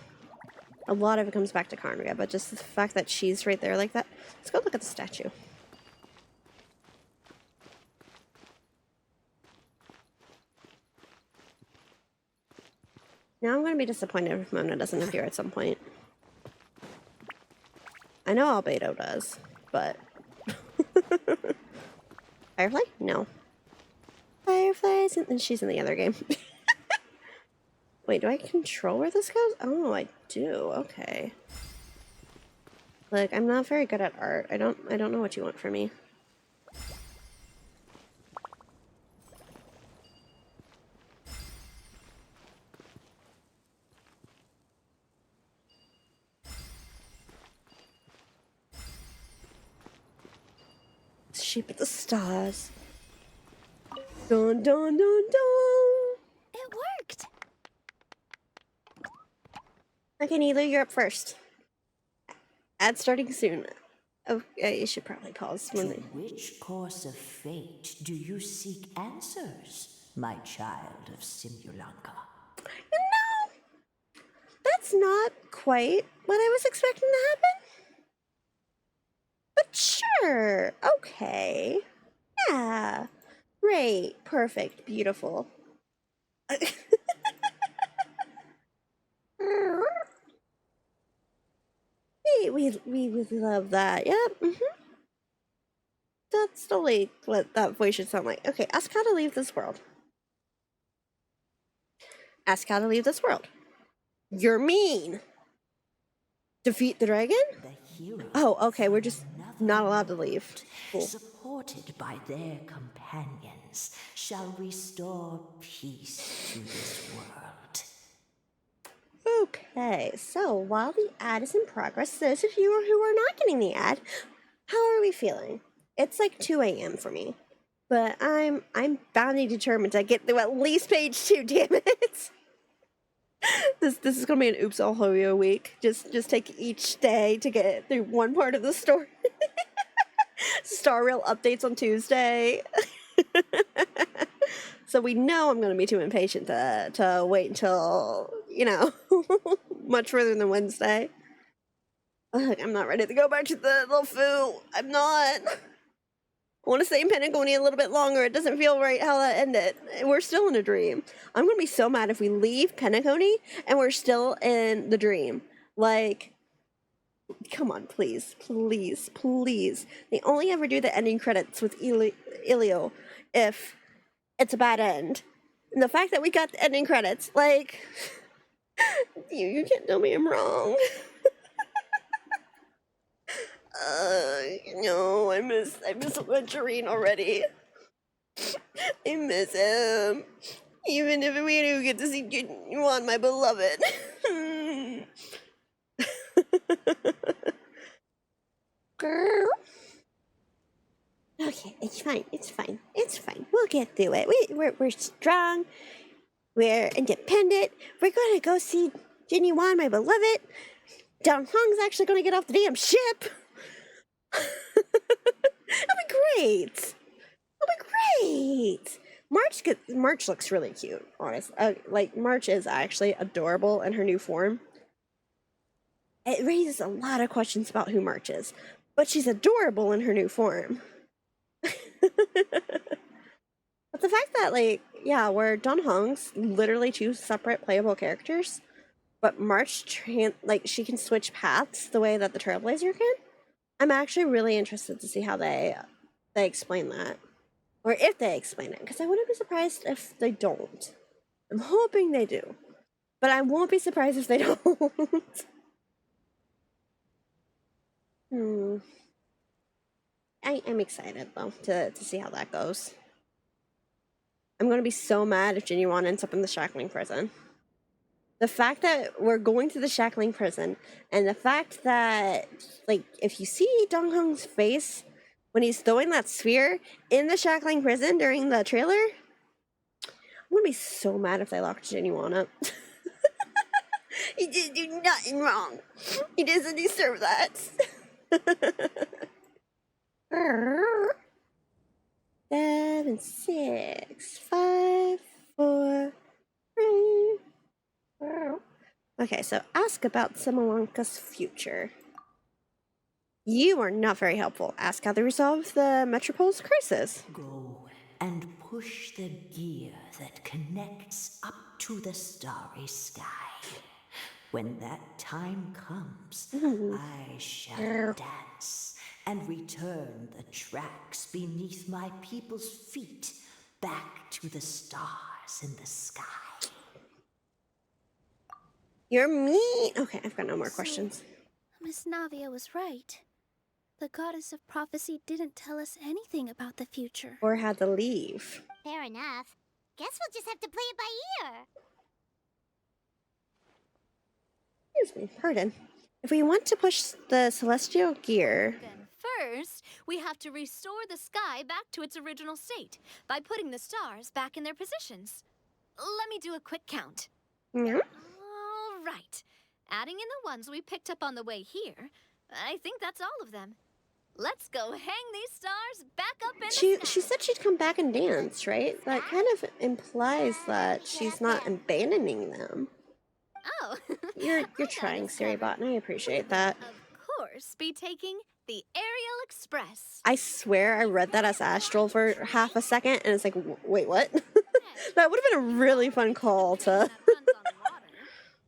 A lot of it comes back to Karnria, but just the fact that she's right there like that. Let's go look at the statue. Now I'm going to be disappointed if Mona doesn't appear at some point. I know Albedo does, but... Firefly? No. Firefly's and she's in the other game. Wait, do I control where this goes? Oh, I do. Okay. Look, I'm not very good at art. I don't know what you want from me. Sheep at the stars. Dun dun dun dun. It worked. Okay, Neelu, you're up first. Ad starting soon. Oh, you should probably pause when they... Which course of fate do you seek answers, my child of Simulanka? No! That's not quite what I was expecting to happen. But sure. Okay. Yeah. Great. Perfect. Beautiful. We would love that. Yep. That's totally what that voice should sound like. Okay, ask how to leave this world. Ask how to leave this world. You're mean. Defeat the dragon? The hero Oh, okay, we're just not allowed to leave. Cool. supported by their companions, shall restore peace to this world. Okay, so while the ad is in progress, those of you who are not getting the ad, how are we feeling? It's like 2 a.m. for me, but I'm bound and determined to get through at least page 2. Damn it! This is gonna be an oops all Hoyo week. Just take each day to get through one part of the story. Star Rail updates on Tuesday. So we know I'm gonna be too impatient to wait until, you know, much further than Wednesday. Ugh, I'm not ready to go back to the little foo. I'm not. I want to stay in Pentagony a little bit longer. It doesn't feel right how that ended. We're still in a dream. I'm going to be so mad if we leave Pentagony and we're still in the dream. Like, come on, please, please, please. They only ever do the ending credits with Ilio if it's a bad end. And the fact that we got the ending credits, like, you can't tell me I'm wrong. No, I miss Venturine already. I miss him. Even if we do get to see Juan, my beloved. Girl. Okay, it's fine. It's fine. It's fine. We'll get through it. We're strong. We're independent. We're gonna go see Jinny Wan, my beloved. Dong Hong's actually gonna get off the damn ship. That'll be great. That'll be great. March looks really cute, honestly. Like, March is actually adorable in her new form. It raises a lot of questions about who March is, but she's adorable in her new form. But the fact that, like, yeah, where Don Hong's literally 2 separate playable characters, but March, she can switch paths the way that the Trailblazer can. I'm actually really interested to see how they explain that. Or if they explain it, because I wouldn't be surprised if they don't. I'm hoping they do. But I won't be surprised if they don't. I'm excited, though, to see how that goes. I'm going to be so mad if Jinny Wan ends up in the Shackling prison. The fact that we're going to the Shackling prison, and the fact that, like, if you see Dong Hong's face when he's throwing that sphere in the Shackling prison during the trailer, I'm gonna be so mad if they lock Jinny Wan up. He didn't do nothing wrong. He doesn't deserve that. 7, 6, 5, 4, 3. Okay, so ask about Simalanka's future. You are not very helpful. Ask how they resolve the Metropole's crisis. Go and push the gear that connects up to the starry sky. When that time comes, I shall dance and return the tracks beneath my people's feet back to the stars in the sky. You're mean. Okay, I've got no more questions. Miss Navia was right. The goddess of prophecy didn't tell us anything about the future. Or had to leave. Fair enough. Guess we'll just have to play it by ear. Excuse me, pardon. If we want to push the celestial gear... Then first, we have to restore the sky back to its original state by putting the stars back in their positions. Let me do a quick count. Yeah. All right. Adding in the ones we picked up on the way here, I think that's all of them. Let's go hang these stars back up in the sky. She said she'd come back and dance, right? That kind of implies that she's not abandoning them. Oh. You're trying, Siribot, and I appreciate that. Of course, be taking the Aerial Express. I swear I read that as astral for half a second, and it's like, wait, what? That would have been a really fun call to...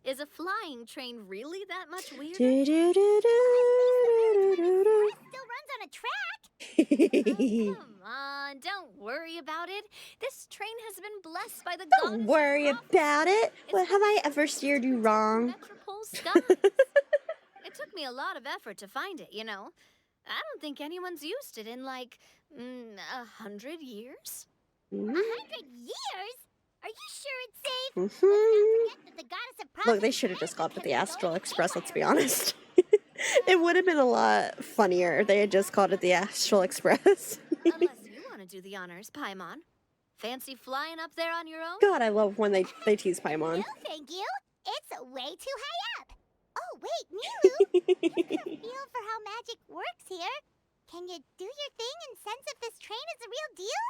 Is a flying train really that much weirder? Still runs on a track. Come on, don't worry about it. This train has been blessed by the Don't worry about it. What have I ever steered you wrong? Metropole skies. It took me a lot of effort to find it, you know. I don't think anyone's used it in like 100 years. 100 years? Are you sure it's safe? Mm-hmm. Let's not forget that the goddess of prophecy. Look, they should have just called it the Astral Express, let's be honest. It would have been a lot funnier if they had just called it the Astral Express. Unless you want to do the honors, Paimon. Fancy flying up there on your own? God, I love when they tease Paimon. No, thank you. It's way too high up. Oh, wait, Nilu. You can feel for how magic works here. Can you do your thing and sense if this train is the real deal?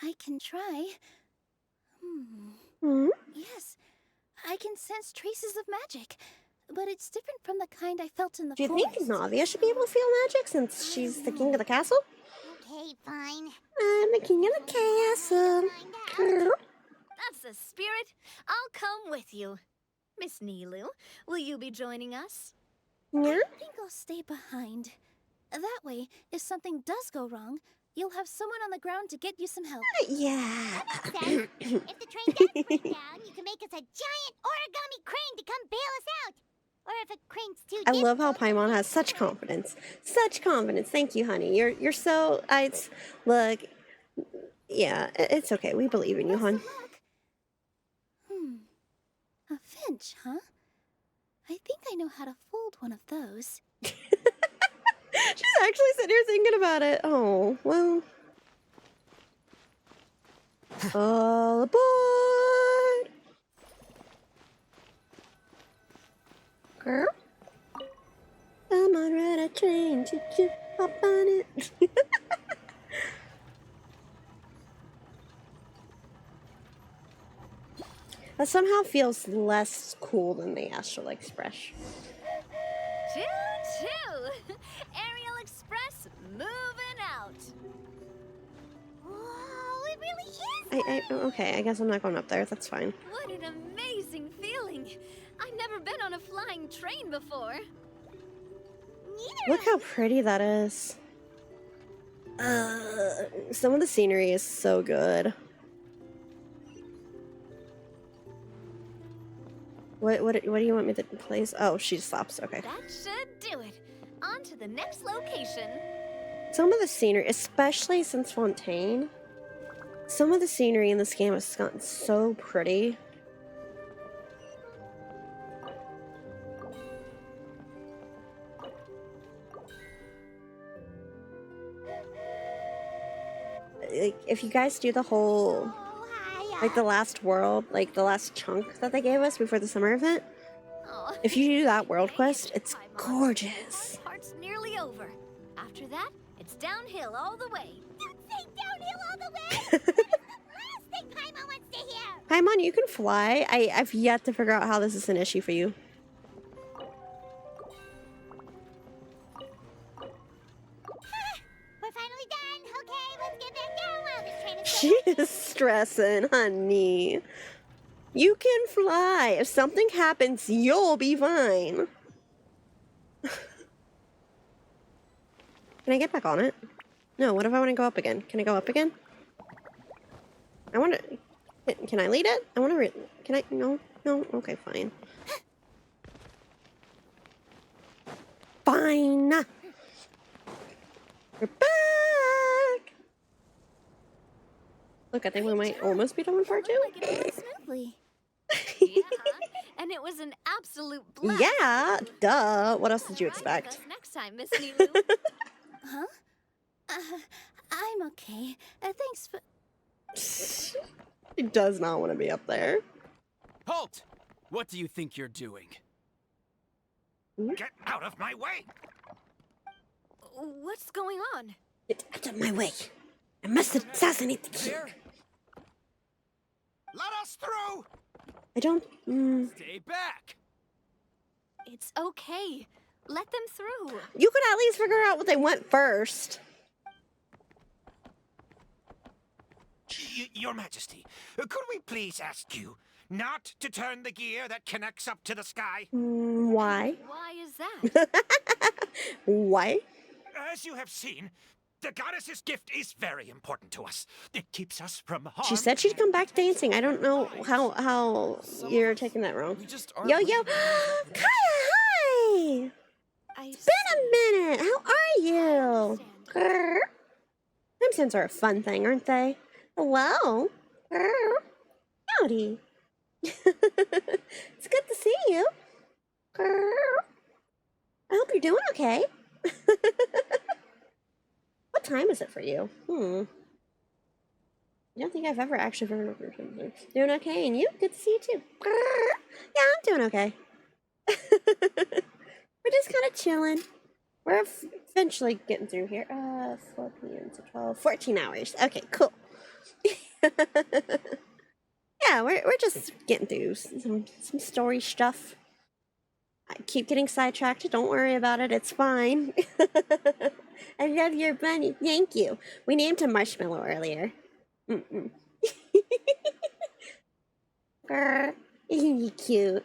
I can try. Hmm? Yes, I can sense traces of magic, but it's different from the kind I felt in the Do you forest. think Navia should be able to feel magic since she's the king of the castle? Okay, fine. I'm the king of the castle. That's the spirit. I'll come with you. Miss Nilu, will you be joining us? Yeah? I think I'll stay behind. That way, if something does go wrong, you'll have someone on the ground to get you some help. Yeah. That makes sense. If the train does break down, you can make us a giant origami crane to come bail us out. Or if a crane's too I love how difficult, Paimon has such confidence. Such confidence. Thank you, honey. You're so... Look... Yeah, it's okay. We believe in you, hon. A finch, huh? I think I know how to fold one of those. She's actually sitting here thinking about it. Oh, well. All aboard! Girl? Come on, ride a train. Choo-choo, hop on it. That somehow feels less cool than the Astral Express. Choo-choo! Aerial Express moving out. Whoa, it really is. Okay, I guess I'm not going up there. That's fine. What an amazing feeling. I've never been on a flying train before. Look how pretty that is. Some of the scenery is so good. What do you want me to place? Oh, she stops. Okay. That should do it. On to the next location. Some of the scenery, especially since Fontaine, some of the scenery in this game has gotten so pretty. Like, if you guys do the whole, like the last world, like the last chunk that they gave us before the summer event, Oh, If you do that world okay, quest, it's Paimon. gorgeous. Hard part's nearly over. After that, it's downhill all the way. Don't say downhill all the way! That is the last thing Paimon wants to hear! Paimon, you can fly. I've yet to figure out how this is an issue for you. We're finally done! Okay, let's get back down while this train is She is stressing, honey. You can fly. If something happens, you'll be fine. Can I get back on it? No, what if I want to go up again? Can I go up again? I want to... Can I lead it? I want to... Can I... No? No? Okay, fine. Fine! We're back! Look, I think we might almost be done with part 2. Like it went smoothly. Yeah, and it was an absolute blast. Yeah, duh. What else did you Ride with expect? us next time, Miss Nilu. Huh? I'm okay. Thanks for... She does not want to be up there. Halt! What do you think you're doing? Get out of my way! What's going on? Get out of my way. I must assassinate the king. There? Let us through! I don't... Stay back! It's okay. Let them through. You could at least figure out what they want first. Your Majesty, could we please ask you not to turn the gear that connects up to the sky? Why? Why is that? Why? As you have seen, the goddess's gift is very important to us. It keeps us from harm. She said she'd come back dancing. I don't know how you're taking that wrong. We just aren't Yo, ready yo. to use that Kaya, hi! I Been a minute. How are you? Grr. Time stones are a fun thing, aren't they? Hello. Grr. Howdy. It's good to see you. Grr. I hope you're doing okay. What time is it for you? I don't think I've ever actually heard of something. Doing okay, and you? Good to see you too. Grr. Yeah, I'm doing okay. We're just kind of chilling. We're eventually getting through here. 4 p.m. to 12. 14 hours. Okay, cool. Yeah, we're just getting through some story stuff. I keep getting sidetracked. Don't worry about it. It's fine. I love your bunny. Thank you. We named him Marshmallow earlier. Grr. Isn't he cute?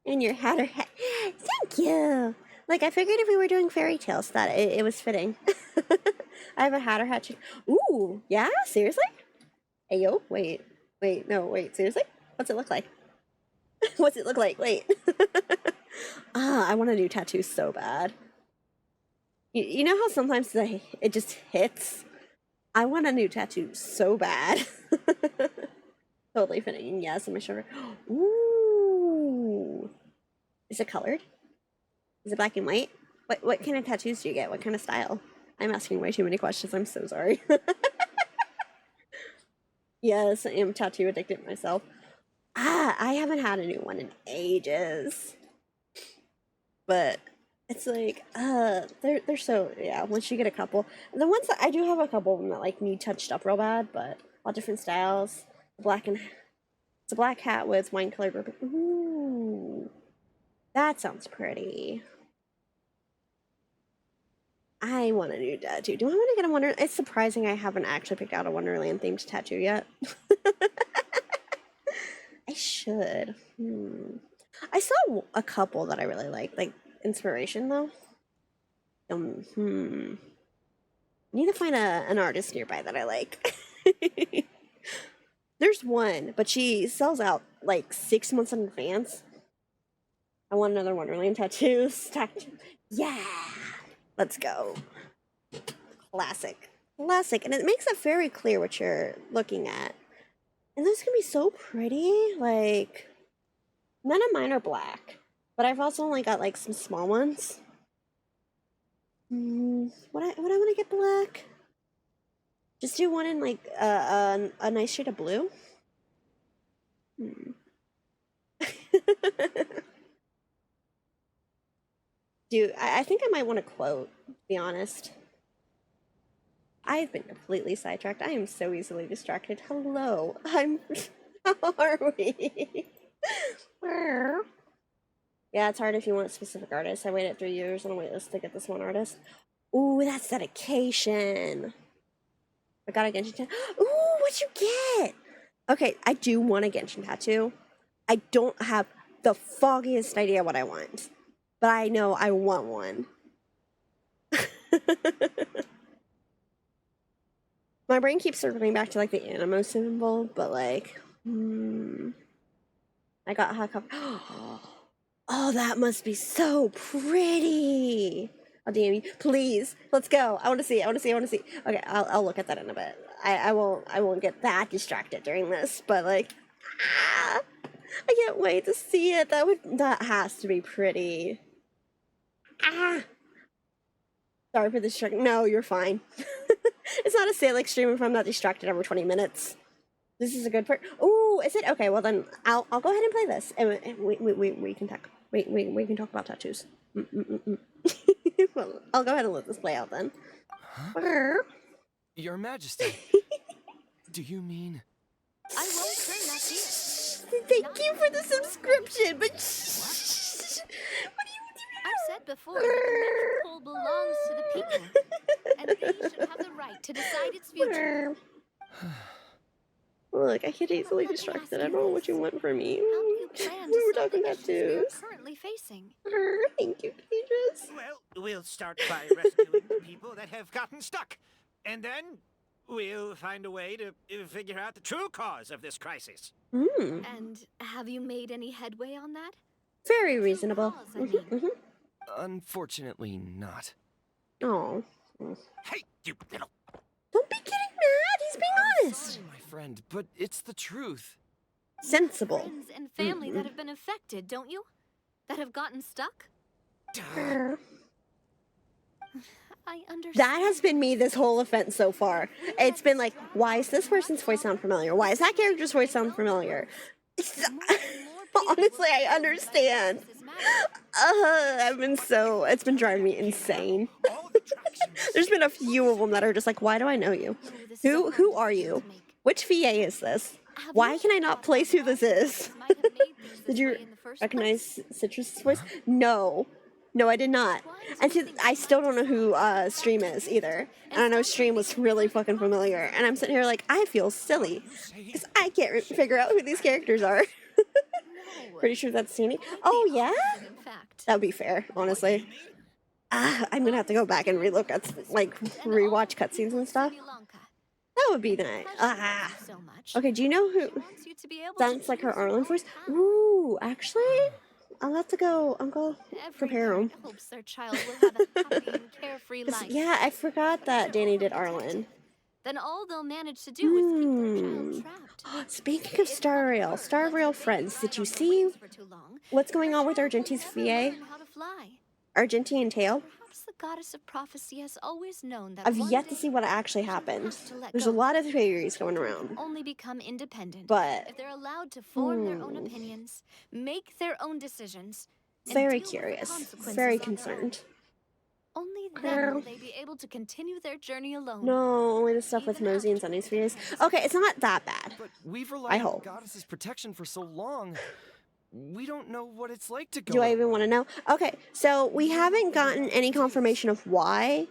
And your hatter hat. Thank you. Like, I figured if we were doing fairy tales that it was fitting. I have a hatter hat. Ooh, yeah? Seriously? Hey, yo, wait, no, wait, seriously? What's it look like? What's it look like? Wait. I want a new tattoo so bad. You know how sometimes it just hits? I want a new tattoo so bad. Totally fitting. Yes, on my shoulder. Ooh. Is it colored? Is it black and white? What kind of tattoos do you get? What kind of style? I'm asking way too many questions. I'm so sorry. Yes, I am tattoo addicted myself. I haven't had a new one in ages. But it's like, they're so, yeah, once you get a couple. The ones that I do have a couple of them that like need touched up real bad, but all different styles. It's a black hat with wine colored ribbon. Ooh. That sounds pretty. I want a new tattoo. Do I want to get a Wonderland? It's surprising I haven't actually picked out a Wonderland themed tattoo yet. I should. I saw a couple that I really like inspiration though. Need to find an artist nearby that I like. There's one, but she sells out like 6 months in advance. I want another Wonderland tattoo. Yeah! Let's go. Classic. And it makes it very clear what you're looking at. And those can be so pretty. Like, none of mine are black. But I've also only got like some small ones. Would I want to get black? Just do one in like a nice shade of blue. Dude, I think I might want to quote, to be honest. I've been completely sidetracked. I am so easily distracted. Hello. How are we? Yeah, it's hard if you want specific artists. I waited 3 years on a waitlist to get this one artist. Ooh, that's dedication. I got a Genshin tattoo. Ooh, what'd you get? Okay, I do want a Genshin tattoo. I don't have the foggiest idea what I want, but I know I want one. My brain keeps circling back to like the animo symbol, but like, I got hot cup. Oh, that must be so pretty. Oh, damn you. Please, let's go. I want to see. Okay, I'll look at that in a bit. I won't get that distracted during this, but like, I can't wait to see it. That has to be pretty. Sorry for the distraction. No, you're fine. It's not a Salix stream if I'm not distracted every 20 minutes. This is a good part. Ooh, is it? Okay, well then I'll go ahead and play this, and we can talk. We can talk about tattoos. Well, I'll go ahead and let this play out then. Huh? Your Majesty. Do you mean? I won't turn that here. Thank you for the subscription, but what do you do? I've said before that the metropole belongs to the people, and they should have the right to decide its future. Look, I get easily distracted. I don't know what you want from me. How do you plan We were to solve talking the issues we are tattoos. currently facing? Thank you, Pages. Well, we'll start by rescuing the people that have gotten stuck. And then we'll find a way to figure out the true cause of this crisis. And have you made any headway on that? Very reasonable. Unfortunately, not. Oh. Hey, you little... Don't be getting mad. He's being honest. Sorry, my friend, but it's the truth. Sensible. Friends and family that have been affected, don't you? That have gotten stuck? I understand. That has been me this whole offense so far. It's been like, why is this person's voice sound familiar? Why is that character's voice sound familiar? Honestly, I understand. It's been driving me insane. There's been a few of them that are just like, why do I know you? Who are you? Which VA is this? Why can I not place who this is? Did you recognize Citrus's voice? No. No, I did not. And I still don't know who Stream is either. And I know Stream was really fucking familiar. And I'm sitting here like, I feel silly. Because I can't figure out who these characters are. Pretty sure that's Sandy. Oh, yeah? That would be fair, honestly. I'm gonna have to go back and relook at, like, rewatch cutscenes and stuff. That would be nice. Okay, do you know who... Sounds like her Arlen voice? Ooh, actually... I'll have to go, Uncle, prepare him. Hopes their child will have a happy and carefree life. Yeah, I forgot that Danny did Arlen. Then all they'll manage to do is keep their child trapped. Speaking of Star Rail friends, did you see what's going on with Argentine's VA? Argentine Tail? Perhaps the goddess of prophecy has always known that I've yet to see what actually happened. There's a lot of theories going around. Only become independent. But if they're allowed to form their own opinions, make their own decisions. Very curious. Very concerned. Only then will they be able to continue their journey alone. No, only the stuff with Mosey and Sunny's VAs. Okay, it's not that bad. But we've relied on the goddess's protection for so long. We don't know what it's like to go. Do I even want to know? Okay, so we haven't gotten any confirmation of why.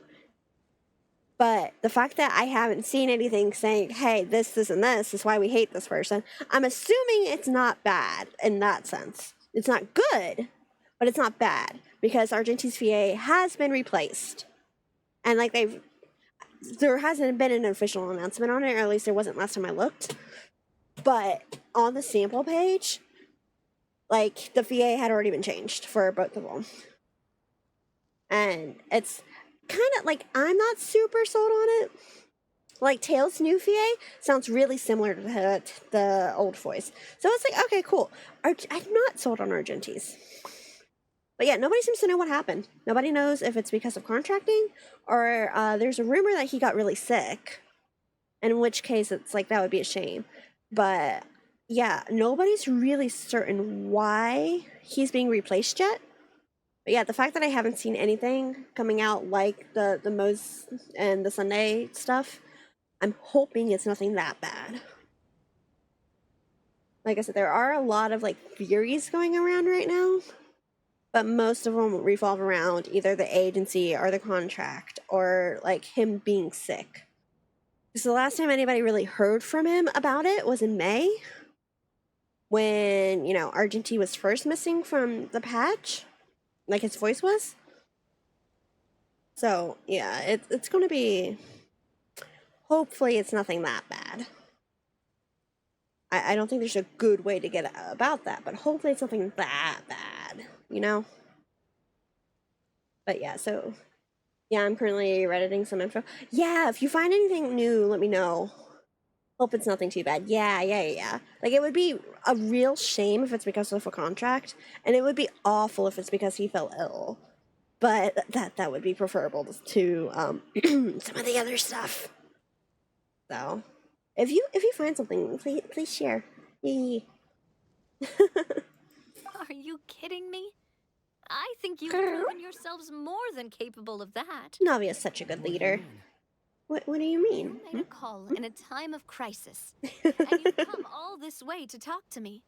But the fact that I haven't seen anything saying, hey, this, and this is why we hate this person, I'm assuming it's not bad in that sense. It's not good, but it's not bad. Because Argentine's VA has been replaced. And like there hasn't been an official announcement on it, or at least there wasn't last time I looked. But on the sample page, like, the VA had already been changed for both of them. And it's kind of, like, I'm not super sold on it. Like, Tails' new VA sounds really similar to the old voice. So it's like, okay, cool. I'm not sold on Argentine's. But yeah, nobody seems to know what happened. Nobody knows if it's because of contracting, or there's a rumor that he got really sick. In which case, it's like, that would be a shame. But... yeah, nobody's really certain why he's being replaced yet. But yeah, the fact that I haven't seen anything coming out like the Mo's and the Sunday stuff, I'm hoping it's nothing that bad. Like I said, there are a lot of like theories going around right now, but most of them revolve around either the agency or the contract or like him being sick. Because the last time anybody really heard from him about it was in May, when, you know, Argentine was first missing from the patch, like his voice was. So yeah, it's going to be, hopefully it's nothing that bad. I don't think there's a good way to get about that, but hopefully it's nothing that bad, you know? But yeah, so, yeah, I'm currently redditing some info. Yeah, if you find anything new, let me know. Hope it's nothing too bad. Yeah. Like, it would be a real shame if it's because of a contract, and it would be awful if it's because he fell ill. But that would be preferable to some of the other stuff. So, if you find something, please share. Yee. Are you kidding me? I think you've proven yourselves more than capable of that. Navia's such a good leader. What do you mean? You made a call in a time of crisis, and you've come all this way to talk to me.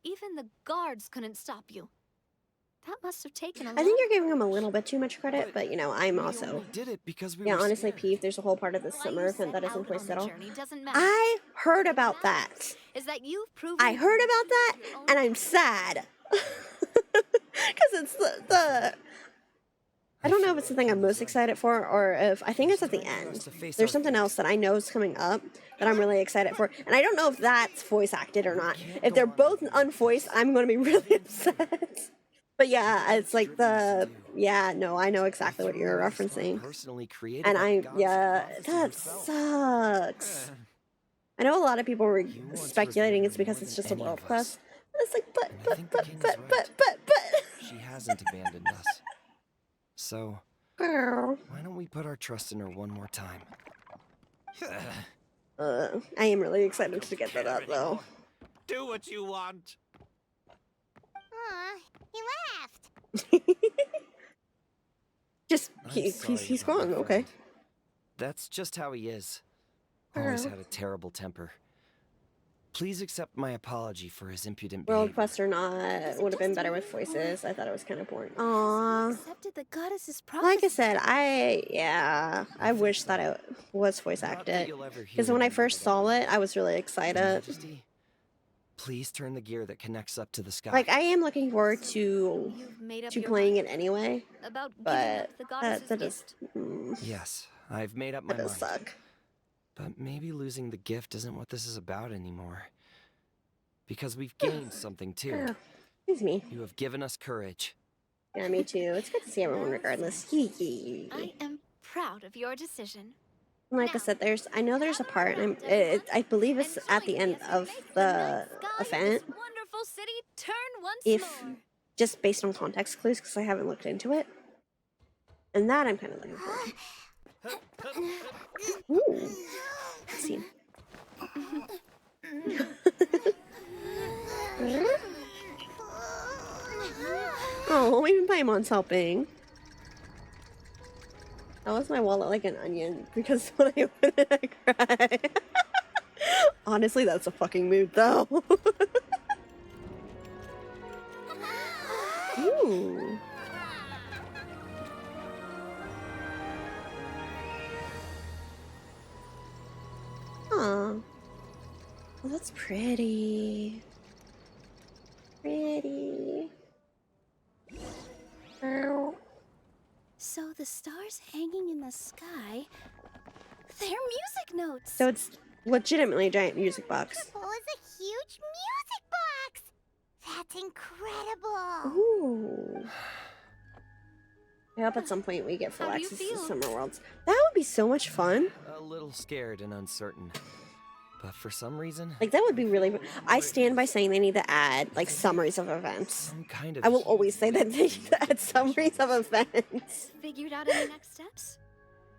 Even the guards couldn't stop you. That must have taken a lot. I think you're giving him a little bit too much credit, but you know, I'm also did it because we yeah, were honestly, scared. Peeve, there's a whole part of this summer event that isn't voiced at all. Doesn't matter. I heard about that. Is that you've proven I heard about that, and I'm sad. Because it's the I don't know if it's the thing I'm most excited for, or if I think it's at the end. There's something else that I know is coming up that I'm really excited for, and I don't know if that's voice acted or not. If they're both unvoiced, I'm going to be really upset. But yeah, it's like I know exactly what you're referencing. And that sucks. I know a lot of people were speculating it's because it's just a world quest. It's like, but. She hasn't abandoned us. So, Girl. why don't we put our trust in her one more time? I am really excited to get that up, though. Do what you want. Aw, he laughed. Just, he's gone, okay. That's just how he is. Always had a terrible temper. Please accept my apology for his impudent behavior. World quest or not, would have been better with voices. I thought it was kind of boring. Aww. Accepted the goddess's prophecy. Like I said, I wish that it was voice acted. Because when I first saw it, I was really excited. Majesty, please turn the gear that connects up to the sky. Like, I am looking forward to playing it anyway. But that just... Yes, I've made up my mind. That does suck. But maybe losing the gift isn't what this is about anymore. Because we've gained something too. Excuse me. You have given us courage. Yeah, me too. It's good to see everyone regardless. I am proud of your decision. Like I said, I know there's a part, and I believe it's at the end of the event. Wonderful city, turn once more. Just based on context clues, because I haven't looked into it. And that I'm kind of looking for. Ooh. Scene. Oh, even Paimon's helping. That was my wallet like an onion, because when I open it, I cry. Honestly, that's a fucking mood, though. Ooh. Aw. Oh, that's pretty. Pretty. Ow. So the stars hanging in the sky, they're music notes. So it's legitimately a giant music box. It was a huge music box. That's incredible. Ooh. I hope at some point we get full access to Summer Worlds. That would be so much fun. A little scared and uncertain. But for some reason... Like, that would be really... I stand by saying they need to add, like, summaries of events. I will always say that they need to add summaries of events. Figured out any next steps?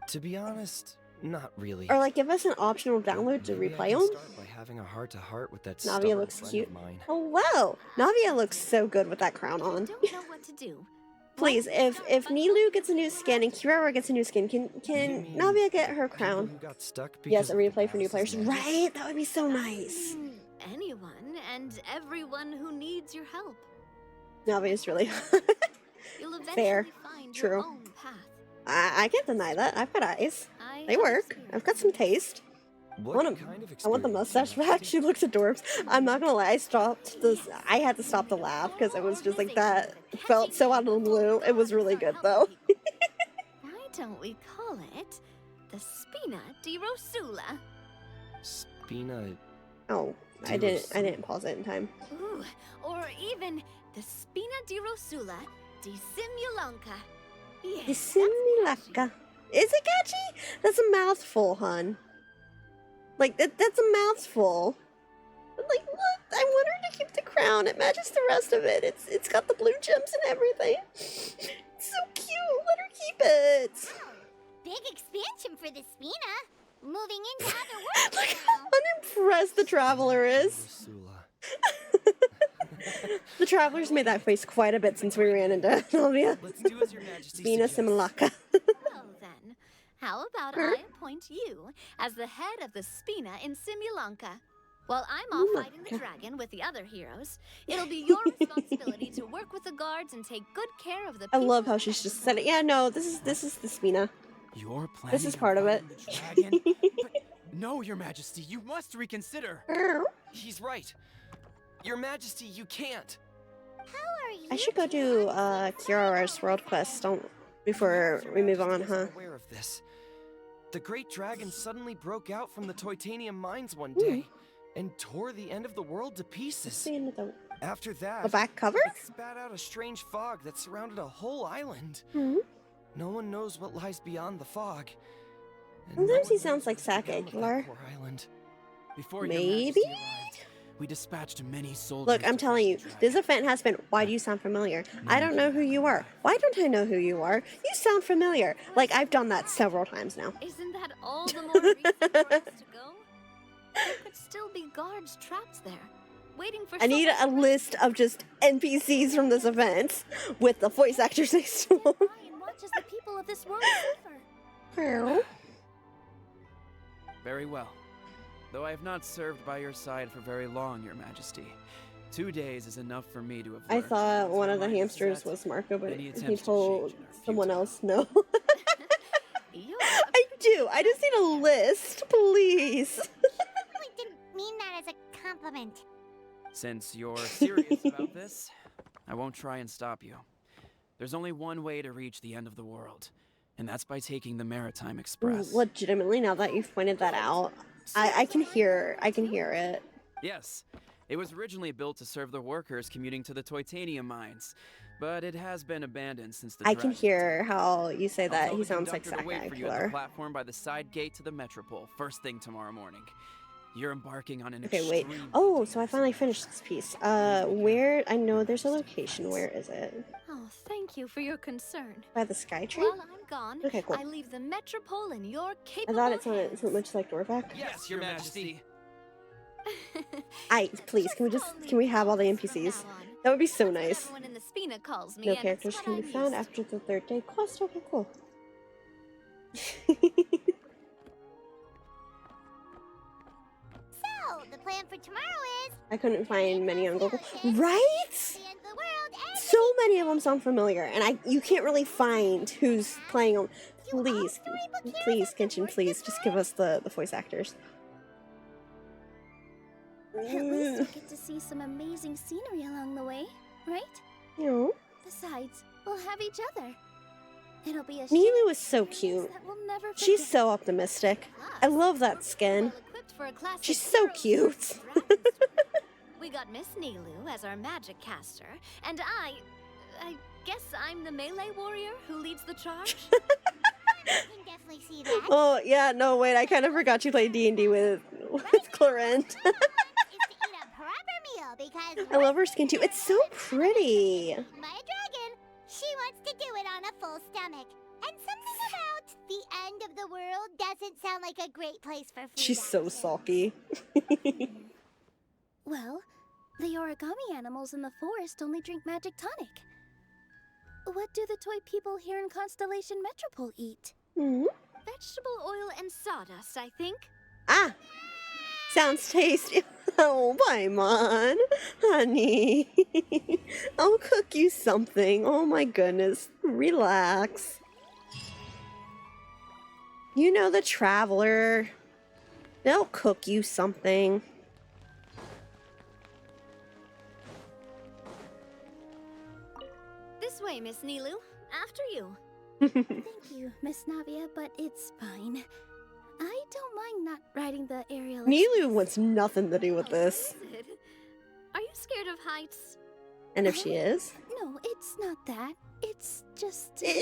To be honest, not really. Or, like, give us an optional download to replay them. By having a heart-to-heart with that Navia looks friend cute. of mine. Oh, wow. Navia looks so good with that crown on. I don't know what to do, Please, if Nilu gets a new skin and Kirara gets a new skin, can Navia get her crown? Who got stuck Yes, a because of the replay for new players. palace's magic? Right? That would be so nice. Anyone and everyone who needs your help. Navia's really You'll eventually fair. find True. your own path. I can't deny that. I've got eyes. I They work. I've got some taste. What I want the mustache back. She looks adorable. I'm not gonna lie. I had to stop the laugh because it was just like that. Felt so out of the blue. It was really good though. Why don't we call it the Spina di Rosula? Spina. Oh, I didn't pause it in time. Ooh, or even the Spina di Rosula di Simulanka. Yes, The simulacra. Is it catchy? That's a mouthful, hun. Like that's a mouthful. Like, look, I want her to keep the crown. It matches the rest of it. It's got the blue gems and everything. It's so cute. Let her keep it. Oh, big expansion for the Spina. Moving into other worlds Look how unimpressed the traveler is. The traveler's made that face quite a bit since we ran into Navia. Let's do as your majesty Spina suggests. simulacra. Well then, how about I appoint you as the head of the Spina in Simulanka? While I'm off fighting the dragon with the other heroes, it'll be your responsibility to work with the guards and take good care of the I people. love how she's just said it. Yeah, no, this is the Spina. You're planning This is part of it. on fighting the dragon? But no, Your Majesty, you must reconsider. He's right. Your majesty, you can't. How are you? I should go do Kirara's world quest before we move on, huh? I'm aware of this. The great dragon suddenly broke out from the Titanium mines one day and tore the end of the world to pieces. See the After that, back cover? it spat out a strange fog that surrounded a whole island. No one knows what lies beyond the fog. And no Sometimes he one sounds knows like what's Sack begun with that Aguilar. poor island. Before Maybe? Your Majesty arrived, we dispatched many soldiers. Look, I'm to telling you, fight the dragon. this event has been, why do you sound familiar? I don't know who you are. Why don't I know who you are? You sound familiar. Like, I've done that several times now. Isn't that all the more reason for us to go? There could still be guards trapped there, waiting for I need a someone to list of just NPCs from this event with the voice actors next to them. And watch as the people of this world suffer. Very well. Though I have not served by your side for very long, Your Majesty. 2 days is enough for me to have I learned. thought Once one my of the mind is hamsters set, was Marco, but any he attempts to told change it are someone futile. else no. You're I do. I just need a list, please. We didn't mean that as a compliment. Since you're serious about this, I won't try and stop you. There's only one way to reach the end of the world, and that's by taking the Maritime Express. Legitimately, now that you've pointed that out, I can hear it. Yes, it was originally built to serve the workers commuting to the titanium mines, but it has been abandoned since the I can dragon hear attack. how you say I'll that. tell He the sounds like conductor to Sack wait for you at the Aguilar. platform by the side gate to the Metropole, first thing tomorrow morning. You're embarking on an Okay, wait. extreme Oh, so I finally finished this piece. Where? I know there's a location. Where is it? Oh, thank you for your concern. By the Skytree? While I'm gone, Okay, cool. I leave the Metropole in your I capable thought it sounded hands. so much like Dorvac. Yes, Your Majesty. Please, can we have all the NPCs? That would be so nice. Everyone in the Spina calls me, No and it's characters what can be I'm found used after the third day quest. Okay, cool. So, the plan for tomorrow is I couldn't find many on Google. Right? the end of the world and So many of them sound familiar, and you can't really find who's playing them. Please, Genshin, please, just give us the voice actors. At least we get to see some amazing scenery along the way, right? No. Besides, we'll have each other. It'll be a Milu is so cute. that we'll never She's forget. so optimistic. I love that skin. well-equipped for a classic She's so hero cute. dragon story. We got Miss Nilu as our magic caster, and I guess I'm the melee warrior who leads the charge. I can definitely see that. Oh yeah, no wait, I kind of forgot you played D&D with Clorent. Is to eat a proper meal because I love her skin too. It's so pretty. by a dragon, she wants to do it on a full stomach. And something about the end of the world doesn't sound like a great place for food. She's so sulky. Well, the origami animals in the forest only drink magic tonic. What do the toy people here in Constellation Metropole eat? Hmm? Vegetable oil and sawdust, I think. Ah! Sounds tasty. Oh, Paimon. Honey. I'll cook you something. Oh my goodness. Relax. You know the Traveler. They'll cook you something. This way, Miss Nilu. After you. Thank you, Miss Navia, but it's fine. I don't mind not riding the aerial. Nilu wants nothing to do with this. Is it? Are you scared of heights? And if she is? No, it's not that. It's just... Then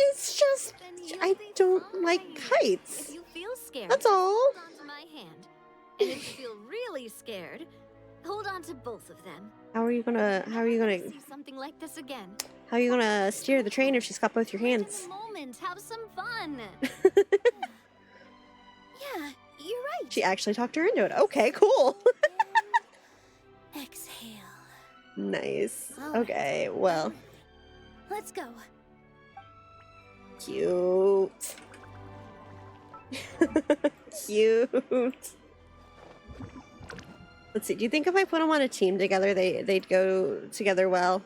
you'll I be don't fine. like heights. If you feel scared, That's all. hold on to my hand. And if you feel really scared, hold on to both of them. How are you gonna See something like this again. steer the train if she's got both your hands? Moment, have some fun. Yeah, you're right. She actually talked her into it. Okay, cool. Exhale. Nice. All right. Okay, well, Let's go. cute. Cute. Let's see. Do you think if I put them on a team together, they'd go together well?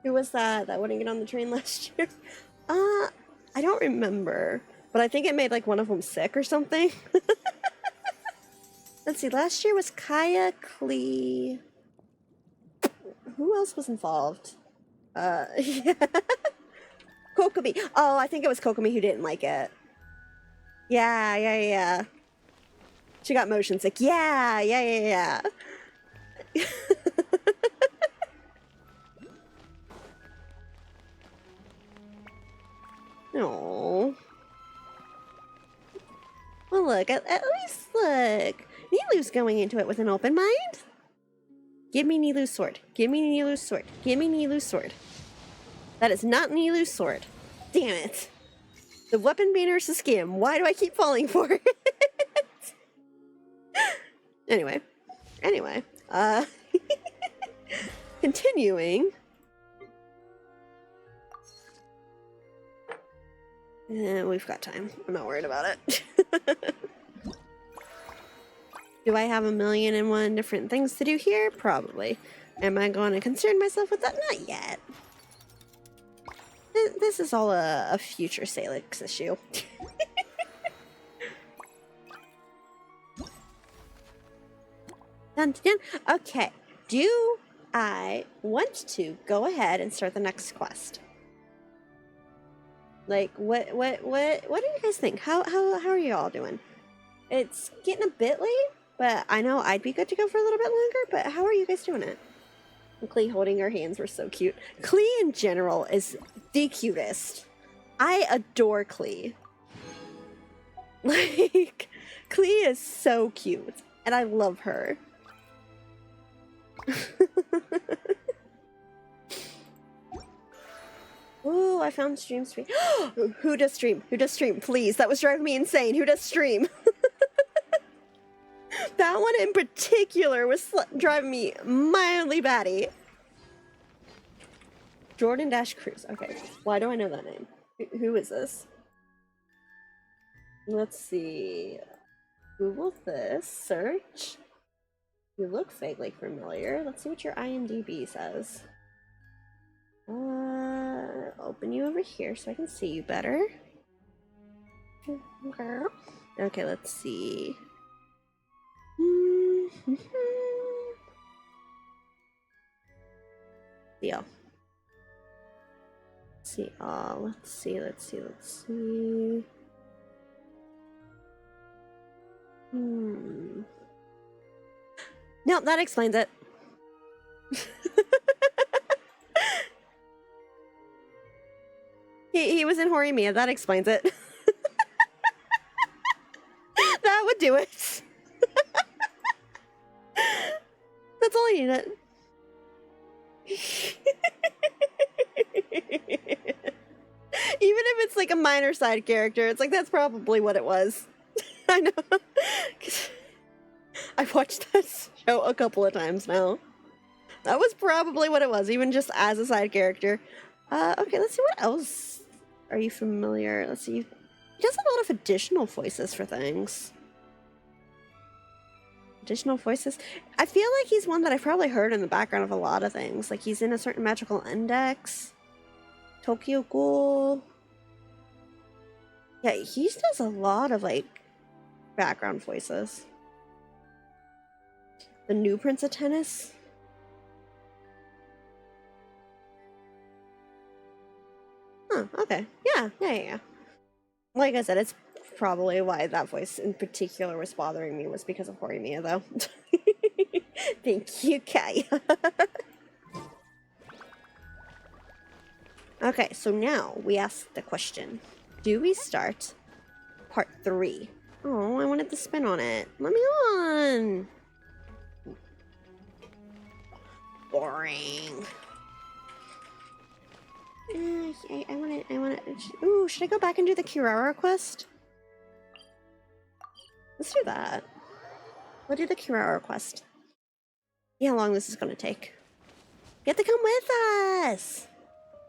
Who was that wouldn't get on the train last year? I don't remember, but I think it made like one of them sick or something. Let's see. Last year was Kaya, Klee. Who else was involved? Yeah. Kokomi. Oh, I think it was Kokomi who didn't like it. Yeah. She got motion sick. Yeah. Oh. Well, look. At least look. Nilu's going into it with an open mind. Give me Nilu's sword. Give me Nilu's sword. Give me Nilu's sword. That is not Nilu's sword. Damn it. The weapon banner's a scam. Why do I keep falling for it? Anyway. Continuing. We've got time. I'm not worried about it. Do I have 1,000,001 different things to do here? Probably. Am I going to concern myself with that? Not yet. This is all a future Salix issue. Dun, dun, dun. Okay. Do I want to go ahead and start the next quest? Like, what do you guys think? How are you all doing? It's getting a bit late, but I know I'd be good to go for a little bit longer, but how are you guys doing it? And Klee holding her hands were so cute. Klee in general is the cutest. I adore Klee. Like, Klee is so cute, and I love her. Ooh, I found stream. Who does stream? Who does stream? Please, that was driving me insane. Who does stream? That one in particular was driving me mildly batty. Jordan Dash Cruz. Okay, why do I know that name? Who is this? Let's see. Google this. Search. You look vaguely familiar. Let's see what your IMDb says. Open you over here so I can see you better. Okay, let's see. Deal. Let's see. No, that explains it. He was in Horimiya, that explains it. That would do it. That's all I needed. Even if it's like a minor side character, it's like that's probably what it was. I know. I've watched that show a couple of times now. That was probably what it was, even just as a side character. Okay, let's see what else are you familiar. Let's see. He does a lot of additional voices for things. Additional voices. I feel like he's one that I've probably heard in the background of a lot of things. Like he's in a certain magical index. Tokyo Ghoul. Yeah, he does a lot of like background voices. The new Prince of Tennis. Oh, okay. Yeah. Like I said, it's probably why that voice in particular was bothering me was because of Horimiya, though. Thank you, Kaya. Okay, so now we ask the question. Do we start part 3? Oh, I wanted to spin on it. Let me on. Boring. I want to. Ooh, should I go back and do the Kirara quest? Let's do that. We'll do the Kirara quest. See how long this is going to take. You have to come with us!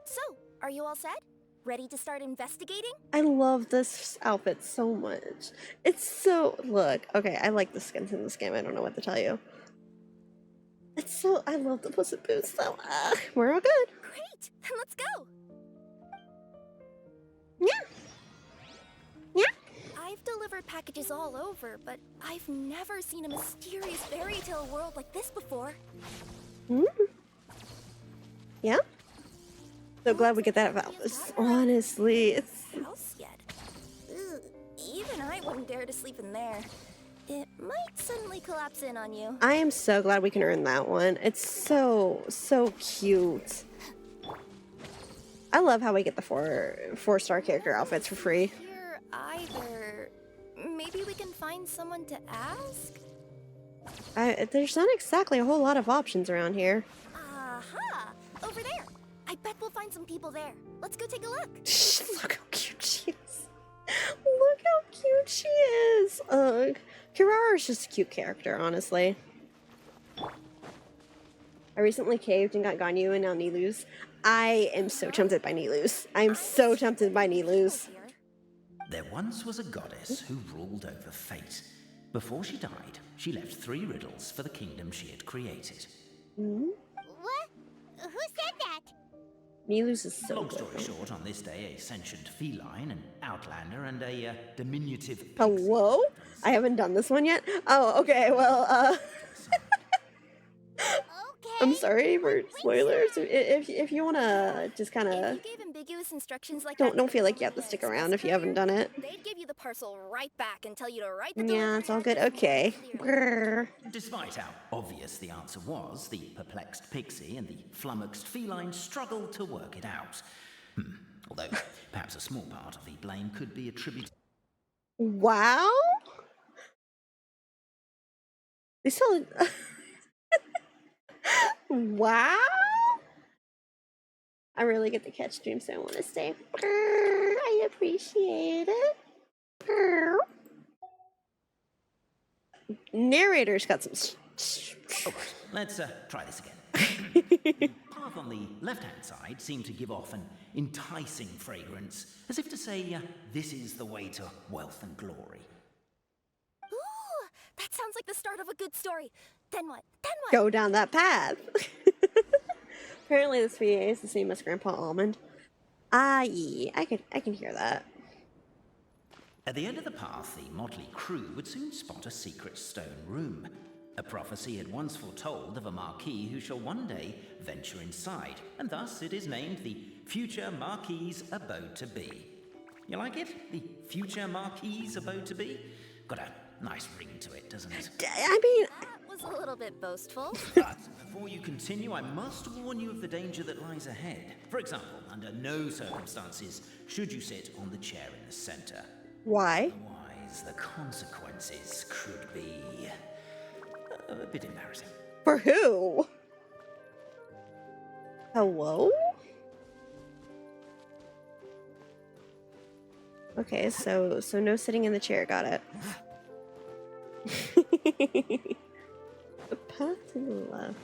So, are you all set? Ready to start investigating? I love this outfit so much. It's so... Look, okay, I like the skins in this game. I don't know what to tell you. It's so... I love the Puss in Boots, though. We're all good. Great! Then let's go! Yeah. I've delivered packages all over, but I've never seen a mysterious fairy tale world like this before. Yeah? So glad we get that about this. Honestly, it's... House yet? Ugh, even I wouldn't dare to sleep in there. It might suddenly collapse in on you. I am so glad we can earn that one. It's so cute. I love how we get the four-star character outfits for free. Here either. Maybe we can find someone to ask? There's not exactly a whole lot of options around here. Aha! Over there! I bet we'll find some people there. Let's go take a look. Look how cute she is. Look how cute she is. Kirara is just a cute character, honestly. I recently caved and got Ganyu and now Nilu's. I am so tempted by Nilu's. I'm so tempted by Nilu's. There once was a goddess who ruled over fate. Before she died, she left 3 riddles for the kingdom she had created. What? Who said that? Nilu's is so Long good. story short, on this day, a sentient feline, an outlander, and a diminutive... Hello? I haven't done this one yet. Oh, okay, well, I'm sorry for spoilers. If you wanna just kind of... If you gave ambiguous instructions like Don't feel like you have to stick around if you haven't done it. They'd give you the parcel right back and tell you to write the Yeah, it's all good. Okay. Grrr. Despite how obvious the answer was, the perplexed pixie and the flummoxed feline struggled to work it out. Although, perhaps a small part of the blame could be attributed... Wow? They still... Wow! I really get to catch dreams, so I want to stay. I appreciate it. Narrator's got some... Let's try this again. The path on the left-hand side seemed to give off an enticing fragrance, as if to say, this is the way to wealth and glory. Ooh, that sounds like the start of a good story. Then what? Go down that path. Apparently this VA is the same as Grandpa Almond. Yeah, I can hear that. At the end of the path, the motley crew would soon spot a secret stone room. A prophecy had once foretold of a Marquis who shall one day venture inside, and thus it is named the Future Marquis's Abode to Be. You like it? The Future Marquis's Abode to Be? Got a nice ring to it, doesn't it? I mean... That was a little bit boastful. But before you continue, I must warn you of the danger that lies ahead. For example, under no circumstances should you sit on the chair in the center. Why? Otherwise, the consequences could be a bit embarrassing. For who? Hello? Okay, so no sitting in the chair, got it. The path to the left.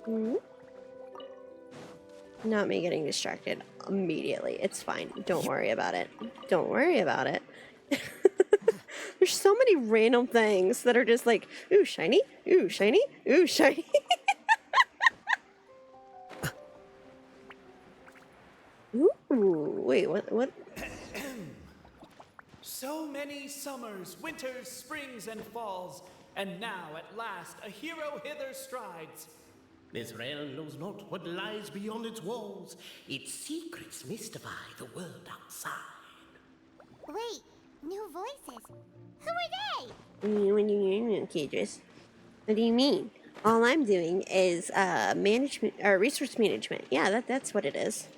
Hmm? Not me getting distracted immediately. It's fine. Don't worry about it. Don't worry about it. There's so many random things that are just like, ooh, shiny, ooh, shiny, ooh, shiny. Ooh, wait, what? So many summers, winters, springs, and falls, and now at last a hero hither strides. This realm knows not what lies beyond its walls. Its secrets mystify the world outside. Wait, new voices. Who are they? Cages. What do you mean? All I'm doing is management or resource management. Yeah, that's what it is.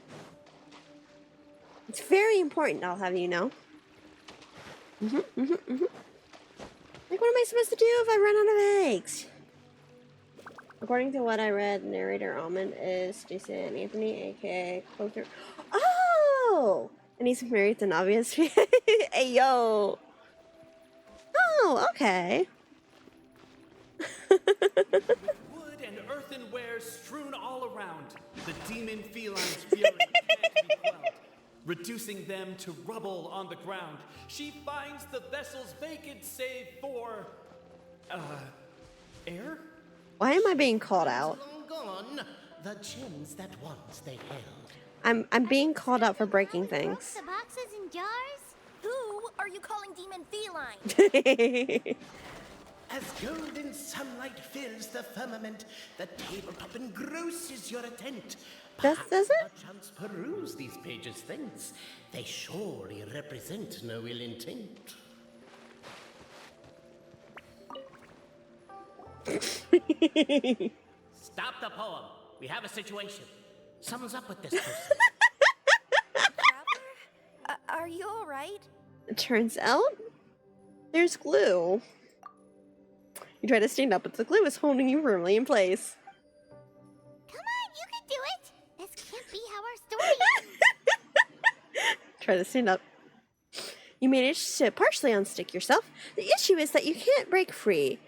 It's very important, I'll have you know. Like, what am I supposed to do if I run out of eggs? According to what I read, narrator Almond is Jason Anthony, aka Closer. Oh! And he's married to an obvious. Hey, yo! Oh, okay. Wood and earthenware strewn all around, the demon felines' fury can't be quelled. Reducing them to rubble on the ground, she finds the vessel's vacant save for... air? Why am I being called out? Long gone, the gems that once they held. I'm being called out for breaking things. The boxes and jars? Who are you calling demon feline? As golden sunlight fills the firmament, the tabletop engrosses your attent. Does it? Perchance peruse these pages thence. They surely represent no ill intent. Stop the poem. We have a situation. Something's up with this person. Traveler? Are you alright? It turns out there's glue. You try to stand up, but the glue is holding you firmly in place. Come on, you can do it! This can't be how our story ends. Try to stand up. You manage to partially unstick yourself. The issue is that you can't break free.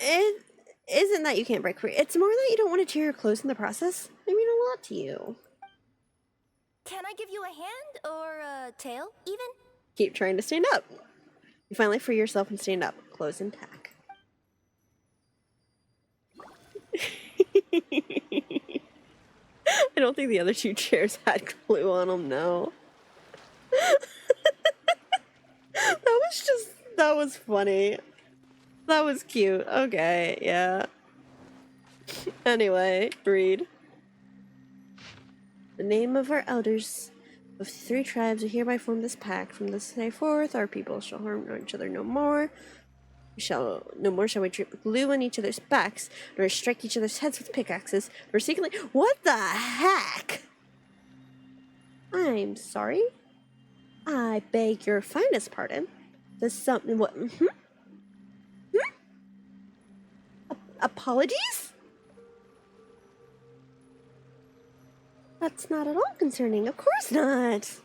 It isn't that you can't break free. It's more that you don't want to tear your clothes in the process. They mean a lot to you. Can I give you a hand or a tail, even? Keep trying to stand up. You finally free yourself and stand up. Clothes intact. I don't think the other two chairs had glue on them, no. That was funny. That was cute. Okay, yeah. Anyway, read. The name of our elders of 3 tribes who hereby form this pact. From this day forth, our people shall harm each other no more. Shall we drip glue on each other's backs, nor strike each other's heads with pickaxes, nor secretly— What the heck? I'm sorry. I beg your finest pardon. Does something what? Apologies? That's not at all concerning. Of course not.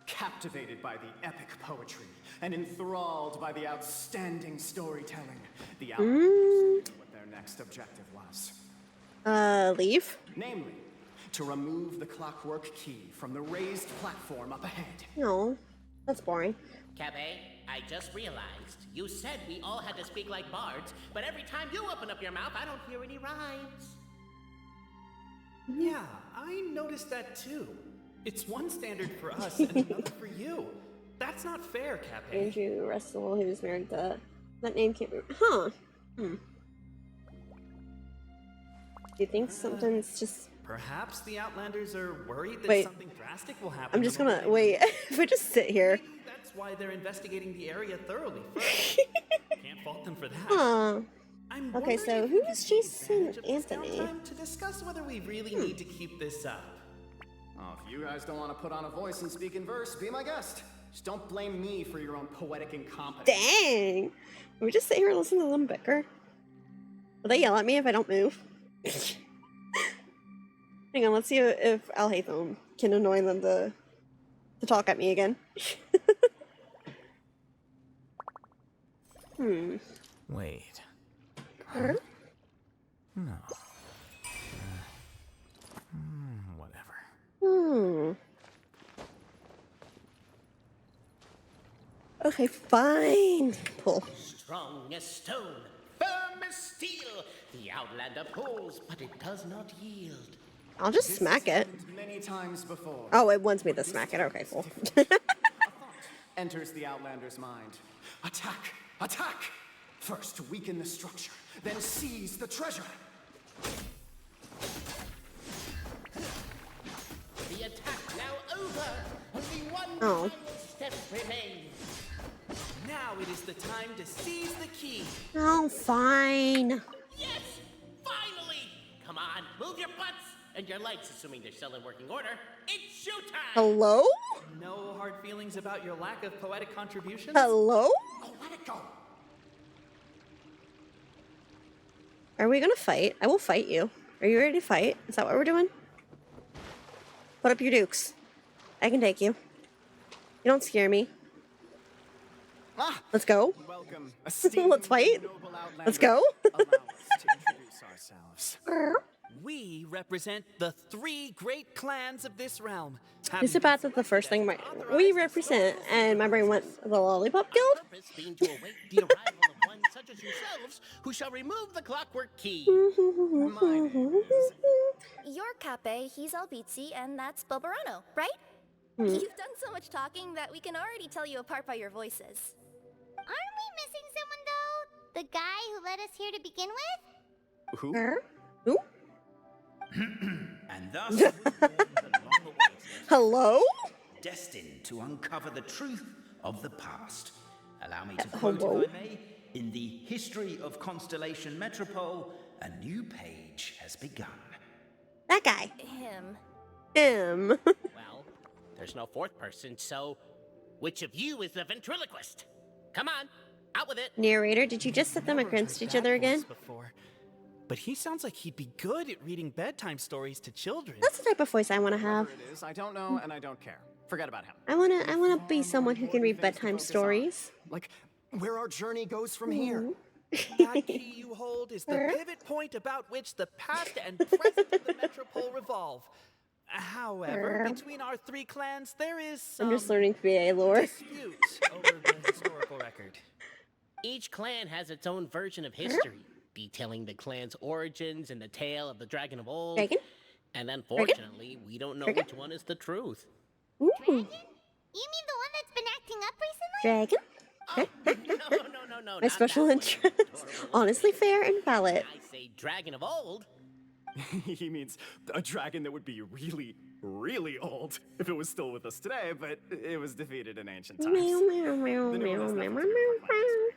Captivated by the epic poetry and enthralled by the outstanding storytelling, the outlaws knew what their next objective was. Leave? Namely, to remove the clockwork key from the raised platform up ahead. No, that's boring. Cabe, I just realized you said we all had to speak like bards, but every time you open up your mouth, I don't hear any rhymes. Yeah, I noticed that too. It's one standard for us and another for you. That's not fair, Cape. Andrew Russell, who's married to... That name can't be... Huh. Do you think something's just... Perhaps the Outlanders are worried that Wait. something drastic will happen. I'm just gonna... Wait. If I just sit here... That's why they're investigating the area thoroughly first. Can't fault them for that. Huh. I'm Okay, so who is Jason Anthony? to discuss whether we really need to keep this up. Oh, if you guys don't want to put on a voice and speak in verse, be my guest. Just don't blame me for your own poetic incompetence. Dang! Can we just sit here and listen to them bicker? Will they yell at me if I don't move? Hang on, let's see if Al Haytham can annoy them to talk at me again. Wait. No. Okay, fine. Pull. Strong as stone, firm as steel. The Outlander pulls, but it does not yield. I'll just smack it. Many times before. Oh, it wants me to smack it. Okay, cool. Enters the Outlander's mind. Attack! Attack! First weaken the structure, then seize the treasure. The attack now over. Only one Oh. final step remains. Now it is the time to seize the key. Oh, fine. Yes! Finally! Come on, move your butts and your legs, assuming they're still in working order. It's showtime! Hello? No hard feelings about your lack of poetic contributions? Hello? Oh, let it go. Are we gonna fight? I will fight you. Are you ready to fight? Is that what we're doing? Put up your dukes. I can take you. You don't scare me. Let's go. Welcome. Let's fight. Let's go. Allow us to introduce ourselves. We represent the 3 great clans of this realm. It's about that the first thing we represent, and my brain went the Lollipop Guild. Purpose being to await the arrival of one such as yourselves, who shall remove the clockwork key. You're Cape, he's Albizzi, and that's Bobarano, right? Hmm. You've done so much talking that we can already tell you apart by your voices. Aren't we missing someone, though? The guy who led us here to begin with? Who? Who? And thus, we form the long-awaited, Hello? destined to uncover the truth of the past. Allow me to quote, if I may, in the history of Constellation Metropole, a new page has begun. That guy. Him. Well, there's no fourth person, so which of you is the ventriloquist? Come on, out with it. Narrator, did you just set them against each other again? Before. But he sounds like he'd be good at reading bedtime stories to children. That's the type of voice I want to have. Whoever it is, I don't know, and I don't care. Forget about him. I wanna be someone who can read bedtime stories. Like, where our journey goes from here. That key you hold is the pivot point about which the past and present of the Metropole revolve. However, between our 3 clans, there is some I'm just learning VA lore. dispute over the historical record. Each clan has its own version of history, detailing the clan's origins and the tale of the dragon of old. Dragon? And unfortunately, we don't know Dragon? which one is the truth. Ooh. You mean the one that's been acting up recently? Dragon? No, My special interest. Honestly fair and valid. I say dragon of old. He means a dragon that would be really, really old if it was still with us today, but it was defeated in ancient times. Meow, meow, meow, meow, meow, meow, meow.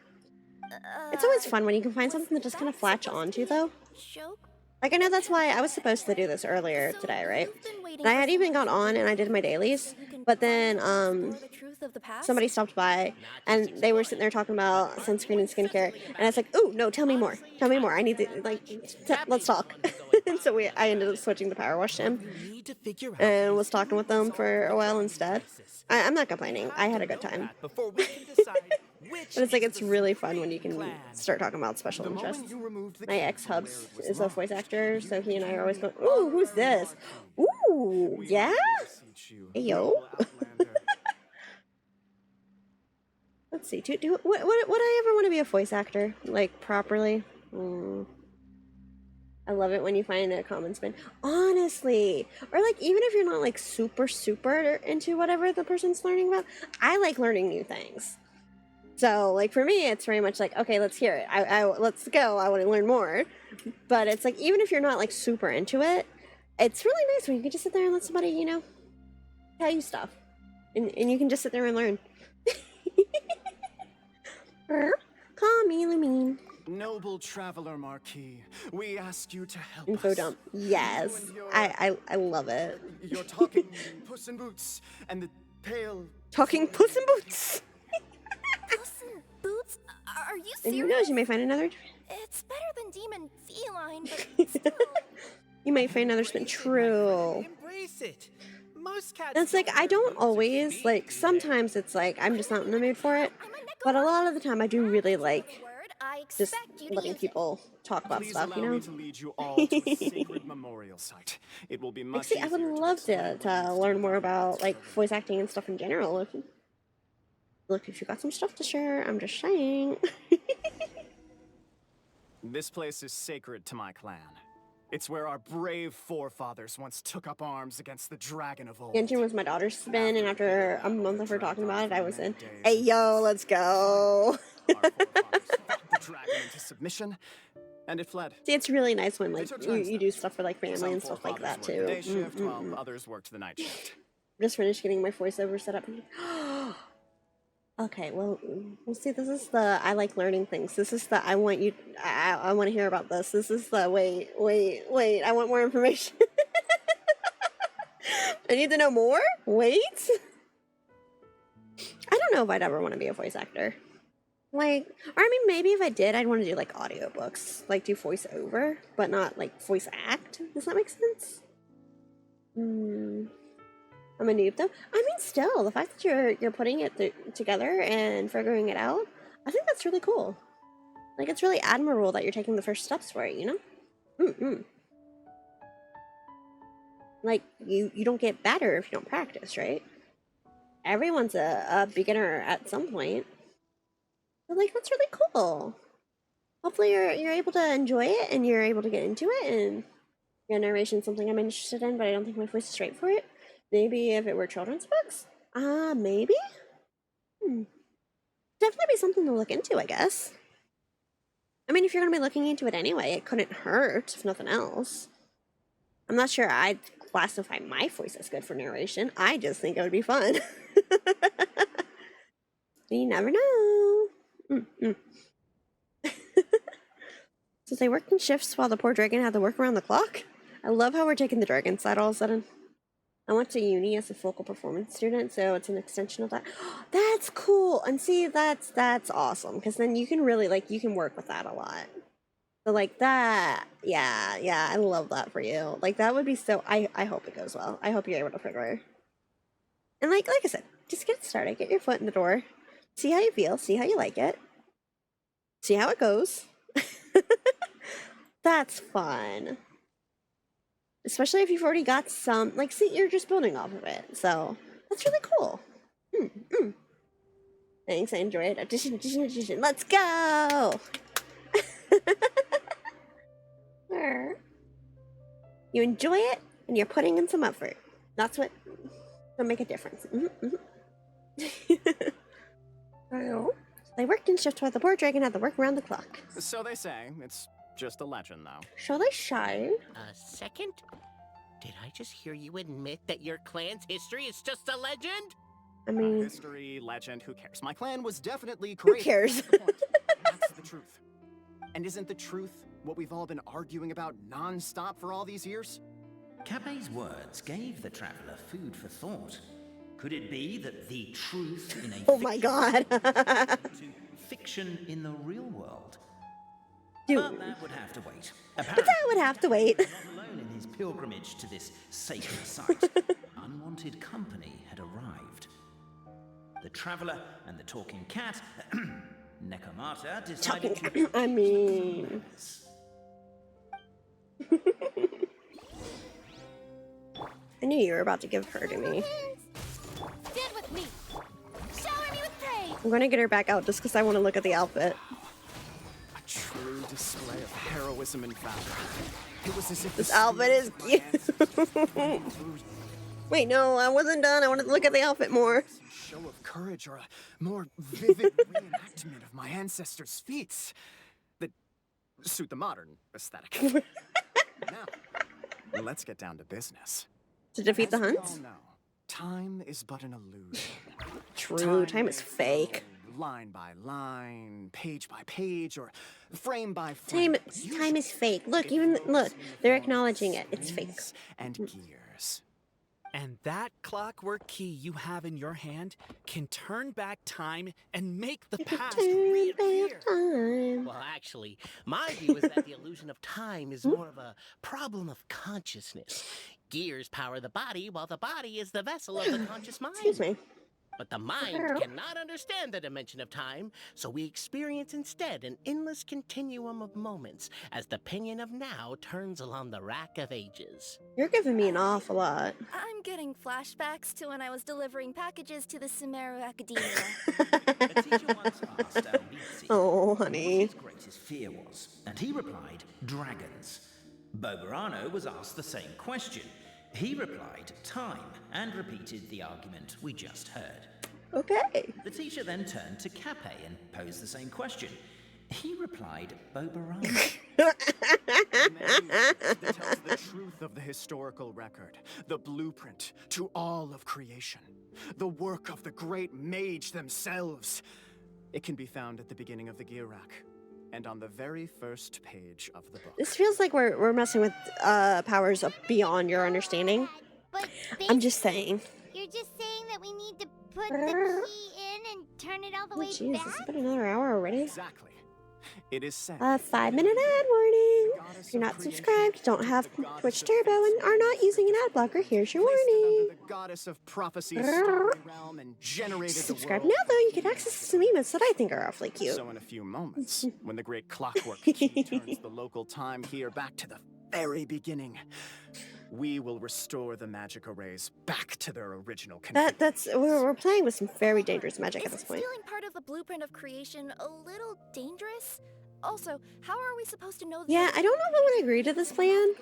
It's always fun when you can find something to just kind of latch onto, though. Like, I know that's why I was supposed to do this earlier today, right? And I had even gone on and I did my dailies, but then, somebody stopped by and they were sitting there talking about sunscreen and skincare, and I was like, ooh, no, tell me more. Tell me more. I need to, like, let's talk. And so I ended up switching to Power Wash to him and was talking with them for a while instead. I'm not complaining. I had a good time. Before we can decide which But it's like, it's really fun when you can start talking about special interests. My ex-hubs is a voice actor, so he and I are always going, ooh, who's this? Ooh, yeah? Hey, yo. Let's see, would I ever want to be a voice actor? Like, properly? I love it when you find a common spin. Honestly. Or, like, even if you're not, like, super into whatever the person's learning about, I like learning new things. So, like, for me, it's very much like, okay, let's hear it. Let's go. I want to learn more. But it's like, even if you're not, like, super into it, it's really nice when you can just sit there and let somebody, you know, tell you stuff. And you can just sit there and learn. Call me Lamine. Noble traveler Marquis, we ask you to help Info us. dump. Yes. I love it. You're talking Puss in Boots and the pale... Talking Puss in Boots. Puss in Boots? Are you And serious? who knows, you may find another... It's better than Demon Feline, but still. You might find another spin. True. Embrace it. Most cats. It's like, I don't always, like, sometimes it's like, I'm just not in the mood for it. But a lot of the time, I do really like just letting people talk about Please stuff, allow you know? me to lead you all to a sacred memorial site. It will be much See, I would easier love to learn more about, like, voice acting and stuff in general. Look, if you got some stuff to share, I'm just saying. This place is sacred to my clan. It's where our brave forefathers once took up arms against the dragon of old. Genshin was my daughter's spin, and after a month of her talking about it, I was in. Hey, yo, let's go. Our forefathers fought the dragon into submission, and it fled. See, it's really nice when like These are you turns, do stuff for like family Some and stuff like that forefathers worked too. the day shift, while others worked the night shift. Just finished getting my voiceover set up. Okay, well, see, this is the I like learning things. This is the I want you. I want to hear about this. This is the wait. I want more information. I need to know more. Wait. I don't know if I'd ever want to be a voice actor. Like, or I mean, maybe if I did, I'd want to do like audiobooks, like do voiceover, but not like voice act. Does that make sense? I'm a noob though. I mean, still, the fact that you're putting it together and figuring it out, I think that's really cool. Like, it's really admirable that you're taking the first steps for it, you know? Like, you don't get better if you don't practice, right? Everyone's a beginner at some point. But, like, that's really cool. Hopefully you're able to enjoy it and you're able to get into it, and your narration's something I'm interested in, but I don't think my voice is right for it. Maybe if it were children's books? Maybe? Definitely be something to look into, I guess. I mean, if you're going to be looking into it anyway, it couldn't hurt, if nothing else. I'm not sure I'd classify my voice as good for narration. I just think it would be fun. You never know. So they worked in shifts while the poor dragon had to work around the clock? I love how we're taking the dragon side all of a sudden. I went to uni as a vocal performance student, so it's an extension of that. That's cool. And see, that's awesome, because then you can really, like, you can work with that a lot. So, like, that, yeah, I love that for you. Like, that would be so, I hope it goes well. I hope you're able to figure it. And, like I said, just get started. Get your foot in the door. See how you feel. See how you like it. See how it goes. That's fun. Especially if you've already got some, like, see, you're just building off of it. So, that's really cool. Thanks, I enjoyed it. Audition. Let's go! You enjoy it, and you're putting in some effort. That's what will make a difference. They worked in shifts while the poor dragon had to work around the clock. So they say. It's just a legend, though. Shall they shine? A second? Did I just hear you admit that your clan's history is just a legend? I mean... history, legend, who cares? My clan was definitely Who great. cares? That's the truth. And isn't the truth what we've all been arguing about non-stop for all these years? Capet's words gave the traveler food for thought. Could it be that the truth in a Oh my god. to fiction in the real world? Dude. But that would have to wait. But that would have to wait. Not alone in his pilgrimage to this sacred site. Unwanted company had arrived. The traveler and the talking cat, Nekomata, decided to... I mean... I knew you were about to give her to me. Stand with me. Shower me with praise. I'm gonna get her back out just because I want to look at the outfit. A true display of heroism and valor. It was as if This outfit is cute. Wait, no, I wasn't done. I wanted to look at the outfit more. Show of courage or a more vivid reenactment of my ancestors' feats that suit the modern aesthetic. Now, let's get down to business. To defeat As the we hunts? all know, time is but an illusion. True, time is may fake. flow line by line, page by page, or frame by frame. Time is fake. Look, look, they're acknowledging it. It's fake. And gears. And that clockwork key you have in your hand can turn back time and make the past reappear. Well, actually, my view is that the illusion of time is more of a problem of consciousness. Gears power the body, while the body is the vessel of the conscious mind. Excuse me. But the mind cannot understand the dimension of time, so we experience instead an endless continuum of moments as the pinion of now turns along the rack of ages. You're giving me an awful lot. I'm getting flashbacks to when I was delivering packages to the Sumeru Academia. A teacher once asked Albizzi Oh, what honey. his greatest fear was, and he replied, dragons. Boberano was asked the same question. He replied, time, and repeated the argument we just heard. Okay. The teacher then turned to Cape and posed the same question. He replied, Boberano. That tells the truth of the historical record, the blueprint to all of creation, the work of the great mage themselves. It can be found at the beginning of the gear rack, and on the very first page of the book. This feels like we're messing with powers up beyond your understanding. But I'm just saying. you're just saying that we need to put the key in and turn it all the Oh way jeez, back? it's been another hour already. Exactly. It is said. 5-minute ad warning. If you're not subscribed, don't have Twitch Turbo, and are not using an ad blocker, here's your warning. The goddess of prophecy started the realm and generated Subscribe the world. now, though. You get access to some emotes that I think are awfully cute. So in a few moments, when the great clockwork key turns the local time here back to the very beginning, we will restore the magic arrays back to their original condition. We're playing with some very dangerous magic at this Isn't point. stealing part of the blueprint of creation a little dangerous? Also, how are we supposed to know? Yeah, I don't know if I would agree to this plan.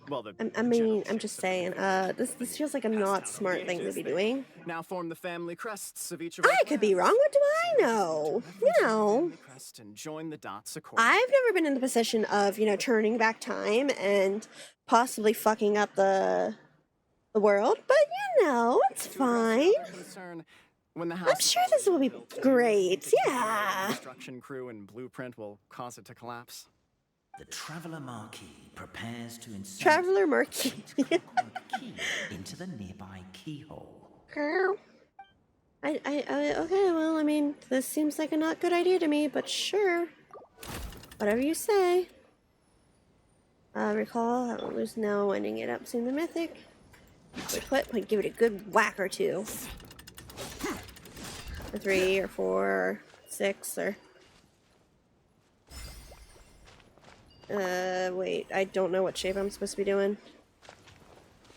Well, the I'm just saying. This feels like a not smart thing to be doing. now form the family crests of each of I could be wrong. What do I know? You know. crest and join the dots accordingly. I've never been in the position of, turning back time and possibly fucking up the world, but it's fine. When the I'm sure this will be great. Yeah. Construction crew and blueprint will cause it to collapse. The Traveler Marquis prepares to insert Traveler Marquis key into the nearby keyhole. Girl. Okay, well, I mean, this seems like a not good idea to me, but sure. Whatever you say. Recall how loose now winding it up seeing the mythic. Put, give it a good whack or two. Or 3 or 4 or 6 or... wait, I don't know what shape I'm supposed to be doing.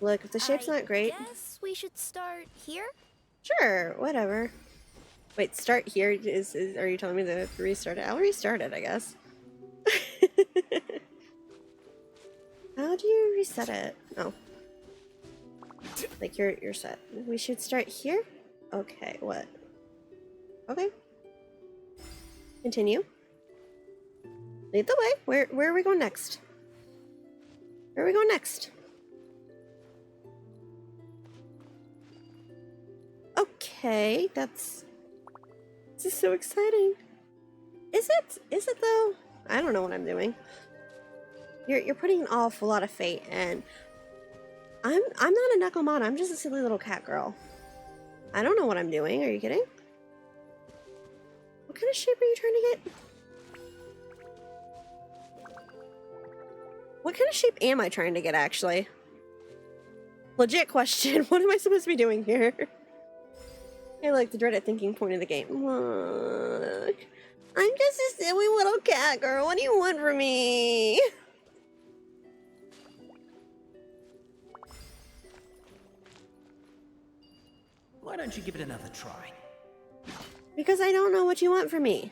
Look, if the shape's not great... Guess we should start here? Sure, whatever. Wait, start here? Are you telling me to restart it? I'll restart it, I guess. How do you reset it? Oh. Like, you're set. We should start here? Okay, what? Okay. Continue. Lead the way. Where are we going next? Where are we going next? Okay, this is so exciting. Is it? Is it though? I don't know what I'm doing. You're putting an awful lot of fate, and I'm not a Nekomata. I'm just a silly little cat girl. I don't know what I'm doing. Are you kidding? What kind of shape are you trying to get? What kind of shape am I trying to get, actually? Legit question. What am I supposed to be doing here? I like the dreaded thinking point of the game. Look. I'm just a silly little cat girl. What do you want from me? Why don't you give it another try? Because I don't know what you want from me.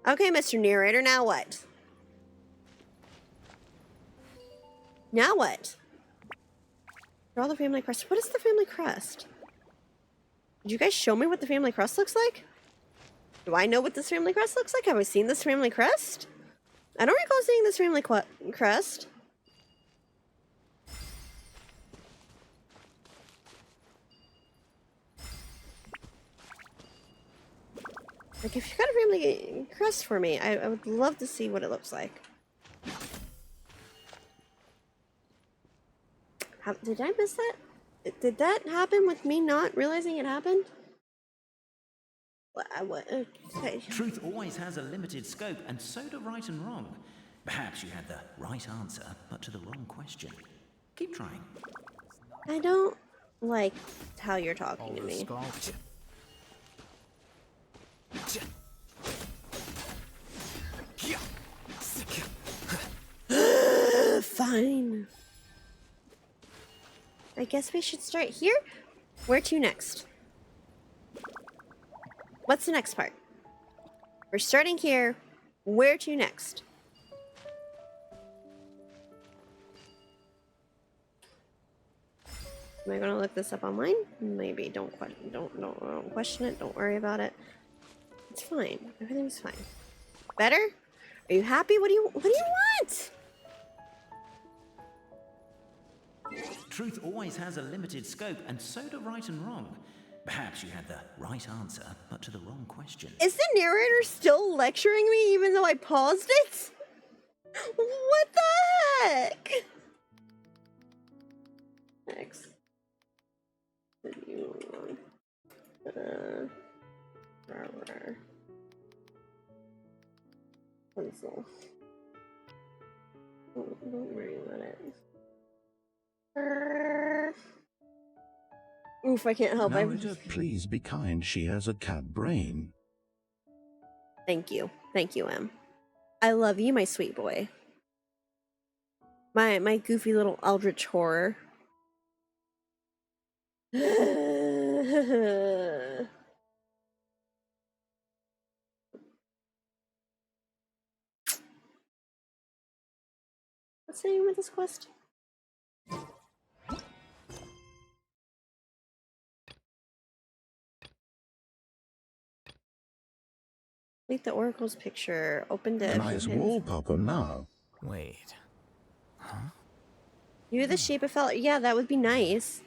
Okay, Mr. Narrator, now what? Now what? Draw the family crest. What is the family crest? Did you guys show me what the family crest looks like? Do I know what this family crest looks like? Have I seen this family crest? I don't recall seeing this family crest. Like, if you got a family crest for me, I would love to see what it looks like. Did I miss that? Did that happen with me not realizing it happened? Okay. Truth always has a limited scope, and so do right and wrong. Perhaps you had the right answer, but to the wrong question. Keep trying. I don't like how you're talking to me. Fine. I guess we should start here. Where to next? What's the next part? We're starting here. Where to next? Am I gonna look this up online? Maybe. Don't question it. Don't worry about it. It's fine. Everything's fine. Better? Are you happy? What do you want? Truth always has a limited scope, and so do right and wrong. Perhaps you had the right answer, but to the wrong question. Is the narrator still lecturing me even though I paused it? What the heck? Next. Pencil. Don't worry about it. Oof, I can't help it. Please be kind. She has a cat brain. Thank you. Thank you, Em. I love you, my sweet boy. My goofy little eldritch horror. What's the name of this quest? Complete the Oracle's picture. Open the Nice wallpaper now. Wait. Huh? You're the shape of fella. Yeah, that would be nice.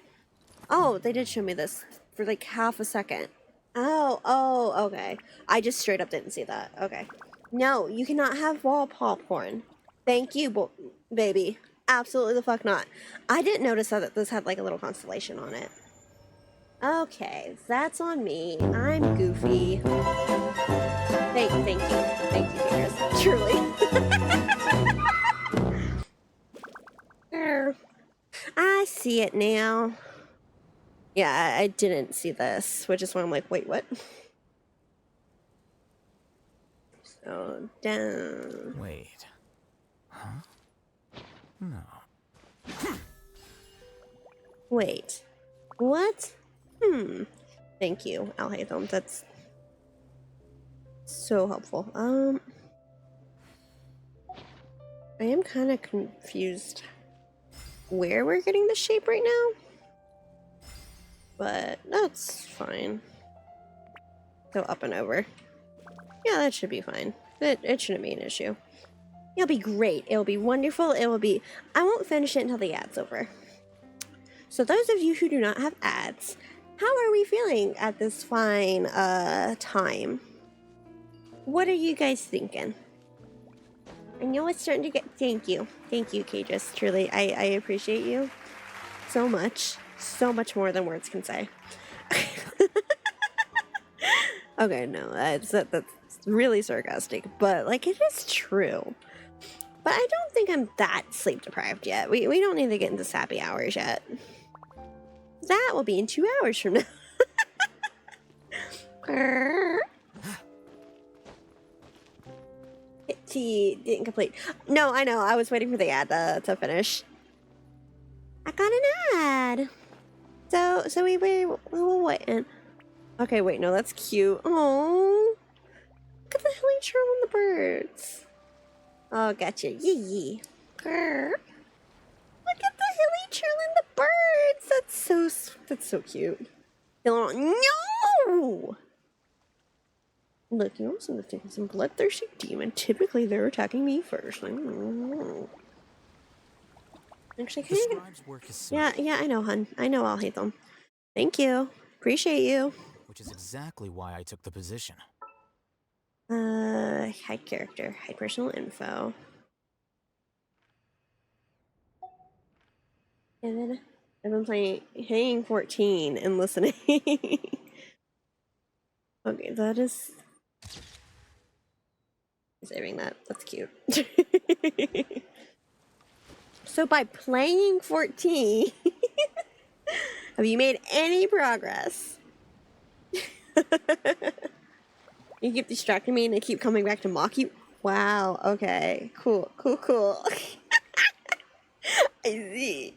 Oh, they did show me this for like half a second. Oh, okay. I just straight up didn't see that. Okay. No, you cannot have wall popcorn. Thank you, baby. Absolutely the fuck not. I didn't notice that this had like a little constellation on it. Okay, that's on me. I'm goofy. Thank you, Chris. Truly. I see it now. Yeah, I didn't see this, which is why I'm like, wait, what? So, down. Wait. Huh? No. Wait. What? Thank you, Alhaitham. That's so helpful. I am kind of confused where we're getting the shape right now. But that's fine. Go up and over. Yeah, that should be fine. It shouldn't be an issue. It'll be great. It'll be wonderful. It will be... I won't finish it until the ad's over. So those of you who do not have ads, how are we feeling at this fine time? What are you guys thinking? I know it's starting to get... Thank you, Caedrus. Truly, I appreciate you so much. So much more than words can say. Okay, no, that's really sarcastic, but like it is true. But I don't think I'm that sleep deprived yet. We don't need to get into sappy hours yet. That will be in 2 hours from now. T didn't complete. No, I know. I was waiting for the ad to finish. I got an ad. So we were waiting. Okay, wait, no, that's cute. Oh, look at the hilly churl on the birds. Oh, gotcha. Yee. Grr. Look at the hilly churl and the birds. That's so cute. No! Look, you're also lifting some bloodthirsty demon. Typically, they're attacking me first. Actually, can you... Yeah, I know, hun. I know I'll hate them. Thank you. Appreciate you. Which is exactly why I took the position. Hide character. Hide personal info. And then I've been playing Hanging 14 and listening. Okay, that is... Saving that. That's cute. So by playing 14, have you made any progress? You keep distracting me and I keep coming back to mock you? Wow, okay. Cool. I see.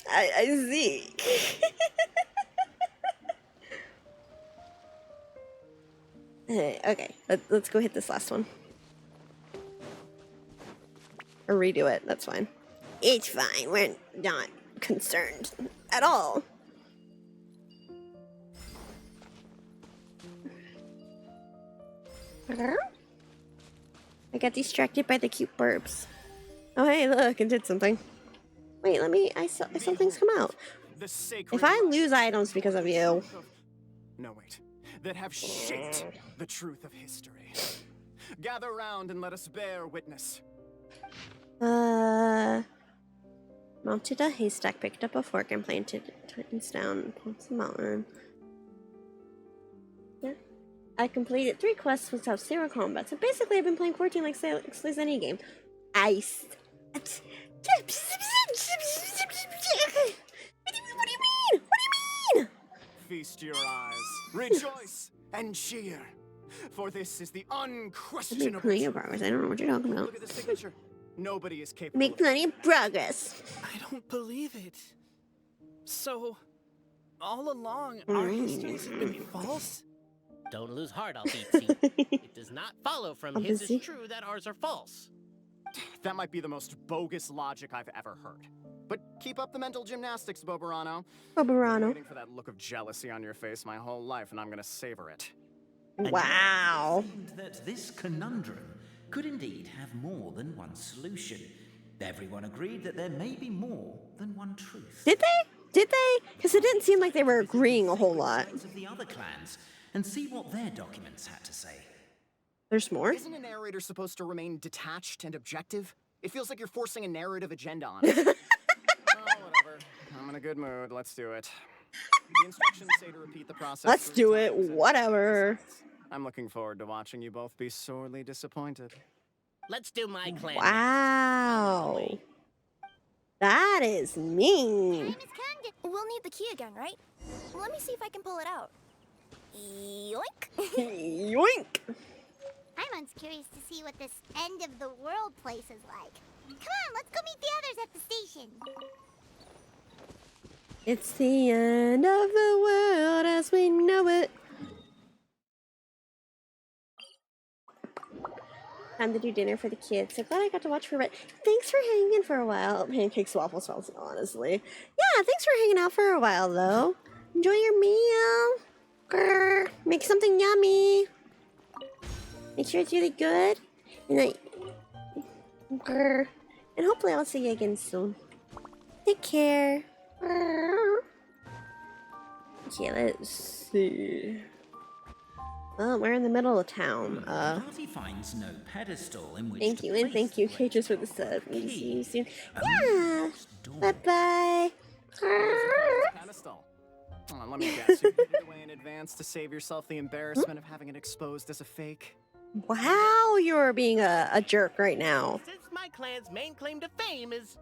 I see. Okay, let's go hit this last one. Or redo it, that's fine. It's fine, we're not concerned at all. I got distracted by the cute burps. Oh hey, look, it did something. Wait, something's come out. If I lose items because of you... No, wait. That have shaped the truth of history. Gather round and let us bear witness. Mounted a haystack, picked up a fork, and planted Titans down upon the mountain. Yeah. I completed 3 quests without 0 combat. So basically, I've been playing 14 like any game. Ice. What do you mean? Feast your eyes, rejoice, and cheer. For this is the unquestionable plenty of progress. I don't know what you're talking about. Look at the signature. Nobody is capable. Make plenty of progress. I don't believe it. So, all along, our histories have been false? Don't lose heart, I'll beat you. It does not follow from his is true that ours are false. That might be the most bogus logic I've ever heard. But keep up the mental gymnastics, Boberano. I've been waiting for that look of jealousy on your face my whole life, and I'm gonna savor it. Wow. That this conundrum could indeed have more than one solution. Everyone agreed that there may be more than one truth. Did they? Did they? Because it didn't seem like they were agreeing a whole lot. Of the other clans and see what their documents had to say. There's more? Isn't a narrator supposed to remain detached and objective? It feels like you're forcing a narrative agenda on us. Oh, whatever. I'm in a good mood. Let's do it. The instructions say to repeat the process. Let's do it. Whatever. I'm looking forward to watching you both be sorely disappointed. Let's do my clan. Wow. That is mean. We'll need the key again, right? Let me see if I can pull it out. Yoink! Yoink! Paimon's curious to see what this end of the world place is like. Come on, let's go meet the others at the station. It's the end of the world as we know it. Time to do dinner for the kids. So glad I got to watch for a bit. Thanks for hanging for a while. Pancakes, waffles, honestly. Yeah, thanks for hanging out for a while, though. Enjoy your meal. Grr. Make something yummy. Make sure it's really good. And grr. And hopefully I'll see you again soon. Take care. Grr. Okay, let's see. Oh, we're in the middle of town. Party finds no pedestal in which Thank you, and thank you, Cages, for the sub. See you soon. Yeah. Bye-bye. Pedestal. Let me guess. You gave it away in advance to save yourself the embarrassment of having it exposed as a fake. Wow, you're being a jerk right now. Since my clan's main claim to fame is...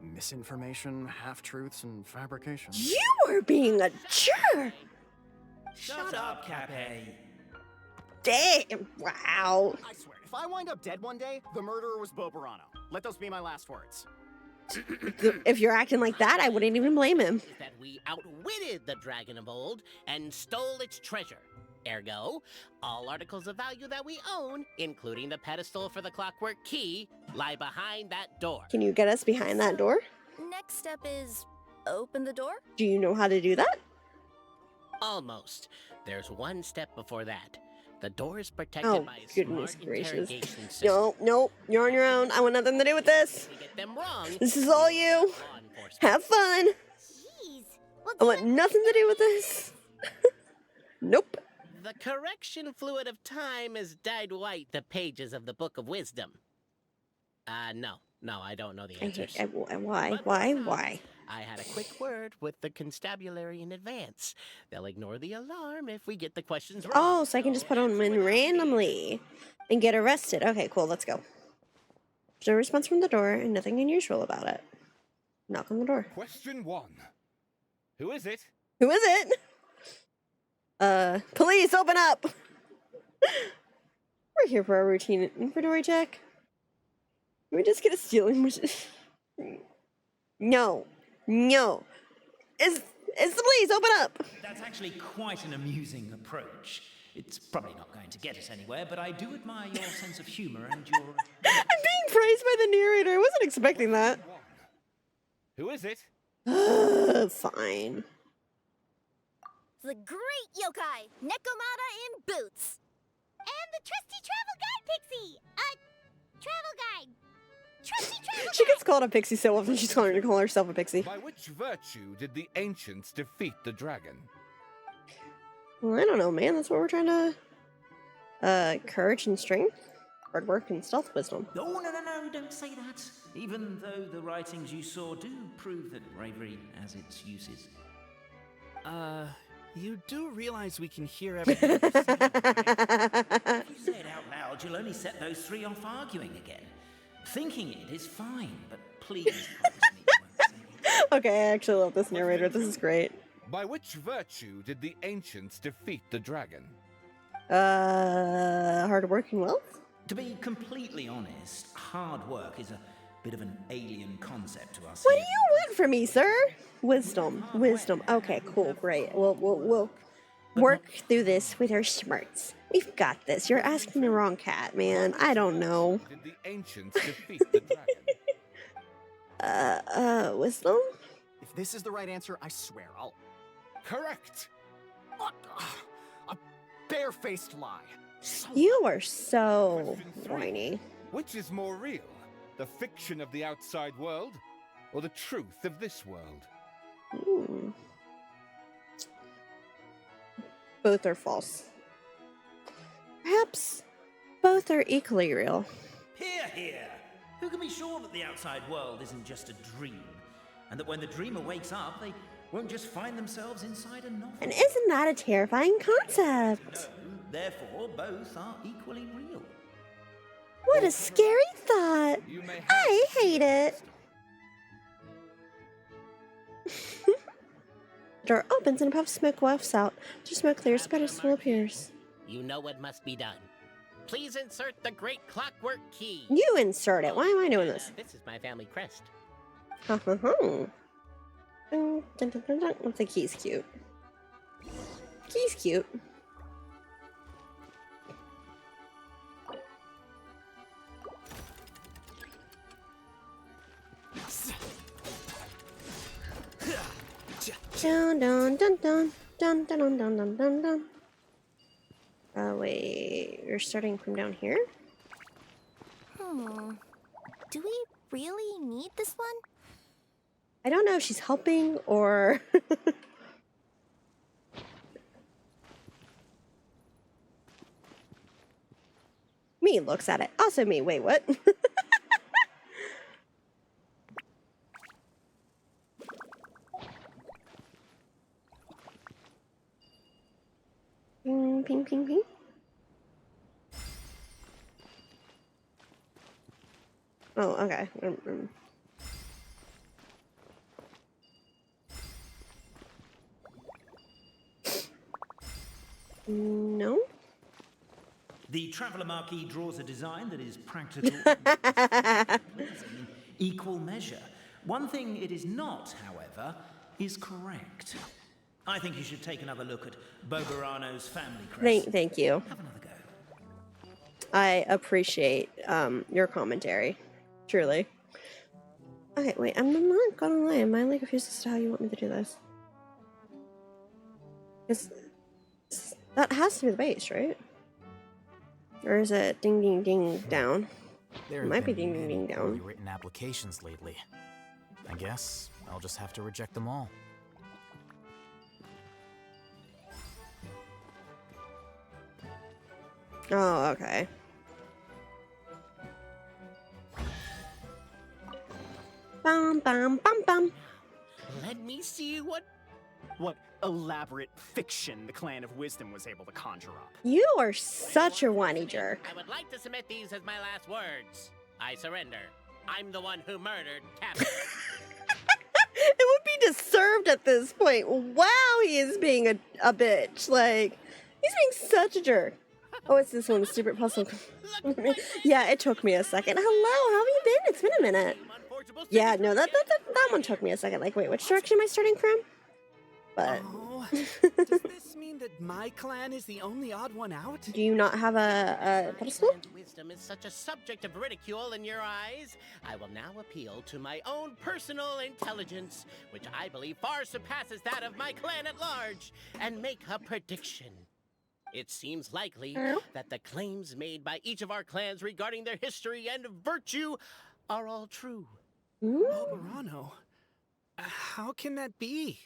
misinformation, half-truths, and fabrication. You are being a jerk! Shut up, Cappe. Damn, wow. I swear, if I wind up dead one day, the murderer was Boberano. Let those be my last words. If you're acting like that, I wouldn't even blame him. That we outwitted the Dragon of Old and stole its treasure. Ergo, all articles of value that we own, including the pedestal for the clockwork key, lie behind that door. Can you get us behind that door? Next step is open the door? Do you know how to do that? Almost. There's one step before that. The door is protected by a smart interrogation system. No, you're on your own. I want nothing to do with this. We get them wrong. This is all you. Have fun. Jeez. I want nothing to do with this. Nope. The correction fluid of time has dyed white the pages of the Book of Wisdom. No, I don't know the answers. Why? I had a quick word with the constabulary in advance. They'll ignore the alarm if we get the questions wrong. Oh, so I can just put them in randomly and get arrested. Okay, cool, let's go. There's no response from the door and nothing unusual about it. Knock on the door. Question 1. Who is it? Who is it? Police, open up! We're here for a routine inventory check. Can we just get a stealing machine? No. No. It's the police, open up! That's actually quite an amusing approach. It's probably not going to get us anywhere, but I do admire your sense of humor and your... I'm being praised by the narrator. I wasn't expecting that. Who is it? Fine. The great yokai, Nekomata in boots. And the trusty travel guide, Pixie! Travel guide! Trusty travel She gets called a pixie so often she's going to call herself a pixie. By which virtue did the ancients defeat the dragon? Well, I don't know, man. That's what we're trying to... courage and strength? Hard work and stealth wisdom. Oh, no, don't say that. Even though the writings you saw do prove that bravery has its uses. You do realize we can hear everything you're saying, right? If you say it out loud, you'll only set those three off arguing again. Thinking it is fine, but please promise me you won't say it. Okay, I actually love this narrator. This is great. By which virtue did the ancients defeat the dragon? Hard work and wealth? To be completely honest, hard work is a bit of an alien concept to us. What do you want from me, sir? Wisdom. Wisdom. Okay, cool, great. We'll work through this with our smarts. We've got this. You're asking the wrong cat, man. I don't know. Did the ancients defeat the dragon? Wisdom? If this is the right answer, I swear I'll... Correct! What? A barefaced lie. You are so whiny. Which is more real? The fiction of the outside world, or the truth of this world? Both are false. Perhaps both are equally real. Here! Who can be sure that the outside world isn't just a dream? And that when the dreamer wakes up, they won't just find themselves inside a novel? And isn't that a terrifying concept? No, therefore, both are equally real. What a scary thought. I hate it. The door opens and a puff of smoke wafts out. After smoke clears, better smell appears. You know what must be done. Please insert the great clockwork key. You insert it. Why am I doing this? This is my family crest. Ha ha ha. Dun, dun, dun, dun. Oh, the key's cute. Key's cute. Dun dun dun dun dun dun dun dun dun dun. Wait, you're starting from down here? Do we really need this one? I don't know if she's helping or... Me looks at it. Also me. Wait, what? Ping, ping, ping, ping. Oh, okay. No? The Traveller Marquee draws a design that is practical in equal measure. One thing it is not, however, is correct. I think you should take another look at Boberano's family crest. Thank you. Have another go. I appreciate your commentary. Truly. Okay, wait, I'm not gonna lie. Am I like confused as to how you want me to do this? Because that has to be the base, right? Or is it ding ding ding down? It might be ding ding ding down. Written applications lately. I guess I'll just have to reject them all. Oh, okay. Bum bum bum bum. Let me see what elaborate fiction the Clan of Wisdom was able to conjure up. You are such a whiny jerk. I would like to submit these as my last words. I surrender. I'm the one who murdered Captain. It would be deserved at this point. Wow, he is being a bitch. Like, he's being such a jerk. Oh, it's this one, stupid puzzle. Yeah, it took me a second. Hello, how have you been? It's been a minute. Yeah, no, that one took me a second. Like, wait, which direction am I starting from? But Oh, does this mean that my clan is the only odd one out? do you not have a pedestal? Wisdom is such a subject of ridicule in your eyes. I will now appeal to my own personal intelligence, which I believe far surpasses that of my clan at large, and make a prediction. It seems likely that the claims made by each of our clans regarding their history and virtue are all true. Boberano, how can that be?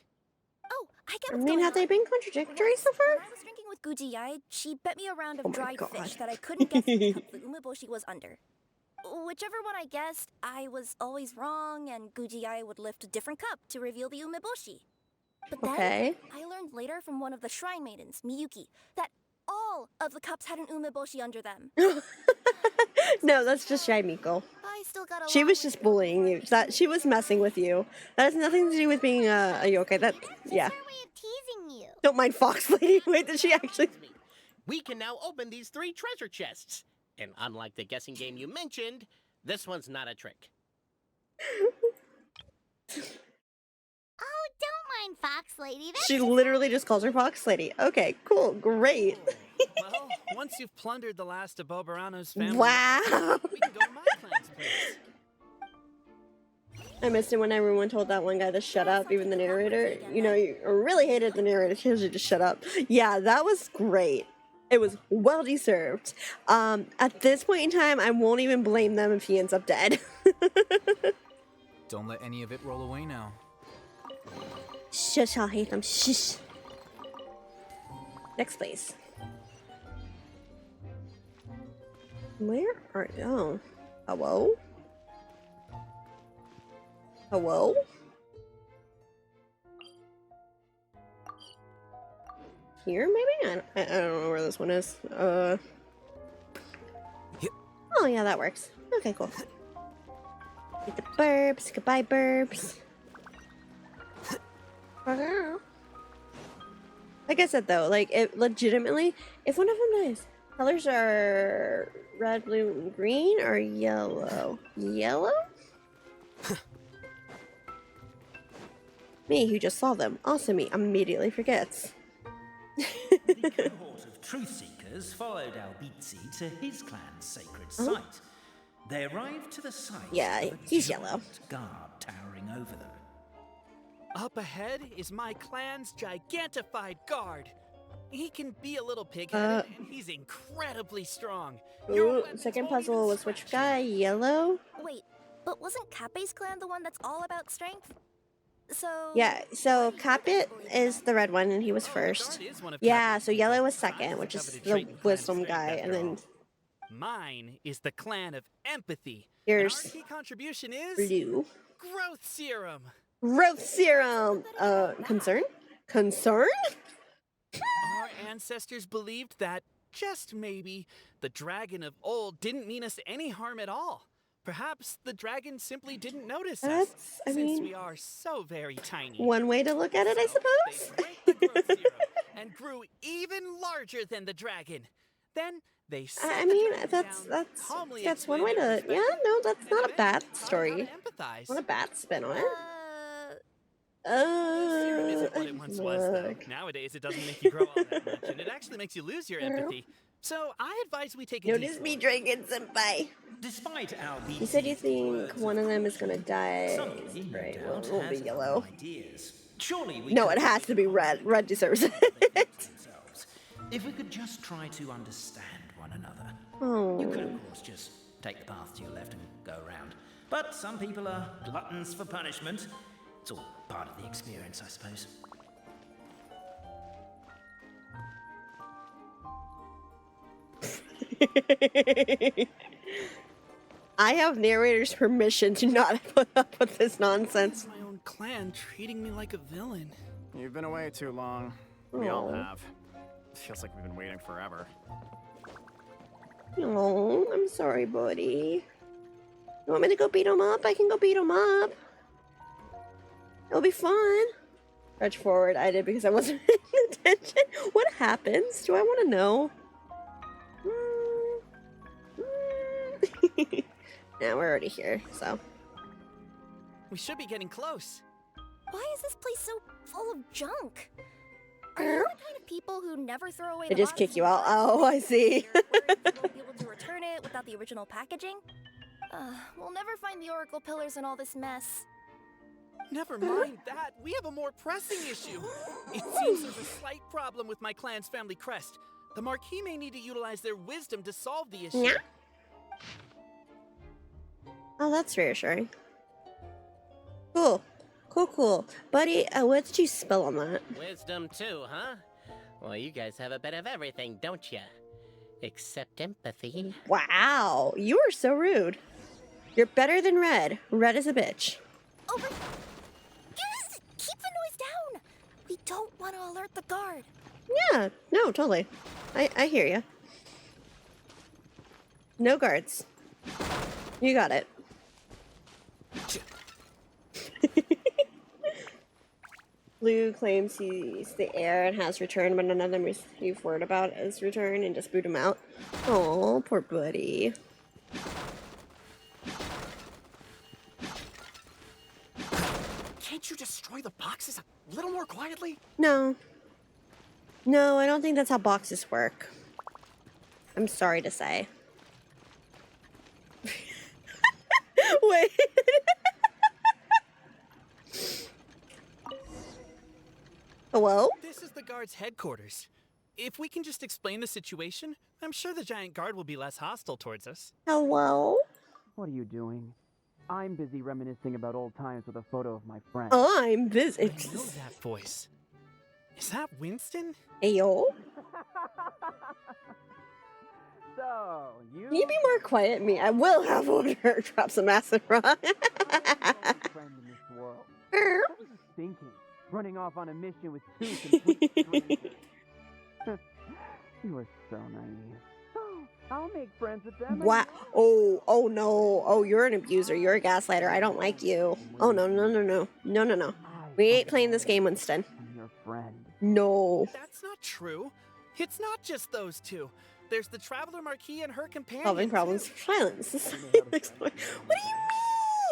Oh, I get I what's mean, going have they on. been contradictory so far? When I was drinking with Gujiyai, she bet me a round Oh of my dried God. fish that I couldn't guess which cup the umeboshi was under. Whichever one I guessed, I was always wrong, and Gujiyai would lift a different cup to reveal the umeboshi. But then, Okay. I learned later from one of the shrine maidens, Miyuki, that all of the cups had an umeboshi under them. No, that's just Shy Miko. I still got a She long was way just to go bullying before you. That she was messing with you. That has nothing to do with being a yokai. That yeah. Teasing you. Don't mind Fox Lady. Wait, did she actually? We can now open these 3 treasure chests. And unlike the guessing game you mentioned, this one's not a trick. Oh, don't mind Fox Lady. That's She literally just calls her Fox Lady. Okay, cool, great. Well, once you've plundered the last of Boberano's family, Wow. we can go to my clan's place. I missed it when everyone told that one guy to shut up, even the narrator. You know, you really hated the narrator. He usually just shut up. Yeah, that was great. It was well deserved. At this point in time, I won't even blame them if he ends up dead. Don't let any of it roll away now. Shush, I'll hate them. Shush. Next place. Where are you? Oh. Hello? Hello? Here, maybe? I don't know where this one is. Oh, yeah, that works. Okay, cool. Get the burbs. Goodbye, burbs. Like I said, though, like, it legitimately, if one of them dies, colors are red, blue, and green, or yellow? Yellow? Me, who just saw them. Also me, immediately forgets. The cohort of truth seekers followed Albizzi to his clan's sacred site. They arrived to the site. Yeah, of a he's giant yellow. guard towering over them. Up ahead is my clan's gigantified guard. He can be a little pig-headed, and he's incredibly strong. Ooh, second puzzle was which guy? Yellow? Wait, but wasn't Kappe's clan the one that's all about strength? So... Yeah, so Capit is the red one, and he was first. Yeah, so yellow was second, which is the wisdom guy, and then mine is the clan of empathy. here's And our key contribution is blue. growth serum. Growth serum! Concern? Concern? Our ancestors believed that, just maybe, the dragon of old didn't mean us any harm at all. Perhaps the dragon simply didn't notice us, I since mean, we are so very tiny. one way to look at it, I suppose. They drank the growth serum and grew even larger than the dragon. Then they set I the mean, dragon down, calmly that's one way to. explained their Yeah, no, that's perspective, not a and bad then story. empathize. Not a bad spin on it. Serum isn't what it once was, though. Look. Nowadays, it doesn't make you grow all that much, and it actually makes you lose your empathy. So I advise we take a Notice detour. me drinking, senpai. Despite Albizzi's You said you think one of them is gonna die. Somebody, no Right, well, doubt, it won't be has yellow. ideas. Surely we No, could it has to be red. Red deserves it. themselves. If we could just try to understand one another. Oh. You could, of course, just take the path to your left and go around. But some people are gluttons for punishment. It's all part of the experience, I suppose. I have narrator's permission to not put up with this nonsense. My own clan treating me like a villain. You've been away too long. We all Aw. have. Feels like we've been waiting forever. Oh, I'm sorry, buddy. You want me to go beat him up? I can go beat him up. It'll be fun. Stretch forward. I did because I wasn't paying attention. What happens? Do I want to know? Nah, we're already here, so. We should be getting close. Why is this place so full of junk? Are you the kind of people who never throw away They the just boxes kick you and out. boxes Oh, I see. or worried you won't be able to return it without the original packaging? We'll never find the Oracle pillars in all this mess. Never mind that. We have a more pressing issue. It seems there's a slight problem with my clan's family crest. The Marquis may need to utilize their wisdom to solve the issue. Yeah. Oh, that's reassuring. Cool. Cool. Buddy, what did you spell on that? Wisdom too, huh? Well, you guys have a bit of everything, don't you? Except empathy. Wow, you are so rude. You're better than Red. Red is a bitch. Over. Yes! Keep the noise down! We don't want to alert the guard. Yeah, no, totally. I hear you. No guards. You got it. Blue claims he's the heir and has returned, but none of them received word about his return and just boot him out. Oh, poor buddy. Can't you destroy the boxes a little more quietly? No. No, I don't think that's how boxes work. I'm sorry to say. Wait. Hello? This is the guard's headquarters. If we can just explain the situation, I'm sure the giant guard will be less hostile towards us. Hello? What are you doing? I'm busy reminiscing about old times with a photo of my friend. I'm busy. I know that voice. Is that Winston? Ayo. So, you... Can you be more quiet, me? I will have order. Drop some acid rock. friend in this world. What was you thinking? Running off on a mission with two complete strangers. You are so naive. I'll make friends with them. Wow. Oh no. Oh, you're an abuser. You're a gaslighter. I don't like you. Oh, no. We ain't playing this game, Winston. I'm your friend. No. That's not true. It's not just those two. There's the Traveler Marquis and her companion. Solving problems. Silence. What do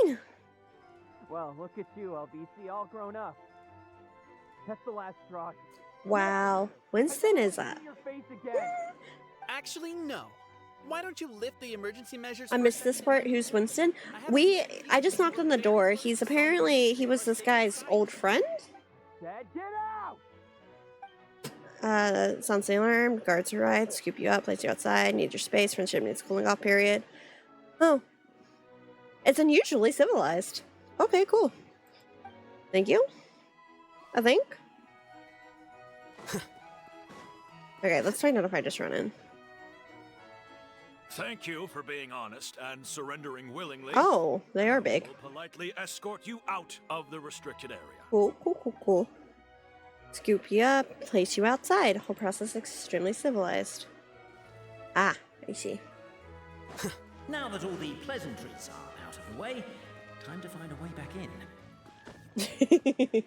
you mean? Well, look at you, LBC, all grown up. That's the last straw. Wow. Winston is a... Your face again. Actually, no. Why don't you lift the emergency measures? I missed this part. Who's Winston? I just knocked on the door. He was this guy's old friend? Dad, get out! Sounds the alarm. Guards arrive, scoop you up, place you outside, need your space, friendship needs cooling off period. Oh. It's unusually civilized. Okay, cool. Thank you. I think. Okay, let's find out if I just run in. Thank you for being honest and surrendering willingly. Oh, they are big. We'll politely escort you out of the restricted area. Cool. Scoop you up, place you outside. Whole process extremely civilized. Ah, I see. Now that all the pleasantries are out of the way, time to find a way back in.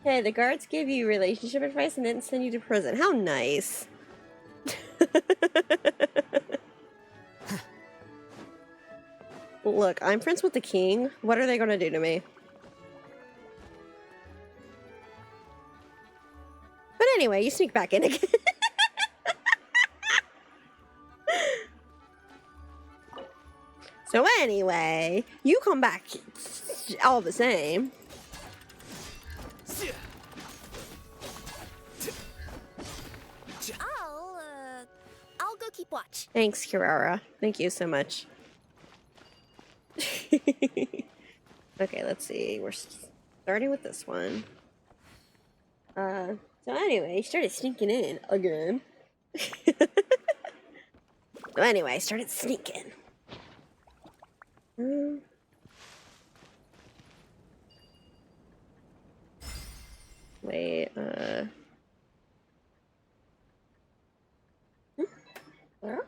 Hey, the guards gave you relationship advice and didn't send you to prison. How nice. Look, I'm friends with the king. What are they gonna do to me? But anyway, you sneak back in again. So anyway, you come back all the same. I'll go keep watch. Thanks, Kirara. Thank you so much. Okay, let's see. We're starting with this one. So anyway, he started sneaking in again. So anyway, I started sneaking. Wait, Where?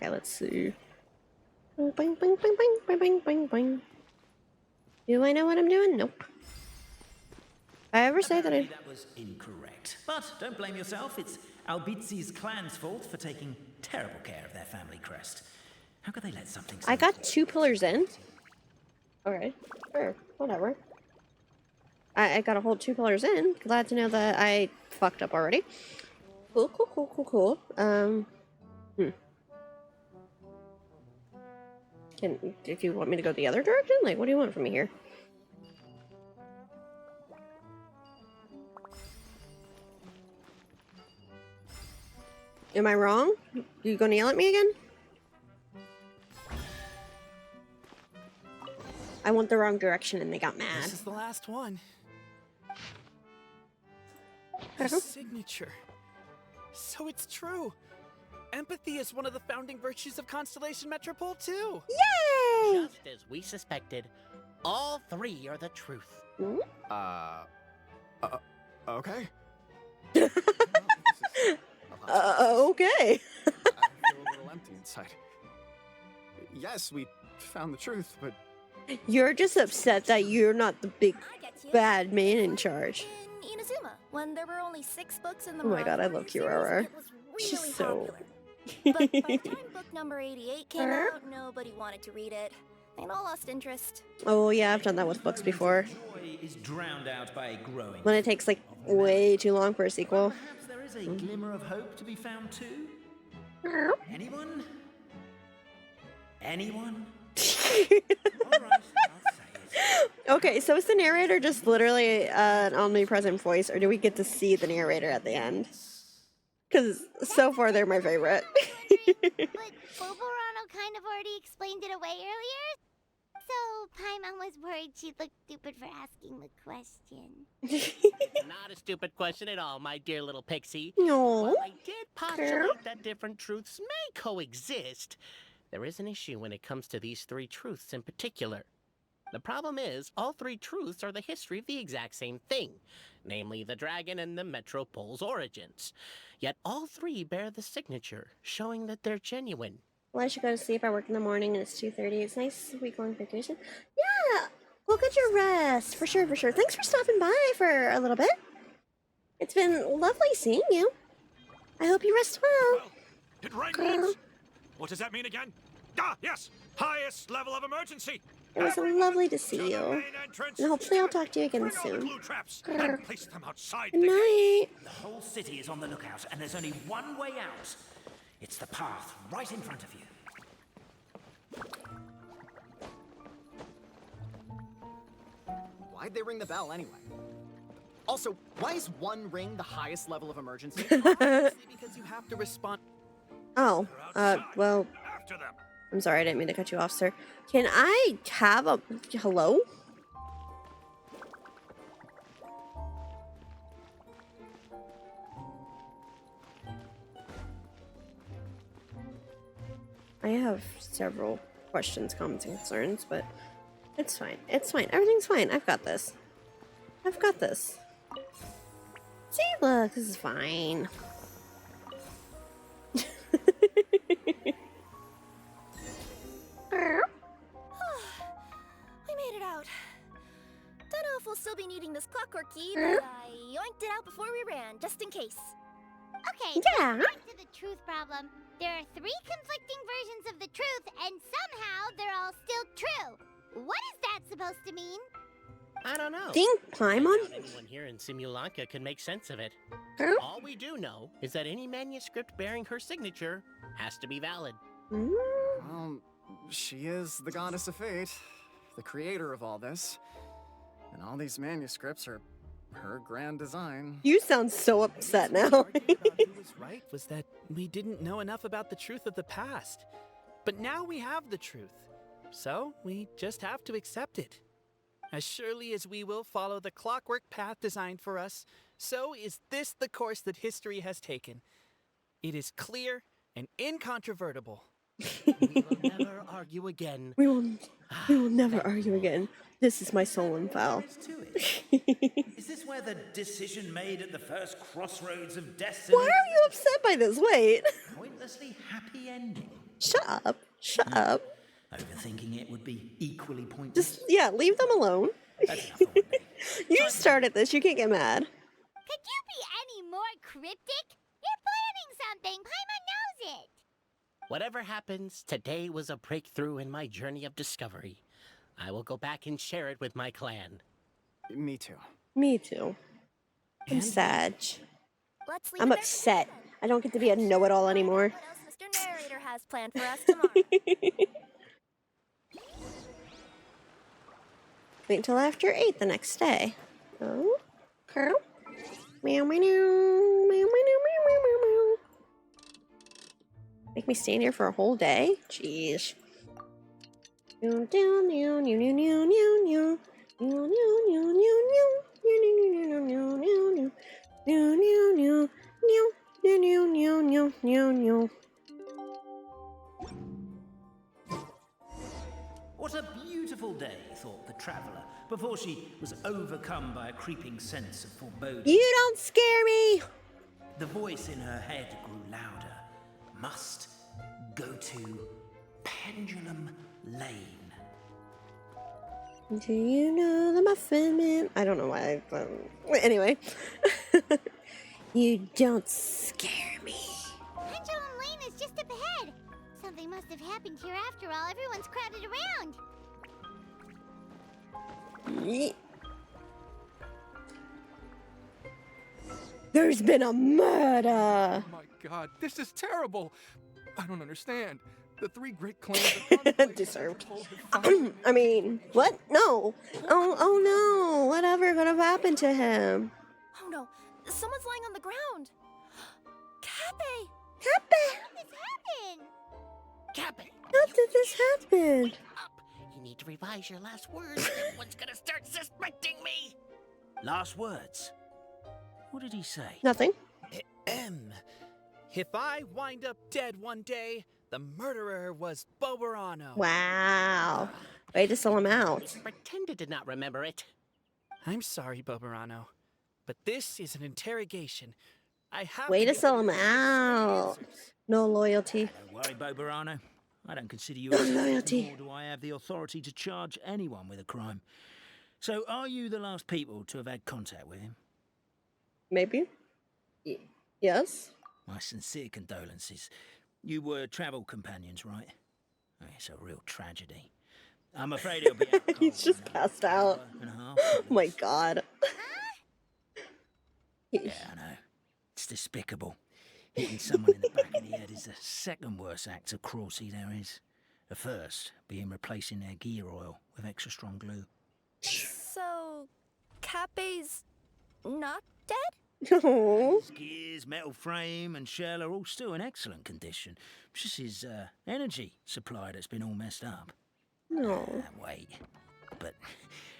Okay, let's see. Bing, bing, bing, bing, bing, bing, bing, bing. Do I know what I'm doing? Nope. I ever say that Apparently that was incorrect. But don't blame yourself. It's Albizi's clan's fault for taking terrible care of their family crest. How could they let something so I got 2 pillars in. Alright, sure, whatever. I got a whole 2 pillars in. Glad to know that I fucked up already. Cool, cool, cool, cool, cool. If you want me to go the other direction? Like, what do you want from me here? Am I wrong? You gonna yell at me again? I went the wrong direction and they got mad. This is the last one. The signature. So it's true. Empathy is one of the founding virtues of Constellation Metropole too. Yay! Just as we suspected, all 3 are the truth. Okay. Okay. I feel a little empty inside. Yes, we found the truth, but You're just upset that you're not the big bad man in charge. In Inazuma, when there were only 6 books in the Oh my god, I love Kirara. She's so... But by the time book number 88 came out, nobody wanted to read it. They all lost interest. Oh yeah, I've done that with books before. Joy is drowned out by a growing. When it takes like way too long for a sequel. Perhaps there is a glimmer of hope to be found too. Anyone? Anyone? Okay, so is the narrator just literally an omnipresent voice, or do we get to see the narrator at the end? Because so far they're my favorite. But Boborano kind of already explained it away earlier. So Paimon was worried she'd look stupid for asking the question. Not a stupid question at all, my dear little pixie. No. While I did postulate that different truths may coexist, there is an issue when it comes to these 3 truths in particular. The problem is, all 3 truths are the history of the exact same thing, namely the dragon and the Metropole's origins. Yet all 3 bear the signature, showing that they're genuine. Well, I should go to sleep. I work in the morning and it's 2:30. It's a nice week-long vacation. Yeah, well, get your rest. For sure, for sure. Thanks for stopping by for a little bit. It's been lovely seeing you. I hope you rest well. It rains! What does that mean again? Ah, yes! Highest level of emergency! It was lovely to see you. And hopefully I'll talk to you again soon. And place them outside Good night. The whole city is on the lookout, and there's only one way out. It's the path right in front of you. why'd they ring the bell anyway? Also, why is 1 ring the highest level of emergency? Because you have to respond. Oh, well, I'm sorry, I didn't mean to cut you off, sir. Can I have a hello? I have several questions, comments, and concerns, but it's fine. It's fine. Everything's fine. I've got this. I've got this. See, look, this is fine. We made it out. Don't know if we'll still be needing this clockwork key, but I yoinked it out before we ran, just in case. Okay, yeah. Back to the truth problem. There are 3 conflicting versions of the truth, and somehow they're all still true. What is that supposed to mean? I don't know. Think Paimon? I doubt anyone here in Simulanka can make sense of it. All we do know is that any manuscript bearing her signature has to be valid. Well, she is the goddess of fate, the creator of all this. And all these manuscripts are her grand design. You sound so upset now. Right was that we didn't know enough about the truth of the past. But now we have the truth. So we just have to accept it. As surely as we will follow the clockwork path designed for us, so is this the course that history has taken. It is clear and incontrovertible. We will never argue again. We will never argue again. This is my soul and foul. Is this where the decision made at the first crossroads of destiny? Why are you upset by this? Wait. Pointlessly happy ending. Shut up. Shut up. Overthinking it would be equally pointless. Just, yeah, leave them alone. That's enough for one day. You started this. You can't get mad. Could you be any more cryptic? You're planning something. Paimon knows it. Whatever happens, today was a breakthrough in my journey of discovery. I will go back and share it with my clan. Me too. Me too. I'm sad. Let's leave I'm it there. upset. I don't get to be a know-it-all anymore. What else Mr. Narrator has planned for us tomorrow? Wait until after 8 the next day. Oh, girl. Meow, meow, meow, meow, meow, meow, meow, meow, meow. Make me stand here for a whole day? Jeez. Meow, meow, meow, meow, meow, meow, meow. Meow, meow, meow, meow, meow. Meow, meow, meow, meow, meow, meow. Meow, meow, meow, meow. Meow, meow, meow, meow, meow, meow. What a beautiful day, thought the traveler, before she was overcome by a creeping sense of foreboding. You don't scare me! The voice in her head grew louder. Must go to Pendulum Lane. Do you know the Muffin Man? I don't know why. Anyway. You don't scare me. Pendulum Lane is just up ahead. Something must have happened here after all. Everyone's crowded around. There's been a murder. Oh my god, this is terrible. I don't understand. The three great clans deserved. I mean, what? No. Oh no. Whatever could have happened to him? Oh no, someone's lying on the ground. Cappy! Cappy! How did this happen? Cappy, How did this happen? you need to revise your last words. Everyone's gonna start suspecting me. Last words. What did he say? Nothing. If I wind up dead one day, the murderer was Boberano. Wow. Way to sell him out. Pretended to not remember it. I'm sorry, Boberano, but this is an interrogation. I have Way to get sell him answers. out. No loyalty. Don't worry, Boberano. I don't consider you No a threat, loyalty. nor do I have the authority to charge anyone with a crime. So, are you the last people to have had contact with him? Maybe. Yes. My sincere condolences. You were travel companions, right? Oh, it's a real tragedy. I'm afraid he'll be out cold He's just in passed out. hour and a half. Oh my god. Yeah, I know. It's despicable. Hitting someone in the back of the head is the second worst act of cruelty there is. The first being replacing their gear oil with extra strong glue. So, Cappy's not dead? No. His gears, metal frame, and shell are all still in excellent condition. It's just his energy supply that's been all messed up. No. Wait, but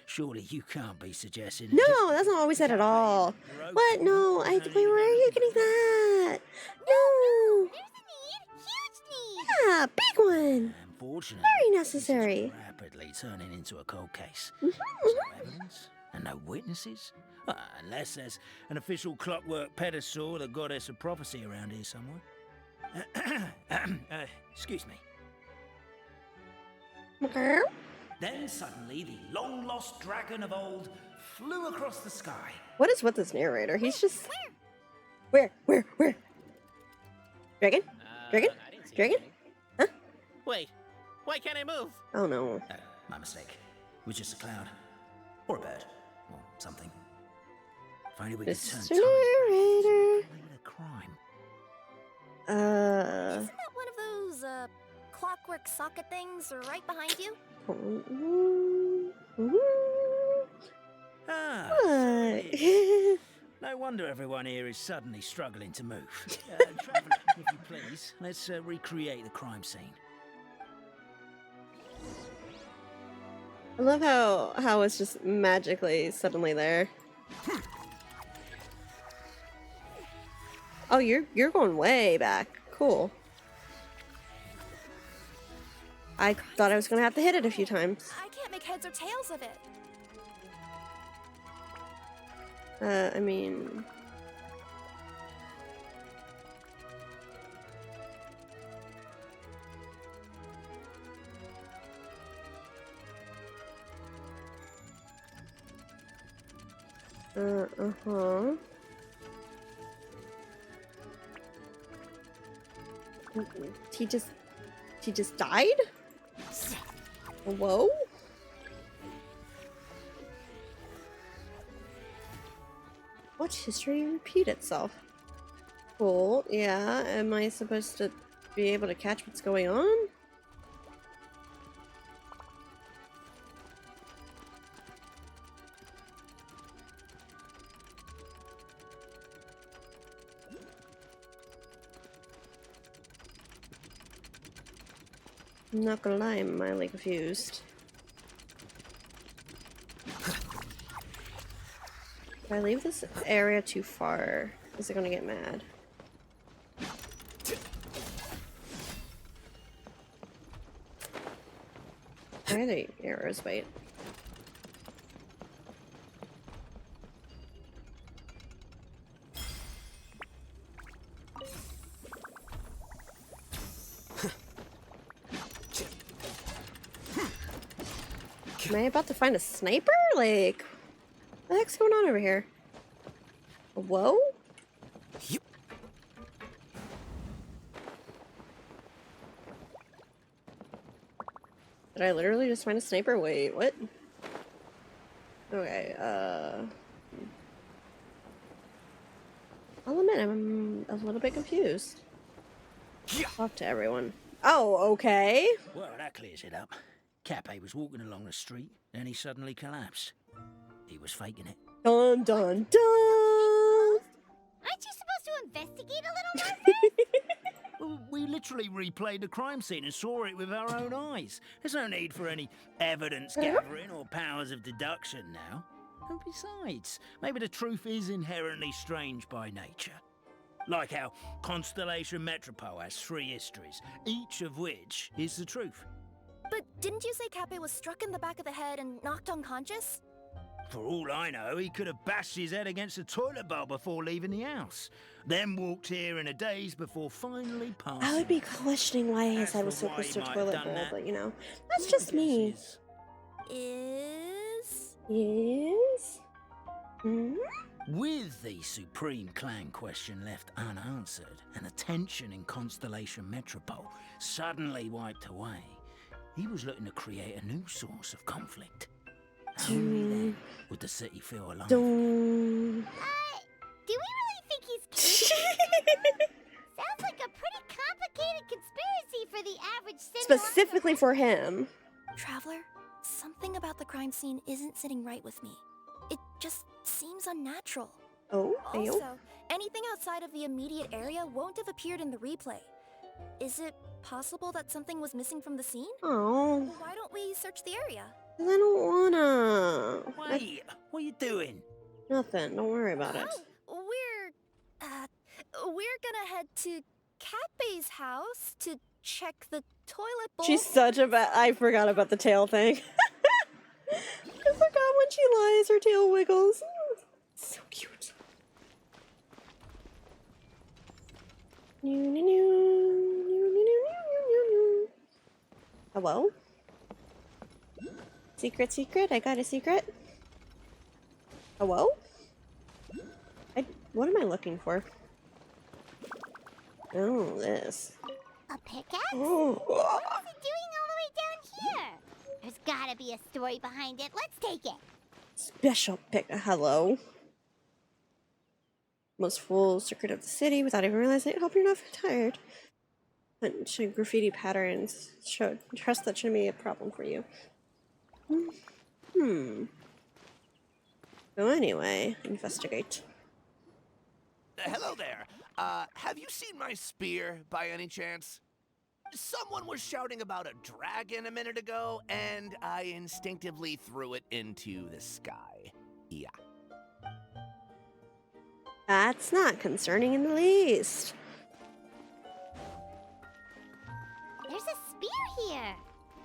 surely you can't be suggesting... No, that's not what we said at all. What? No, where are you getting that? No. There's a need. Huge need. Yeah, big one. Unfortunately, Very necessary. rapidly turning into a cold case. Mhm, There's no evidence and no witnesses. Unless there's an official clockwork pedestal or the goddess of prophecy around here somewhere. Excuse me. mhm. Then suddenly the long-lost dragon of old flew across the sky. What is with this narrator? He's just... Where? Dragon? Dragon? I didn't see Dragon? anything. Wait, why can't I move? Oh no. My mistake. It was just a cloud. Or a bird. Or something. If only we could turn Mr. time Narrator. to a crime. Isn't that one of those, clockwork socket things right behind you? Ah, What? no wonder everyone here is suddenly struggling to move. Traveller, if you please, let's recreate the crime scene. I love how it's just magically suddenly there. Oh, you're going way back. Cool. I thought I was gonna have to hit it a few times. I can't make heads or tails of it. I mean... Uh-huh. He just died? Whoa? Watch history repeat itself. Cool, yeah. Am I supposed to be able to catch what's going on? I'm not gonna lie, I'm mildly confused. If I leave this area too far, is it gonna get mad? Where are the arrows? Wait. Am I about to find a sniper? Like, what the heck's going on over here? Whoa? Did I literally just find a sniper? Wait, what? Okay, I'll admit I'm a little bit confused. Talk to everyone. Oh, okay. Well, that clears it up. Cappe was walking along the street, and he suddenly collapsed. He was faking it. Dun dun dun! Aren't you supposed to investigate a little more first? Well, we literally replayed the crime scene and saw it with our own eyes. There's no need for any evidence gathering or powers of deduction now. And besides, maybe the truth is inherently strange by nature. Like how Constellation Metropole has 3 histories, each of which is the truth. But didn't you say Cappe was struck in the back of the head and knocked unconscious? For all I know, he could have bashed his head against a toilet bowl before leaving the house, then walked here in a daze before finally passing. I would be questioning why his head was so close to a toilet bowl, but you know, that's just me. Yes? Hmm? With the Supreme Clan question left unanswered and the tension in Constellation Metropole suddenly wiped away, he was looking to create a new source of conflict. Only then would the city feel alive. Do we really think he's cute? Sounds like a pretty complicated conspiracy for the average citizen. Specifically for him. Traveler, something about the crime scene isn't sitting right with me. It just seems unnatural. Oh, also, anything outside of the immediate area won't have appeared in the replay. Is it possible that something was missing from the scene? Oh. Why don't we search the area? I don't wanna. Wait, what are you doing? Nothing. Don't worry about it. We're gonna head to Cappe's house to check the toilet bowl. She's such a bad. I forgot about the tail thing. I forgot when she lies, her tail wiggles. So cute. Hello? Secret, secret? I got a secret? Hello? What am I looking for? Oh, this. A pickaxe? Oh. What is it doing all the way down here? There's gotta be a story behind it. Let's take it. Special pick. Hello. Most full secret of the city without even realizing it. Hope you're not tired. Bunch of graffiti patterns. Trust that shouldn't be a problem for you. So anyway, investigate. Hello there. Have you seen my spear by any chance? Someone was shouting about a dragon a minute ago, and I instinctively threw it into the sky. Yeah. That's not concerning in the least. There's a spear here.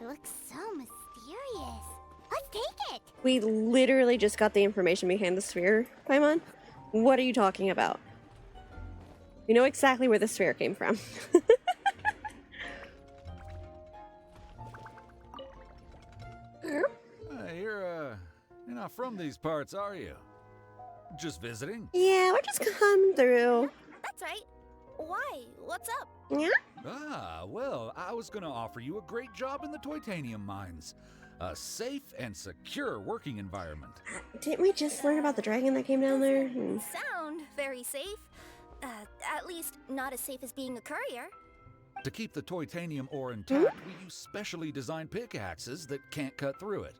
It looks so mysterious. Let's take it. We literally just got the information behind the sphere, Paimon. What are you talking about? We know exactly where the sphere came from. You're not from these parts, are you? just visiting. Yeah, we're just coming through. That's right. Why? What's up? Yeah? Ah, well, I was gonna offer you a great job in the Titanium mines. A safe and secure working environment. Didn't we just learn about the dragon that came down there? Sound very safe. At least not as safe as being a courier. To keep the titanium ore intact, we use specially designed pickaxes that can't cut through it.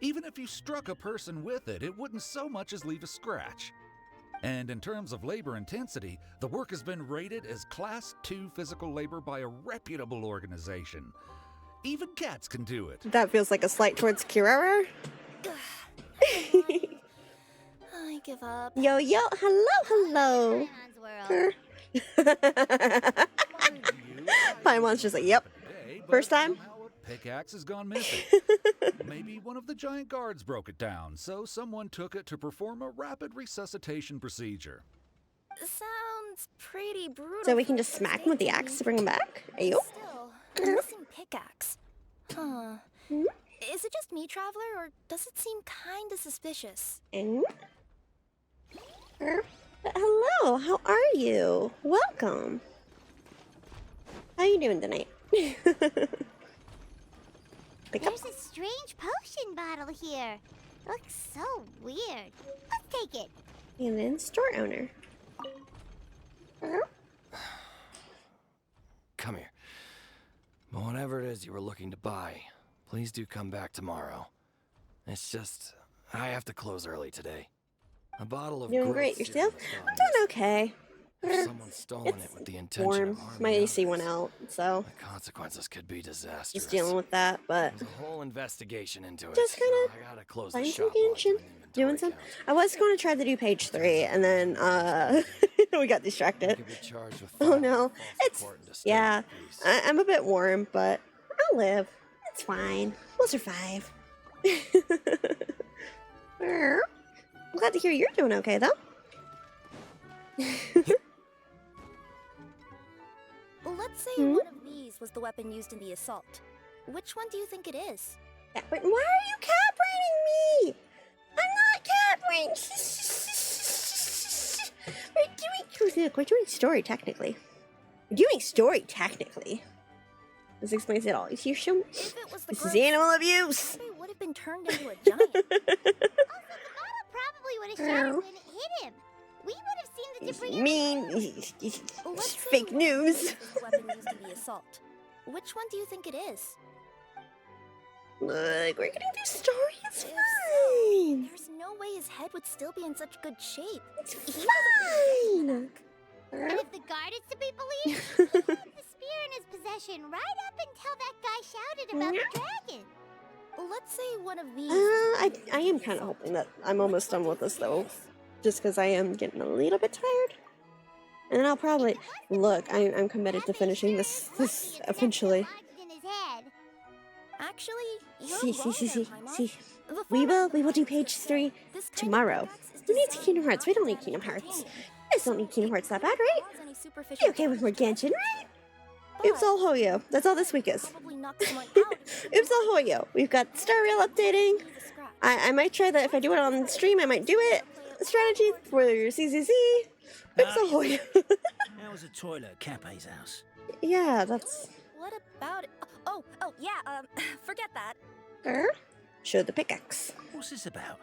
Even if you struck a person with it, it wouldn't so much as leave a scratch. And in terms of labor intensity, the work has been rated as Class 2 physical labor by a reputable organization. Even cats can do it. That feels like a slight towards Kirara. I give up. Yo, yo, hello, hello. Paimon's just like, yep. First time? Pickaxe has gone missing. Maybe one of the giant guards broke it down, so someone took it to perform a rapid resuscitation procedure. Sounds pretty brutal. So we can just smack him with the axe to bring him back? Ayo. Still, a missing pickaxe. Huh. Is it just me, Traveler, or does it seem kinda suspicious? Hello, how are you? Welcome. How you doing tonight? There's a strange potion bottle here. Looks so weird. Let's take it. And then store owner. Come here. But whatever it is you were looking to buy, please do come back tomorrow. It's just, I have to close early today. A bottle of Doing great yourself? I'm doing okay. If someone's stolen it with the intention Warm. of harming My AC others, went out, so the consequences could be disastrous. just dealing with that. But There's a whole investigation into it. just so kind I gotta close of the playing some shop. Genshin, doing some. I was going to try to do page 3, and then we got distracted. Charged with Oh no, it's yeah. I'm a bit warm, but I'll live. It's fine. We'll survive. I'm glad to hear you're doing okay, though. Let's say one of these was the weapon used in the assault. Which one do you think it is? But why are you cat braining me? I'm not cat brain. We're doing story technically. We're doing story technically. This explains it all. You show If it was the this is girl, animal abuse. Probably would have been turned into a giant. Probably would have shattered when it hit him. We would have seen the debris. Mean. Let's say Fake one of news. these was the weapon used in the assault. Which one do you think it is? Look, we're gonna do story. It's If fine. so, there's no way his head would still be in such good shape. It's He fine. And if the guard is to be believed, he had the spear in his possession right up until that guy shouted about the dragon. Let's say one of these. I am kind of hoping that I'm almost done with this though, just because I am getting a little bit tired. And then I'll probably look. I'm committed to finishing this eventually. In his head. Actually, you're See. wrong there, Paimon. We will do page 3 tomorrow. Who needs Kingdom Hearts? We don't need Kingdom Hearts. You guys don't need Kingdom Hearts that bad, right? You okay with more Genshin, right? Oops all Hoyo. That's all this week is. Oops all Hoyo. We've got Star Rail updating. I might try that if I do it on stream. I might do it. Strategy for CCC. Oops all Hoyo. How was the toilet at Cape's house? Yeah, that's. What about it? Oh, yeah, forget that. Show the pickaxe. What's this about?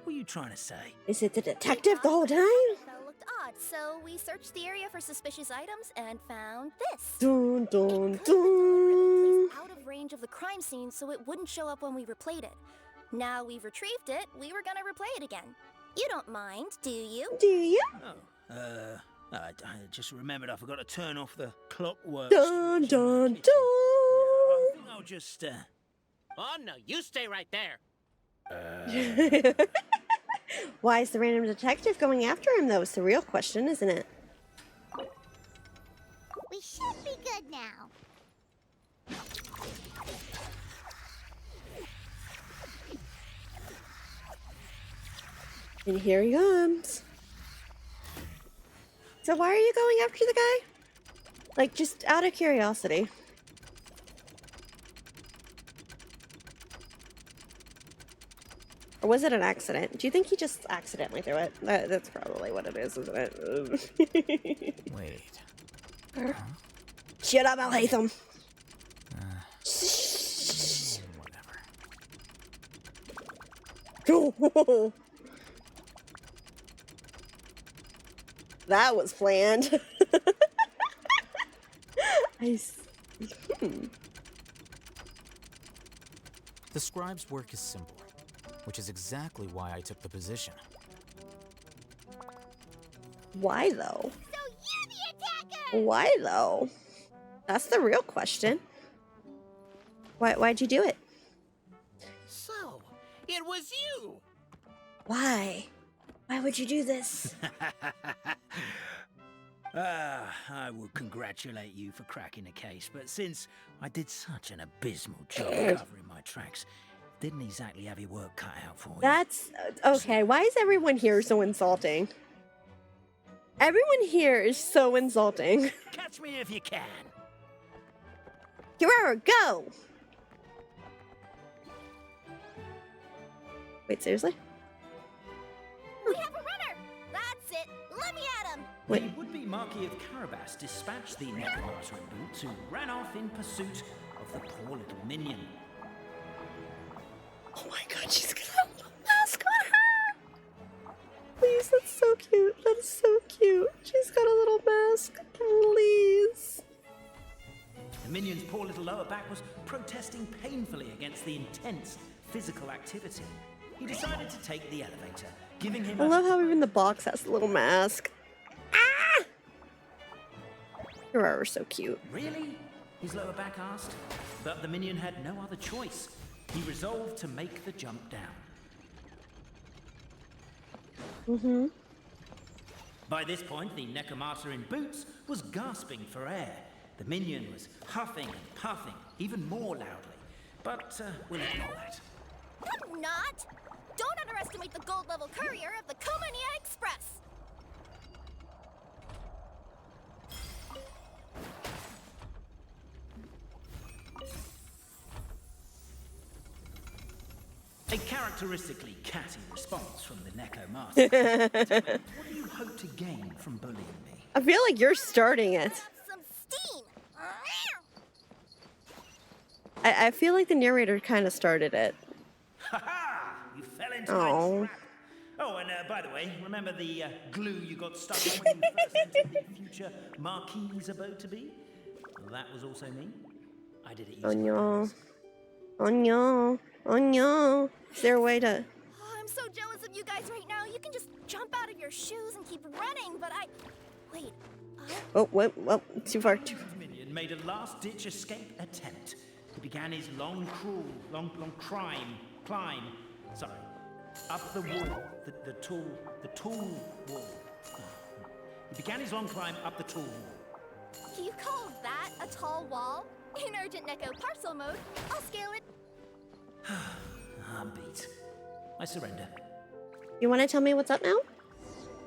What are you trying to say? Is it the detective the whole time? That looked odd, so we searched the area for suspicious items and found this. Dun dun It dun. out of range of the crime scene, so it wouldn't show up when we replayed it. Now we've retrieved it, we were gonna replay it again. You don't mind, do you? Do you? Oh, I just remembered I forgot to turn off the clockwork. Dun dun dun. I think I'll just, Oh, no, you stay right there. Why is the random detective going after him, though? It's the real question, isn't it? We should be good now. And here he comes. So why are you going after the guy? Like, just out of curiosity. Or was it an accident? Do you think he just accidentally threw it? That's probably what it is, isn't it? Wait. Shut up, Al-Haytham. Whatever. That was planned. I see. The scribe's work is simple, which is exactly why I took the position. Why though? So you're the attacker! Why though? That's the real question. Why'd you do it? So, it was you! Why? Why would you do this? I would congratulate you for cracking the case, but since I did such an abysmal job covering my tracks, didn't exactly have your work cut out for you. That's okay. Why is everyone here so insulting? Everyone here is so insulting. Catch me if you can. Kirara, go! Wait, seriously? We have a runner! That's it! Let me at him! The would-be Marquis of Carabas dispatched the Necromancer in boots, who ran off in pursuit of the poor little minion. Oh my god, she's gonna have a mask on her! Please, that's so cute. That is so cute. She's got a little mask. Please. The minion's poor little lower back was protesting painfully against the intense physical activity. He decided to take the elevator, giving him I love how even the box has a little mask. Ah! Kirara's so cute. Really? His lower back asked. But the minion had no other choice. He resolved to make the jump down. Mm-hmm. By this point, the Necromancer in boots was gasping for air. The minion was huffing and puffing, even more loudly. But we'll ignore that. I'm not! Don't underestimate the gold-level courier of the Komania Express! A characteristically catty response from the Necromancer. What do you hope to gain from bullying me? I feel like you're starting it. Some steam! I feel like the narrator kind of started it. Ha-ha! You fell into Oh. my trap. Oh, and by the way, remember the glue you got stuck on when you first entered the future Marquis's abode-to-be? Well, that was also me. I did it Oh using no. Oh no. Oh no. Is there a way to... Oh, I'm so jealous of you guys right now. You can just jump out of your shoes and keep running, but I... Wait, Oh, whoa, too far. The minion made a last-ditch escape attempt. He began his long climb, up the wall, the tall wall. He began his long climb up the tall wall. you call that a tall wall? In urgent Neko parcel mode, I'll scale it. I'm beat. I surrender. You want to tell me what's up now?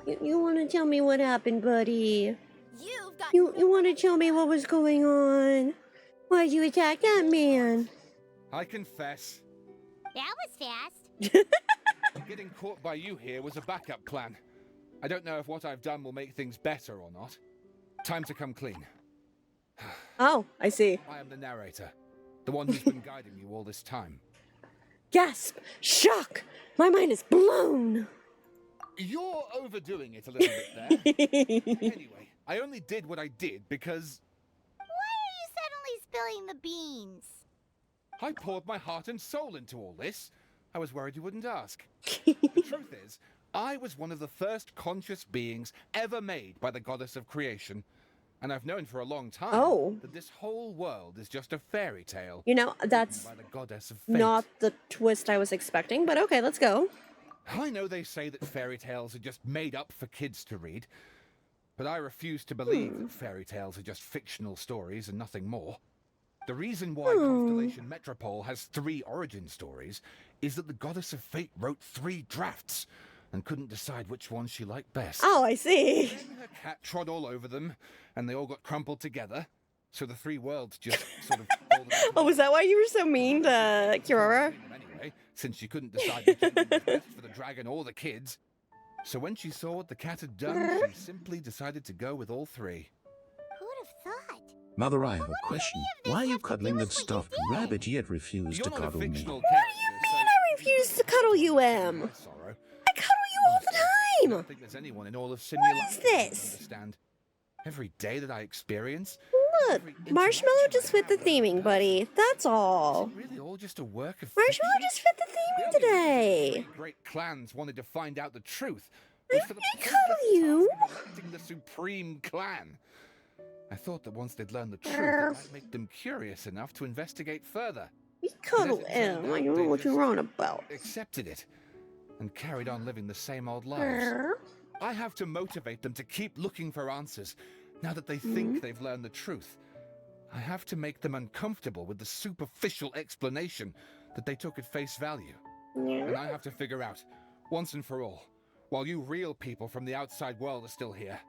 You want to tell me what happened, buddy? You've got... You want to tell me what was going on? Why'd you attack that man? I confess. That was fast. Getting caught by you here was a backup plan. I don't know if what I've done will make things better or not. Time to come clean. Oh, I see. I am the narrator. The one who's been guiding you all this time. Gasp! Shock! My mind is blown! You're overdoing it a little bit there. Anyway, I only did what I did because... Why are you suddenly spilling the beans? I poured my heart and soul into all this. I was worried you wouldn't ask. The truth is, I was one of the first conscious beings ever made by the goddess of creation. And I've known for a long time that this whole world is just a fairy tale. You know, that's by the goddess of fate. not the twist I was expecting, but okay, let's go. I know they say that fairy tales are just made up for kids to read, but I refuse to believe that fairy tales are just fictional stories and nothing more. The reason why Constellation Metropole has 3 origin stories is that the goddess of fate wrote 3 drafts and couldn't decide which one she liked best. Oh, I see. Then her cat trod all over them, and they all got crumpled together, so the 3 worlds just sort of... Oh, was that why you were so mean to Kirara? Anyway, since she couldn't decide which ending was best for the dragon or the kids. So when she saw what the cat had done, she simply decided to go with all three. Who'd have thought? Mother, I have a question. Why are you cuddling that stuffed rabbit yet refuse to cuddle me? What do you mean I refuse to cuddle you, Em? I cuddle you all the I time! don't think there's anyone in all of simulation What is who this? understand. Every day that I experience, Look, Marshmallow just fit the theming, buddy. That's all. really all just a work of Marshmallow just fit the theming today. great clans wanted to find out the truth. I cuddle you. Electing the supreme clan. I thought that once they'd learned the truth, it might make them curious enough to investigate further. We cuddle Em. I don't know what you're on about. Accepted it and carried on living the same old lives. I have to motivate them to keep looking for answers now that they think they've learned the truth. I have to make them uncomfortable with the superficial explanation that they took at face value. And I have to figure out, once and for all, while you real people from the outside world are still here,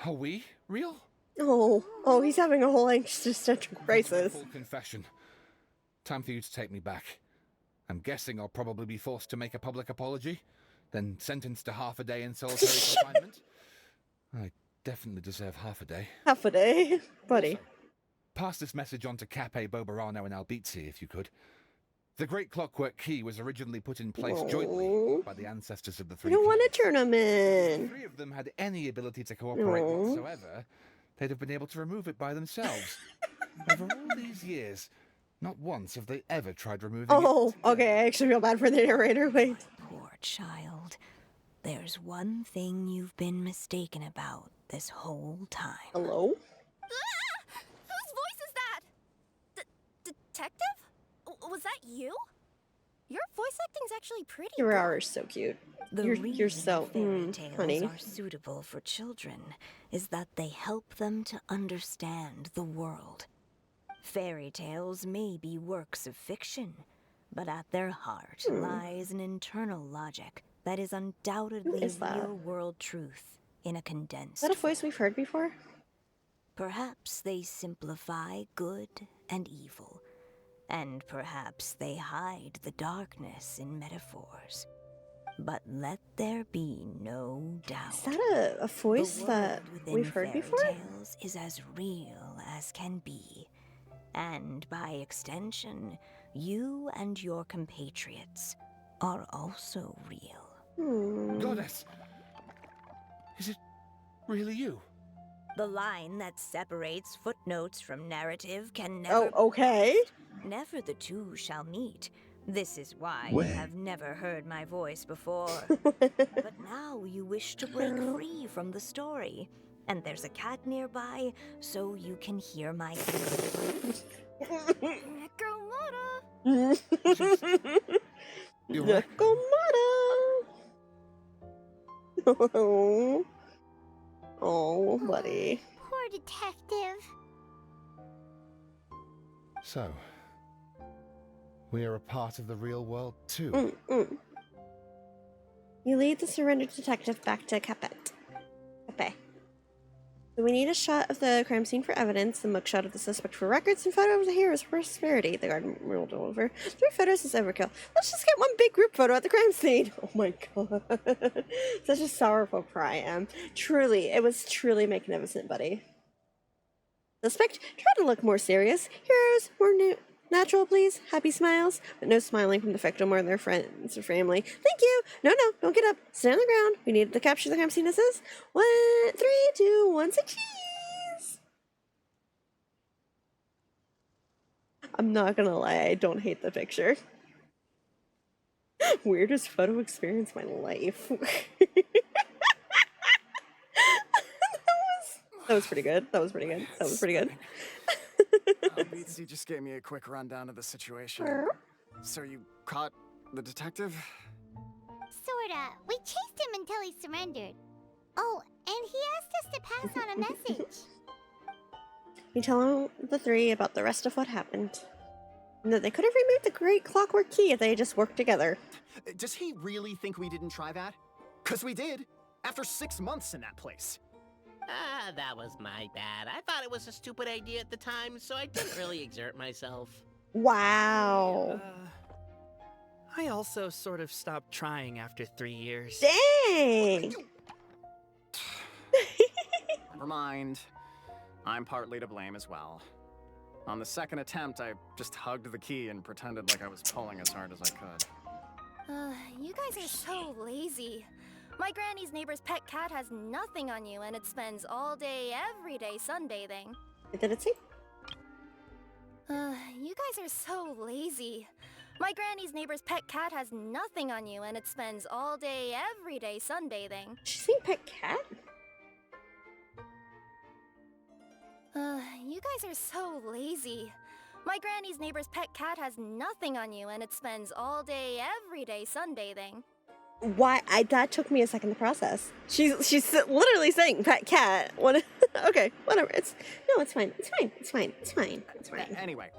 are we real? Oh, he's having a whole existential crisis. Full confession. Time for you to take me back. I'm guessing I'll probably be forced to make a public apology, then sentenced to half a day in solitary confinement. I definitely deserve half a day. Half a day, buddy. Pass this message on to Cape Boberano and Albizzi, if you could. The Great Clockwork Key was originally put in place jointly by the ancestors of the I three don't want clans. to turn him If in. the three of them had any ability to cooperate No. whatsoever, they'd have been able to remove it by themselves. Over all these years, not once have they ever tried removing it. Oh, okay. I actually feel bad for the narrator. Wait. Poor child. There's one thing you've been mistaken about this whole time. Hello? Whose voice is that? Detective? Was that you? Your voice acting's actually pretty Your good. hour is so cute. The You're reason so fairy tales honey. are suitable for children is that they help them to understand the world. Fairy tales may be works of fiction, but at their heart lies an internal logic that is undoubtedly is that? real-world truth in a condensed Is that a voice we've heard before? Perhaps they simplify good and evil, and perhaps they hide the darkness in metaphors. But let there be no doubt. Is that a voice the that world within we've heard fairy before? tales is as real as can be. And by extension, you and your compatriots are also real. Goddess! Is it really you? The line that separates footnotes from narrative can never... Oh, okay. Never the two shall meet. This is why Where? you have never heard my voice before. But now you wish to break free from the story. And there's a cat nearby, so you can hear my... You're right. Oh. Oh, buddy. Poor detective. So, we are a part of the real world too. You lead the surrendered detective back to Capet. Cape. So we need a shot of the crime scene for evidence, the mugshot of the suspect for records, and photo of the hero's prosperity. The garden ruled over. 3 photos is overkill. Let's just get one big group photo at the crime scene. Oh my god. Such a sorrowful cry, Em. Truly, it was truly magnificent, buddy. Suspect, try to look more serious. Heroes, more natural, please. Happy smiles, but no smiling from the victim or their friends or family. Thank you. No, don't get up. Stay on the ground. We need to capture the crime scene. This is 1, 3, 2, 1. Say cheese. I'm not gonna lie. I don't hate the picture. Weirdest photo experience of my life. That was pretty good. That was pretty good. That was pretty good. Betsy just gave me a quick rundown of the situation. So you caught the detective? Sorta. We chased him until he surrendered. Oh, and he asked us to pass on a message. You tell the 3 about the rest of what happened. And that they could have removed the Great Clockwork Key if they had just worked together. Does he really think we didn't try that? 'Cause we did. After 6 months in that place. Ah, that was my bad. I thought it was a stupid idea at the time, so I didn't really exert myself. Wow. I also sort of stopped trying after 3 years. Dang! Never mind. I'm partly to blame as well. On the second attempt, I just hugged the key and pretended like I was pulling as hard as I could. You guys are so lazy. My granny's neighbor's pet cat has nothing on you, and it spends all day, every day sunbathing. Did it say? You guys are so lazy. My granny's neighbor's pet cat has nothing on you, and it spends all day, every day sunbathing. She's saying pet cat? You guys are so lazy. My granny's neighbor's pet cat has nothing on you, and it spends all day, every day sunbathing. Why? That took me a second to process. She's literally saying pet cat. What? Okay, whatever. It's fine. It's fine. It's fine. It's fine. It's fine. Anyway,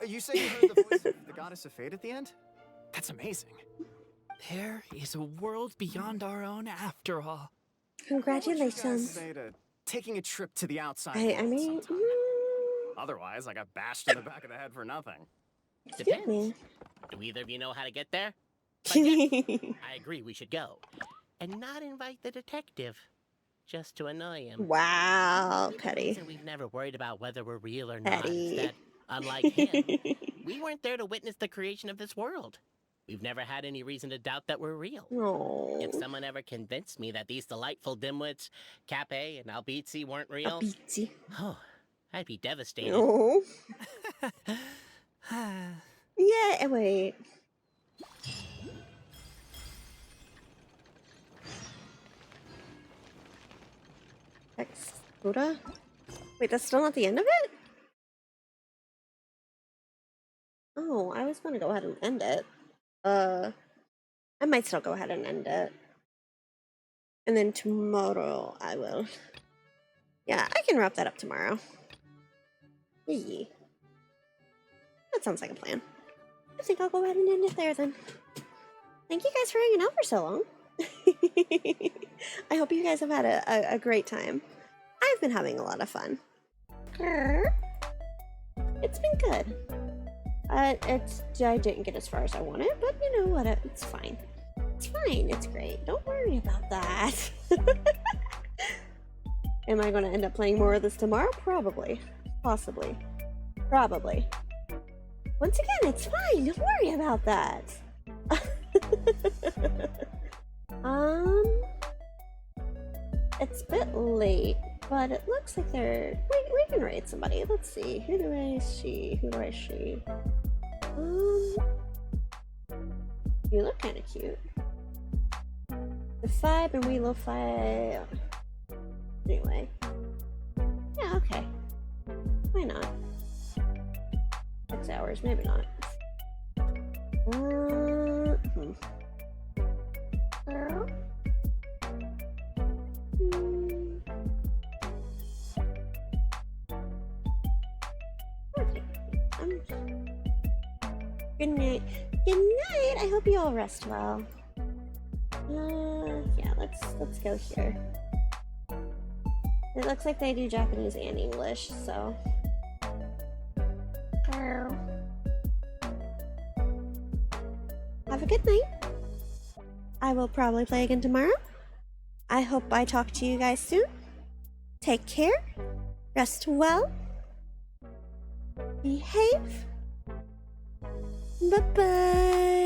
you say you heard the voice of the goddess of fate at the end? That's amazing. There is a world beyond our own after all. Congratulations. Say to taking a trip to the outside. I mean, Otherwise, I got bashed in the back of the head for nothing. Depends. Do either of you know how to get there? But yes, I agree we should go. And not invite the detective. Just to annoy him. Wow, petty. We've never worried about whether we're real or not. Petty. Is that, unlike him, we weren't there to witness the creation of this world. We've never had any reason to doubt that we're real. Oh. If someone ever convinced me that these delightful dimwits, Cape and Albizzi, weren't real, oh, I'd be devastated. No. Yeah, wait. Buddha? Wait, that's still not the end of it? Oh, I was gonna go ahead and end it. I might still go ahead and end it. And then tomorrow I will. Yeah, I can wrap that up tomorrow. Yeah. That sounds like a plan. I think I'll go ahead and end it there then. Thank you guys for hanging out for so long. I hope you guys have had a great time. I've been having a lot of fun. It's been good. I didn't get as far as I wanted, but you know what? It's fine. It's fine. It's great. Don't worry about that. Am I going to end up playing more of this tomorrow? Probably. Possibly. Probably. Once again, it's fine. Don't worry about that. It's a bit late, but it looks like we can raid somebody. Let's see. Who do I see? You look kind of cute. The 5 and we low 5. Anyway. Yeah, okay. Why not? 6 hours, maybe not. Good night. Good night. I hope you all rest well. Yeah, let's go here. It looks like they do Japanese and English, so. Have a good night. I will probably play again tomorrow. I hope I talk to you guys soon. Take care. Rest well. Behave. Bye-bye.